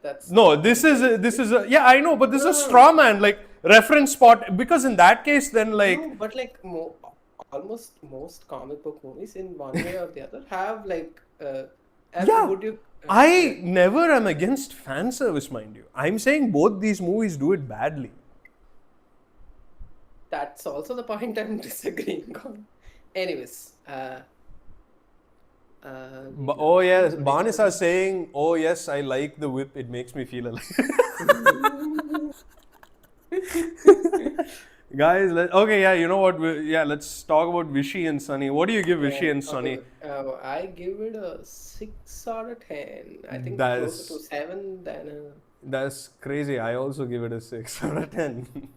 that's No, not this one is time. yeah, I know, but this is a No, no, straw no. man, like reference spot, because in that case then like, No, but like almost most comic book movies in one way or the other have like yeah, would you I never am against fan service, mind you. I'm saying both these movies do it badly. that's also the point I'm disagreeing on. Anyways, we Oh have yes, to next Banisa one. saying, oh yes, I like the whip, it makes me feel alive. Guys, okay, yeah, you know what? Yeah, let's talk about Vishy and Sunny. What do you give Yeah, Vishy and okay. Sunny? I give it a 6 out of 10. I think closer to That's 7 than a. that's crazy. I also give it a 6 out of 10.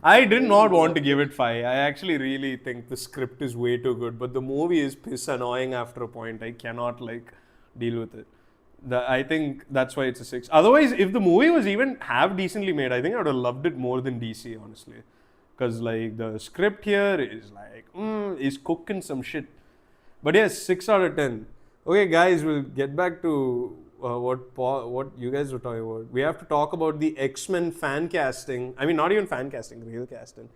I did not want to give it 5. I actually really think the script is way too good, but the movie is piss annoying after a point. I cannot like deal with it. I think that's why it's a 6. Otherwise, if the movie was even half decently made, I think I would have loved it more than DC, honestly. Because like the script here is like, is cooking some shit. But yes, 6 out of 10. Okay, guys, we'll get back to what you guys were talking about. We have to talk about the X-Men fan casting. I mean, not even fan casting, real casting.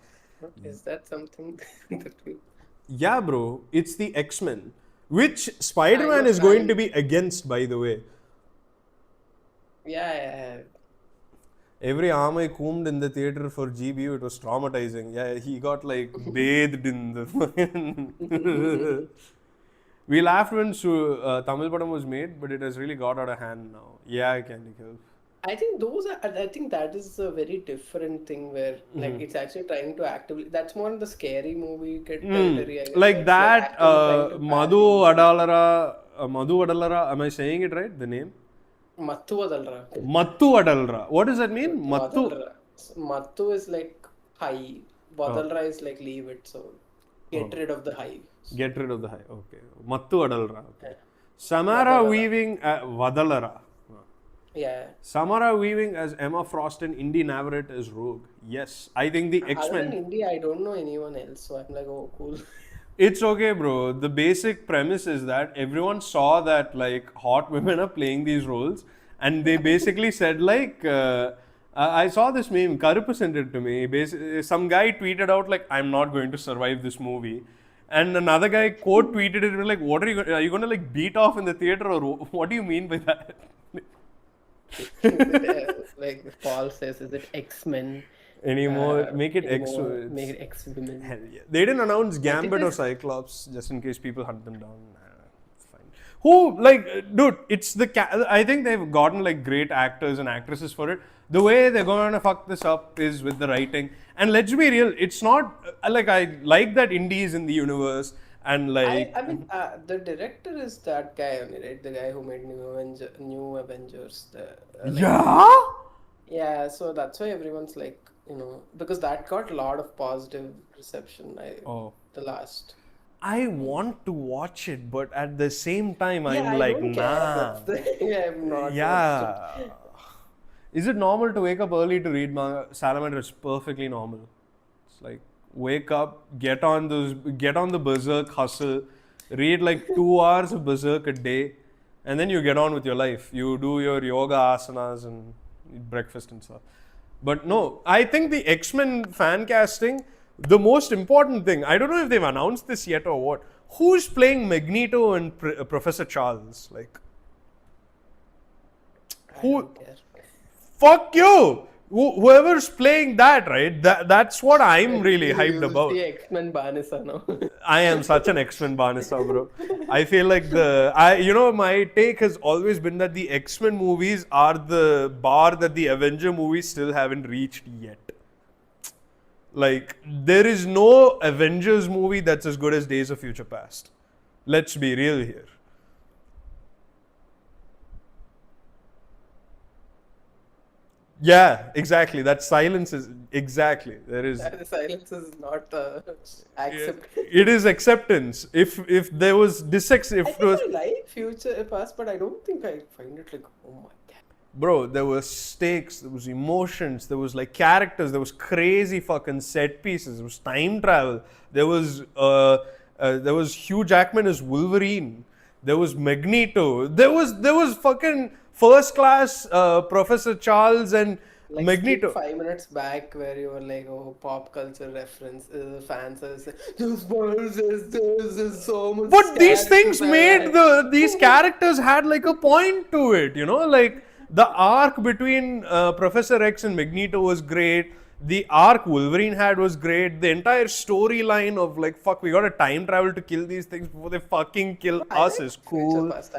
Is that something that we. Yeah, bro, it's the X-Men, which I Spider-Man know, is going to be against, by the way. yeah. Every arm I combed in the theater for GBU, it was traumatizing. Yeah, he got like bathed in the. We laughed when Tamil Padam was made, but it has really got out of hand now. Yeah, Candy Kill. I think I think that is a very different thing where like it's actually trying to actively. That's more in the scary movie territory, I guess, where Like it's like that, actively trying to parody. Madhu Adalara, am I saying it right? The name? Mattu Vadalra. Mattu Adalra. What does that mean? Mattu. Vadalra. Mattu is like high. Oh, Vadalra is like leave it. So get rid of the hive. get rid of the high. Okay. Mattu Adalra. Okay. Yeah. Samara Vadalara. Weaving, Vadalara. Yeah. Samara Weaving as Emma Frost and Indy Navarrete as Rogue. Yes. I think the Other than X-Men. India, I don't know anyone else. So I'm like, oh, cool. It's okay, bro. The basic premise is that everyone saw that like hot women are playing these roles, and they basically said like, I saw this meme. Karupu sent it to me. Some guy tweeted out like, "I'm not going to survive this movie," and another guy quote tweeted it like, "What are you? Are you going to like beat off in the theater, or what do you mean by that?" Like Paul says, is it X-Men? Anymore, make it X. Anymore? Make it X-Women. Hell yeah. They didn't announce I think Gambit or this. Cyclops just in case people hunt them down. Nah, it's fine. Who, like, dude, it's the. I think they've gotten, like, great actors and actresses for it. The way they're going to fuck this up is with the writing. And let's be real, it's not. Like, I like that Indy is in the universe and, like. I mean, the director is that guy only, right? The guy who made New Avengers. Yeah? Yeah, so that's why everyone's like, because that got a lot of positive reception. Oh. The last. I want to watch it, but at the same time, Yeah, I'm I like, don't care. nah. That's the thing. I have not watched it. Yeah. Is it normal to wake up early to read manga? Salamander is perfectly normal. It's like wake up, get on the Berserk hustle, read like 2 hours of Berserk a day, and then you get on with your life. You do your yoga asanas and eat breakfast and stuff. But no, I think the X-Men fan casting, the most important thing, I don't know if they've announced this yet or what. Who's playing Magneto and Professor Charles? Like, I who? don't care. Fuck you! Whoever's playing that, right? That's what I'm really You hyped use about. the X-Men Banisa now. I am such an X-Men Banissa, bro. I feel like my take has always been that the X-Men movies are the bar that the Avenger movies still haven't reached yet. Like, there is no Avengers movie that's as good as Days of Future Past. Let's be real here. Yeah, exactly. That silence is exactly there is. The silence is not accept. It is acceptance. If there was I think I like Future Past, but I don't think I find it like, oh my god. bro, there were stakes, there was emotions, there was like characters, there was crazy fucking set pieces, there was time travel, there was Hugh Jackman as Wolverine, there was Magneto, there was fucking first class Professor Charles and Like Magneto. skip 5 minutes back where you were like, oh, pop culture reference, fans are saying, this is so much. But these things characters made and these characters had like a point to it, like the arc between Professor X and Magneto was great. The arc Wolverine had was great. The entire storyline of like, fuck, we gotta time travel to kill these things before they fucking kill I us like is Future cool. Past.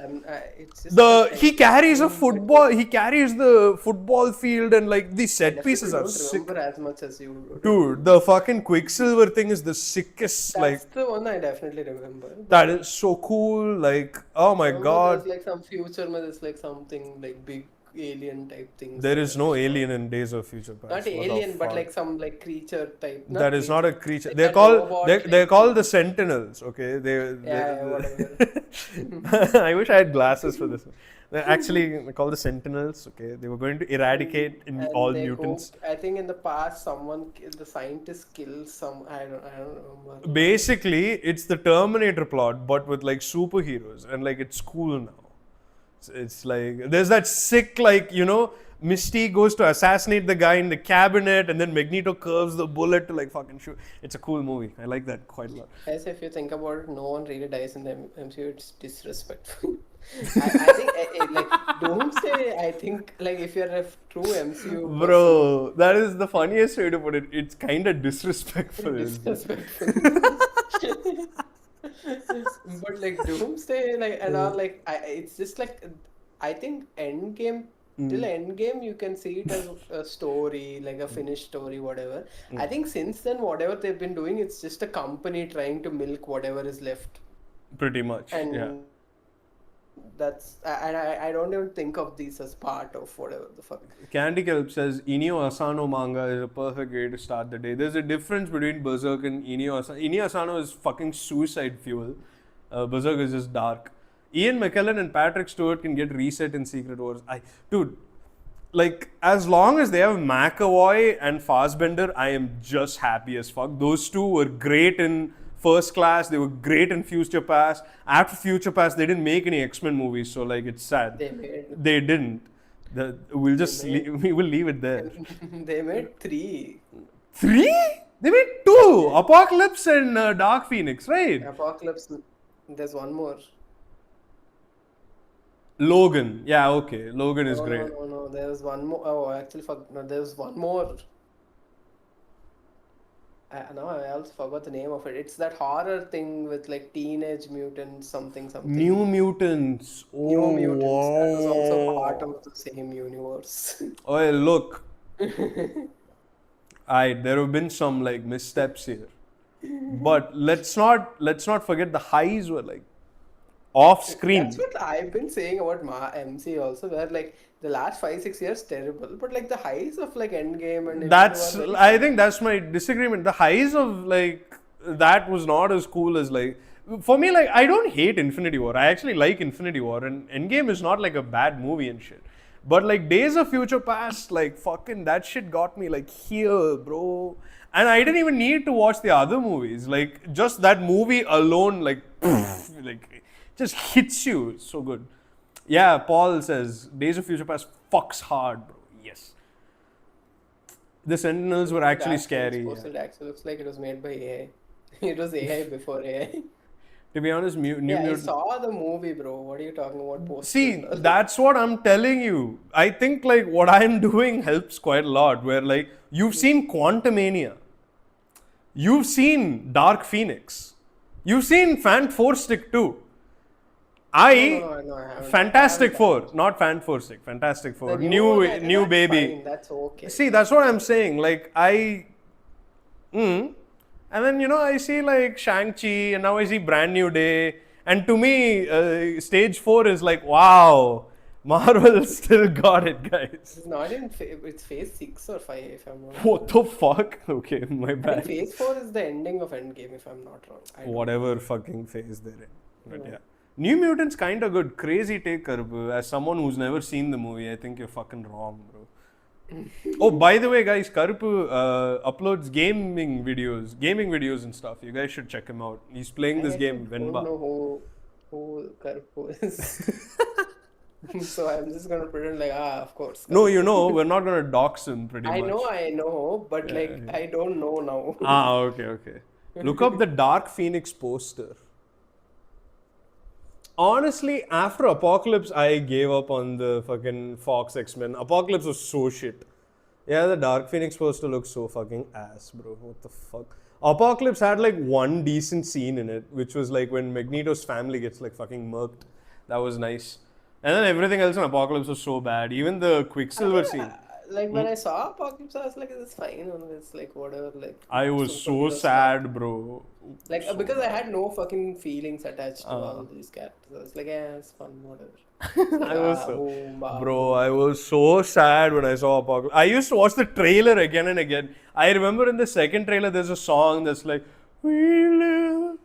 It's just The like he carries a football. He carries the football field and like the I set pieces definitely are don't sick. remember as much as you do. Dude, the fucking Quicksilver thing is the sickest. Like, That's the one I definitely remember. that is so cool. Like, oh my Remember god. there's like some future, there's like something like big alien type things. There is no So, alien in Days of Future Past. not What the alien, but fuck? like some like creature type. That is not a creature. Like They're that called robot, they're like- called the Sentinels. Okay, Yeah, whatever. I wish I had glasses for this. They're actually called the Sentinels. Okay, they were going to eradicate in And all they mutants. I think in the past, the scientist killed some. I don't remember. Basically, it's the Terminator plot, but with like superheroes, and like it's cool now. It's like there's that sick like Misty goes to assassinate the guy in the cabinet, and then Magneto curves the bullet to like fucking shoot. It's a cool movie. I like that quite a lot. As if you think about it, no one really dies in the MCU. It's disrespectful. I think like Doomsday. I think like if you're a true MCU Bro, that is the funniest way to put it. It's kind of disrespectful. disrespectful. But like Doomsday, like and all, like it's just like I think Endgame. Till Endgame, you can see it as a story, like a finished story, whatever. I think since then, whatever they've been doing, it's just a company trying to milk whatever is left, Pretty much. and Yeah. that's I don't even think of these as part of whatever the fuck. Candy Kelp says Inio Asano manga is a perfect way to start the day. There's a difference between Berserk and Inio Asano. Inio Asano is fucking suicide fuel. Berserk is just dark. Ian McKellen and Patrick Stewart can get reset in Secret Wars. Dude, like as long as they have McAvoy and Fassbender, I am just happy as fuck. Those two were great in First Class. They were great in Future Past. After Future Past, they didn't make any X-Men movies, so like it's sad. They didn't. We will leave it there. They made 3. 3? They made 2. Apocalypse and Dark Phoenix, right? Apocalypse. There's one more. Logan. Yeah, okay. Logan is great. No. There was one more. Oh, actually, no, there was one more. No, I also forgot the name of it. It's that horror thing with like teenage mutants, something. New Mutants. Oh, New Mutants. That was also wow. part of the same universe. Oh, look. There have been some like missteps here, but let's not forget the highs were like off screen. That's what I've been saying about MC also, where like the last 5-6 years terrible, but like the highs of like Endgame and That's Infinity War, I think that's my disagreement. The highs of like that was not as cool as like For me, like, I don't hate Infinity War. I actually like Infinity War, and Endgame is not like a bad movie and shit. But like Days of Future Past, like fucking that shit got me like here, bro. And I didn't even need to watch the other movies. Like just that movie alone, like, like just hits you. It's so good. Yeah, Paul says Days of Future Past fucks hard, bro. Yes. The Sentinels were It actually actually, it's scary. Yeah. posted, actually looks like it was made by AI. It was AI before AI. To be honest, New Yeah, I Mutant. saw the movie, bro. What are you talking about? Posters and See, all? that's what I'm telling you. I think like what I'm doing helps quite a lot. Where like you've seen Quantumania, you've seen Dark Phoenix, you've seen Fan Four Stick too. I No, I haven't. I Fantastic haven't Four, watched. not Fan Four Stick, Fantastic The Four, new one, new that's baby. fine. That's okay. See, that's what I'm saying. Like and then I see like Shang-Chi, and now I see Brand New Day, and to me, Stage 4 is like, wow, Marvel still got it, guys. It's not in. It's phase 6 or 5, if I'm not What wrong. the fuck? Okay, my I think bad. phase 4 is the ending of Endgame, if I'm not wrong. I don't know. Whatever fucking phase they're in. But yeah. New Mutants kinda good. Crazy take, Karbu. As someone who's never seen the movie, I think you're fucking wrong, bro. Oh, by the way, guys, Karpu uploads gaming videos and stuff. You guys should check him out. He's playing this I game, don't Venba. know who Karpo is. So I'm just gonna pretend like, of course. No, Karpo. we're not gonna dox him pretty much. I know, but like I don't know now. Okay. Look up the Dark Phoenix poster. Honestly, after Apocalypse, I gave up on the fucking Fox X-Men. Apocalypse was so shit. Yeah, the Dark Phoenix poster looks so fucking ass, bro. What the fuck? Apocalypse had like one decent scene in it, which was like when Magneto's family gets like fucking murked. That was nice. And then everything else in Apocalypse was so bad. Even the Quicksilver scene. Like when I saw Apocalypse, I was like, it's fine, and it's like whatever, like I was so superhero stuff. sad, bro. Like So because I bad. had no fucking feelings attached to all these characters. I was like, yeah, it's fun, whatever. I was so, Boom, bah, bro, I was so sad when I saw Apocalypse. I used to watch the trailer again and again. I remember in the second trailer, there's a song that's like, "We live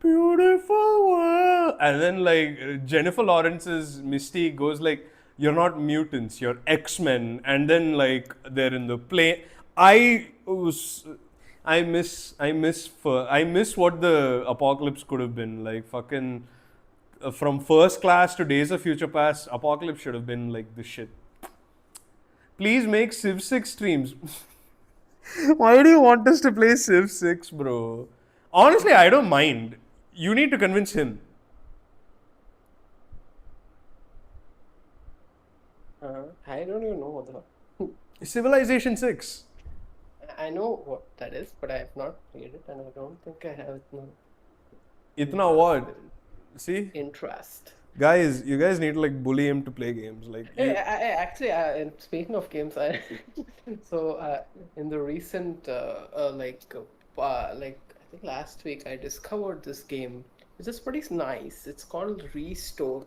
beautiful world," and then like Jennifer Lawrence's Mystique goes like, "You're not mutants, you're X-Men," and then like they're in the plane. I was. I miss what the Apocalypse could have been like. Fucking from First Class to Days of Future Past, Apocalypse should have been like the shit. Please make Civ 6 streams. Why do you want us to play Civ 6, bro? Honestly, I don't mind. You need to convince him. I don't even know what the. Civilization 6. I know what that is, but I have not played it, and I don't think I have no Itna what? See? interest. Guys, you guys need to like bully him to play games. Like, Hey, actually, and speaking of games, in the recent like I think last week I discovered this game, which is pretty nice. It's called Restore.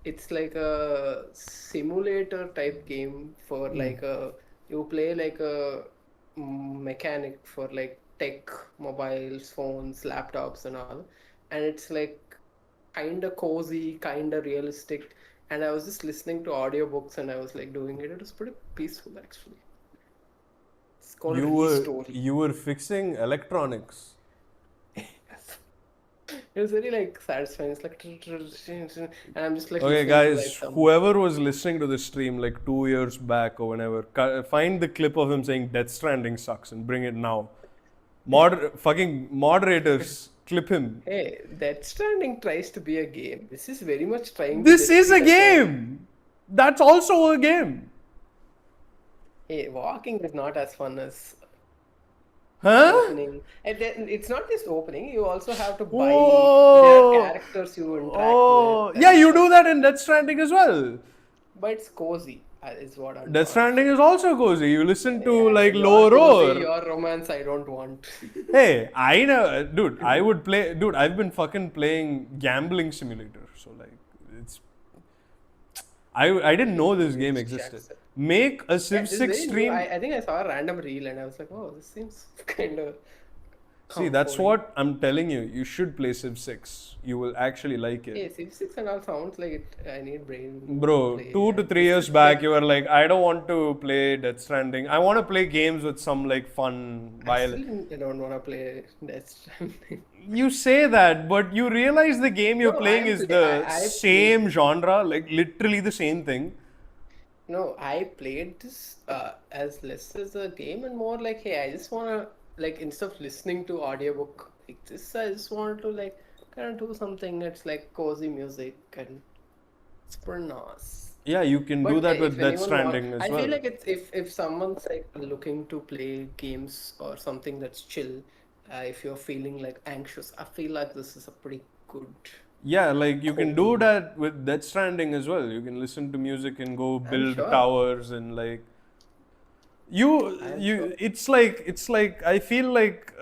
It's like a simulator type game for like you play like a mechanic for like tech, mobiles, phones, laptops, and all, and it's like kind of cozy, kind of realistic. And I was just listening to audiobooks and I was like doing it. It was pretty peaceful actually. It's called Restore. you were fixing electronics. It was very like satisfying. It's like, and I'm just like Okay, listening to guys, like some. whoever was listening to this stream like 2 years back or whenever, find the clip of him saying Death Stranding sucks and bring it now. Fucking moderators, clip him. Hey, Death Stranding tries to be a game. This is very much trying. This to just is a be like game. That's also a game. Hey, walking is not as fun as Huh? opening. And then it's not just opening. You also have to buy. Whoa. There are characters you interact with. Yeah, you do that in Death Stranding as well. But it's cozy, is what I'm. Death Stranding is also cozy. You listen to like Your low roar. cozy, your romance, I don't want. Hey, I know, dude. I would play, dude. I've been fucking playing gambling simulator. So like, it's. I didn't know this game existed. Make a Civ This is 6 very new. stream. I think I saw a random reel and I was like, oh, this seems kind of See, that's comforting. what I'm telling you. You should play Civ 6. You will actually like it. Hey, Civ 6 and all sounds like it. I need brain to Bro, play, 2 to 3 years and this is back, like you were like, I don't want to play Death Stranding. I want to play games with some like fun I violence. still don't want to play Death Stranding. You say that, but you realize the game you're No, playing I'm is play. the I played. same genre, like literally the same thing. No, I played this as less as a game and more like, hey, I just wanna like instead of listening to audiobook like this, I just want to like kind of do something that's like cozy music and it's pretty nice. Yeah, you can do But that if with Death anyone want, Stranding as I feel well. like it's if someone's like looking to play games or something that's chill, if you're feeling like anxious, I feel like this is a pretty good Yeah, like you can do cozy. that with Death Stranding as well. You can listen to music and go I'm build sure. towers and like you I'm you sure. it's like I feel like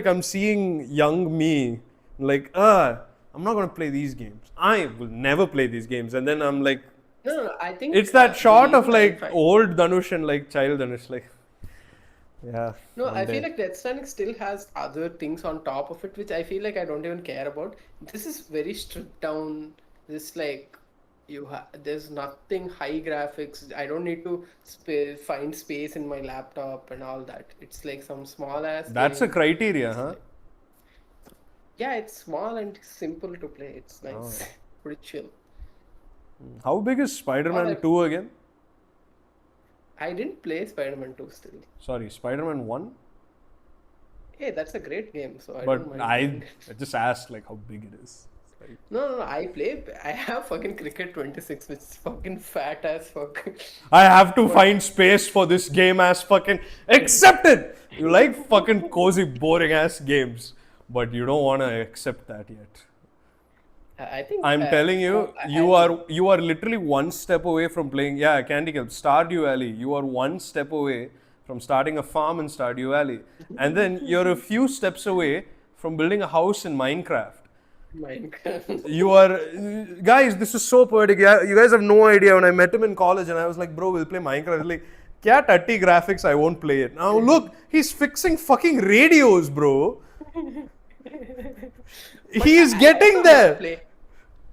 I'm seeing young me like I'm not gonna play these games. I will never play these games. And then I'm like No, no, no, I it's think that the shot of reason I like find old Dhanush and like child Dhanush like yeah, no, one I feel day. like Death Stranding still has other things on top of it, which I feel like I don't even care about. This is very stripped down. This like there's nothing high graphics. I don't need to find space in my laptop and all that. It's like some small ass That's a game. criteria, It's huh? like yeah, it's small and simple to play. It's Oh. nice, pretty chill. How big is Or Spider-Man like 2 again? I didn't play Spider-Man 2 still. Sorry, Spider-Man 1? Hey, that's a great game, so I But don't mind I playing it. I just asked like how big it is. Like, No, no, no, I play. I have fucking Cricket 26, which is fucking fat as fuck. I have to But find space for this game as fucking accepted. You like fucking cozy, boring ass games, but you don't want to accept that yet. I think I'm telling you, you as are you are literally one step away from playing. Yeah, Candy Club, Stardew Valley. You are one step away from starting a farm in Stardew Valley, and then you're a few steps away from building a house in Minecraft. Minecraft. You are, guys. This is so poetic. Yeah, you guys have no idea. When I met him in college, and I was like, "Bro, we'll play Minecraft." He's like, "Kya 30 graphics? I won't play it." Now look, he's fixing fucking radios, bro. But He's I getting also want to there. play.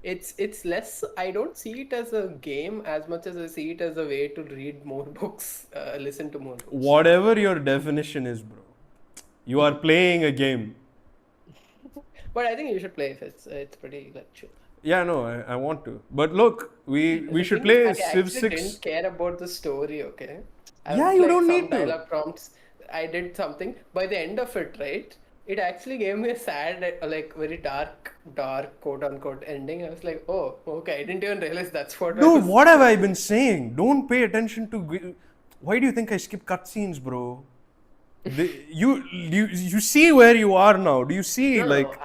It's less. I don't see it as a game as much as I see it as a way to read more books, listen to more books. Whatever your definition is, bro, you are playing a game. But I think you should play if it's pretty like chill. Yeah, no, I want to. But look, we The should thing is, play I Civ actually 6. didn't care about the story, okay? I Yeah, was you like don't some need to. dialogue prompts. I did something. By the end of it, right? It actually gave me a sad, like very dark quote unquote ending. I was like, oh, okay. I didn't even realize that's what I Dude, was. what have I been saying? Don't pay attention to. Why do you think I skip cutscenes, bro? You see where you are now. Do you see No, no, no. like?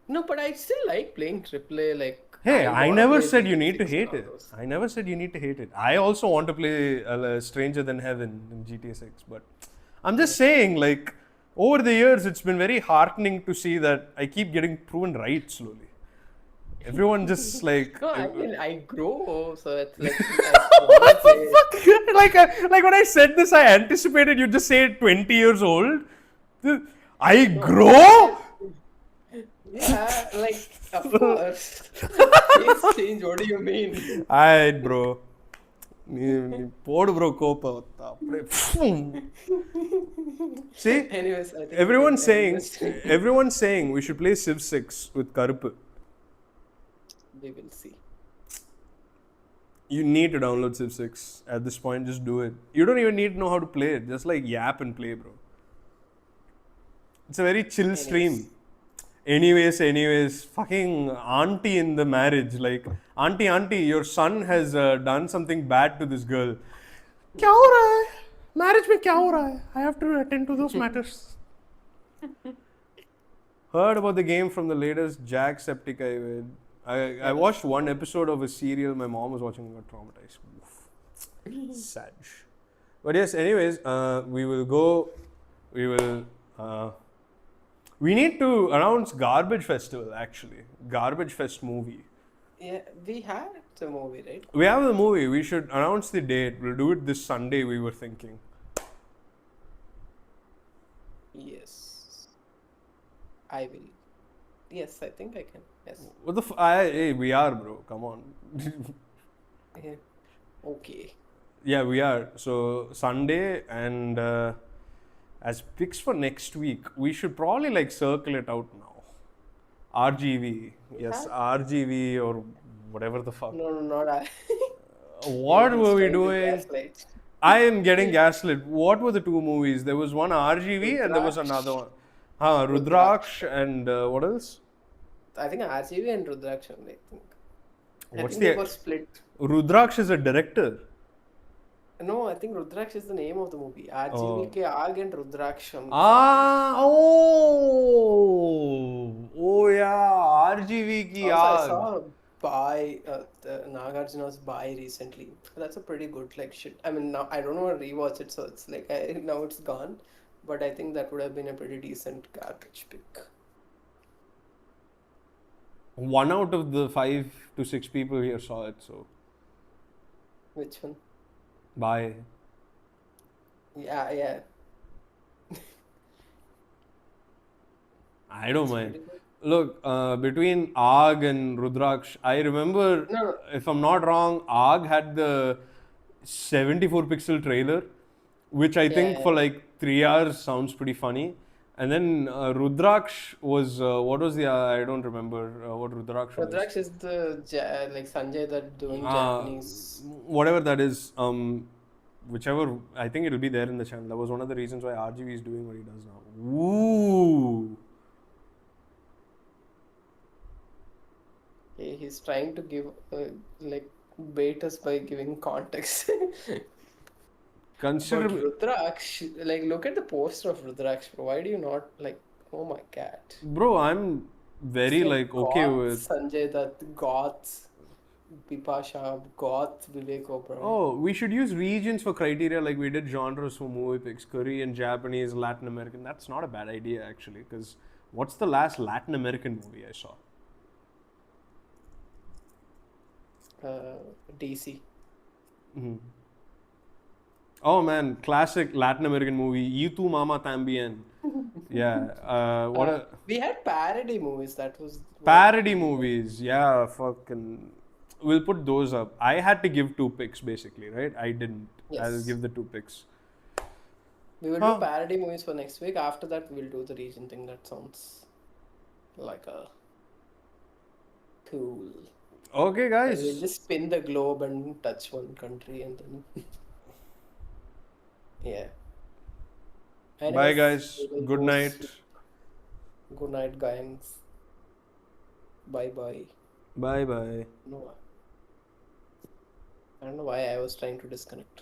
No, but I still like playing AAA. Like Hey, I I wanna never play said you GTA need to 6 and hate all it. those. I never said you need to hate it. I also want to play Stranger Than Heaven in GTA 6, but I'm just saying, like, over the years, it's been very heartening to see that I keep getting proven right slowly. Everyone just like, No, I mean I grow, so it's like I wanna play. like when I said this, I anticipated you just say 20 years old. I No, I grow. mean yeah, like of course. Face change. What do you mean? Alright, bro. போடு bro கோப்பை அப்படியே see, Anyways, I think we can end this. everyone's saying we should play Civ 6 with Karuppu. We will see. You need to download Civ 6 at this point. Just do it. You don't even need to know how to play it. Just like yap and play, bro. It's a very chill stream. Anyways, fucking auntie in the marriage. Like, auntie, your son has done something bad to this girl. क्या हो रहा है? Marriage में क्या हो रहा है? I have to attend to those matters. Heard about the game from the latest Jacksepticeye. I watched one episode of a serial my mom was watching and got traumatized. Oof. Sad. But yes, anyways, we will go. We will. We need to announce Garbage Festival actually. Garbage Fest movie. Yeah, we had the movie, right? We have the movie. We should announce the date. We'll do it this Sunday. We were thinking. Yes. I will. Yes, I think I can. Yes. What the hey, we are, bro. Come on. Yeah. Okay. Yeah, we are. So Sunday, and as picks for next week, we should probably like circle it out now. RGV, We yes, have? RGV or whatever the fuck. No, no, not I. Yeah, What he's were we trying to doing? gaslight. I am getting gaslit. What were the two movies? There was one RGV and there was another Rudraksh. one. Huh, Rudraksh Rudraksh. and what else? I think RGV and Rudraksh only, I think. I What's think they the were split. Rudraksh is a director. No, I think Rudraksh is the name of the movie. RGV Oh. ke Aag and Rudraksh साथ में. Ah, oh yeah, RGV ki Also, I aag. saw the Nagarjuna's Bye recently. That's a pretty good like shit. I mean, now I don't want to rewatch it, so it's like now it's gone. But I think that would have been a pretty decent garbage pick. 1 out of the 5 to 6 people here saw it, so Which one? bye. Yeah, yeah. I don't It's mind. pretty good. Look, between Aag and Rudraksh, I remember, No, no. if I'm not wrong, Aag had the 74 pixel trailer, which I think Yeah, for like 3 hours sounds pretty funny. And then Rudraksh was, what was the, I don't remember what Rudraksh was. Rudraksh is the like Sanjay that doing Uh, Japanese. Whatever that is, whichever, I think it'll be there in the channel. That was one of the reasons why RGV is doing what he does now. Ooh. He's trying to give like bait us by giving context. But Consider, Rudraksh, like look at the poster of Rudraksh, bro. Why do you not like? Oh my god. bro, I'm It's very like like okay goth with. Sanjay Dutt, goth Bipasha, goth Vivek Oberoi. Oh, we should use regions for criteria like we did genres for movie picks: Korean, Japanese, Latin American. That's not a bad idea actually, because what's the last Latin American movie I saw? DC. Oh man, classic Latin American movie, Y Tu Mama Tambien. Yeah, what a We had parody movies. That was what parody we movies. Yeah, fucking. We'll put those up. I had to give 2 picks basically, right? I didn't. I'll Yes. give the 2 picks. We will do Huh. parody movies for next week. After that, we'll do the region thing. That sounds like a cool. Okay, Like we'll guys. just spin the globe and touch one country and then yeah. Bye, Anyways, guys. we will Good go night. sleep. Good night, guys. Bye bye. Bye bye. No, I don't know why I was trying to disconnect.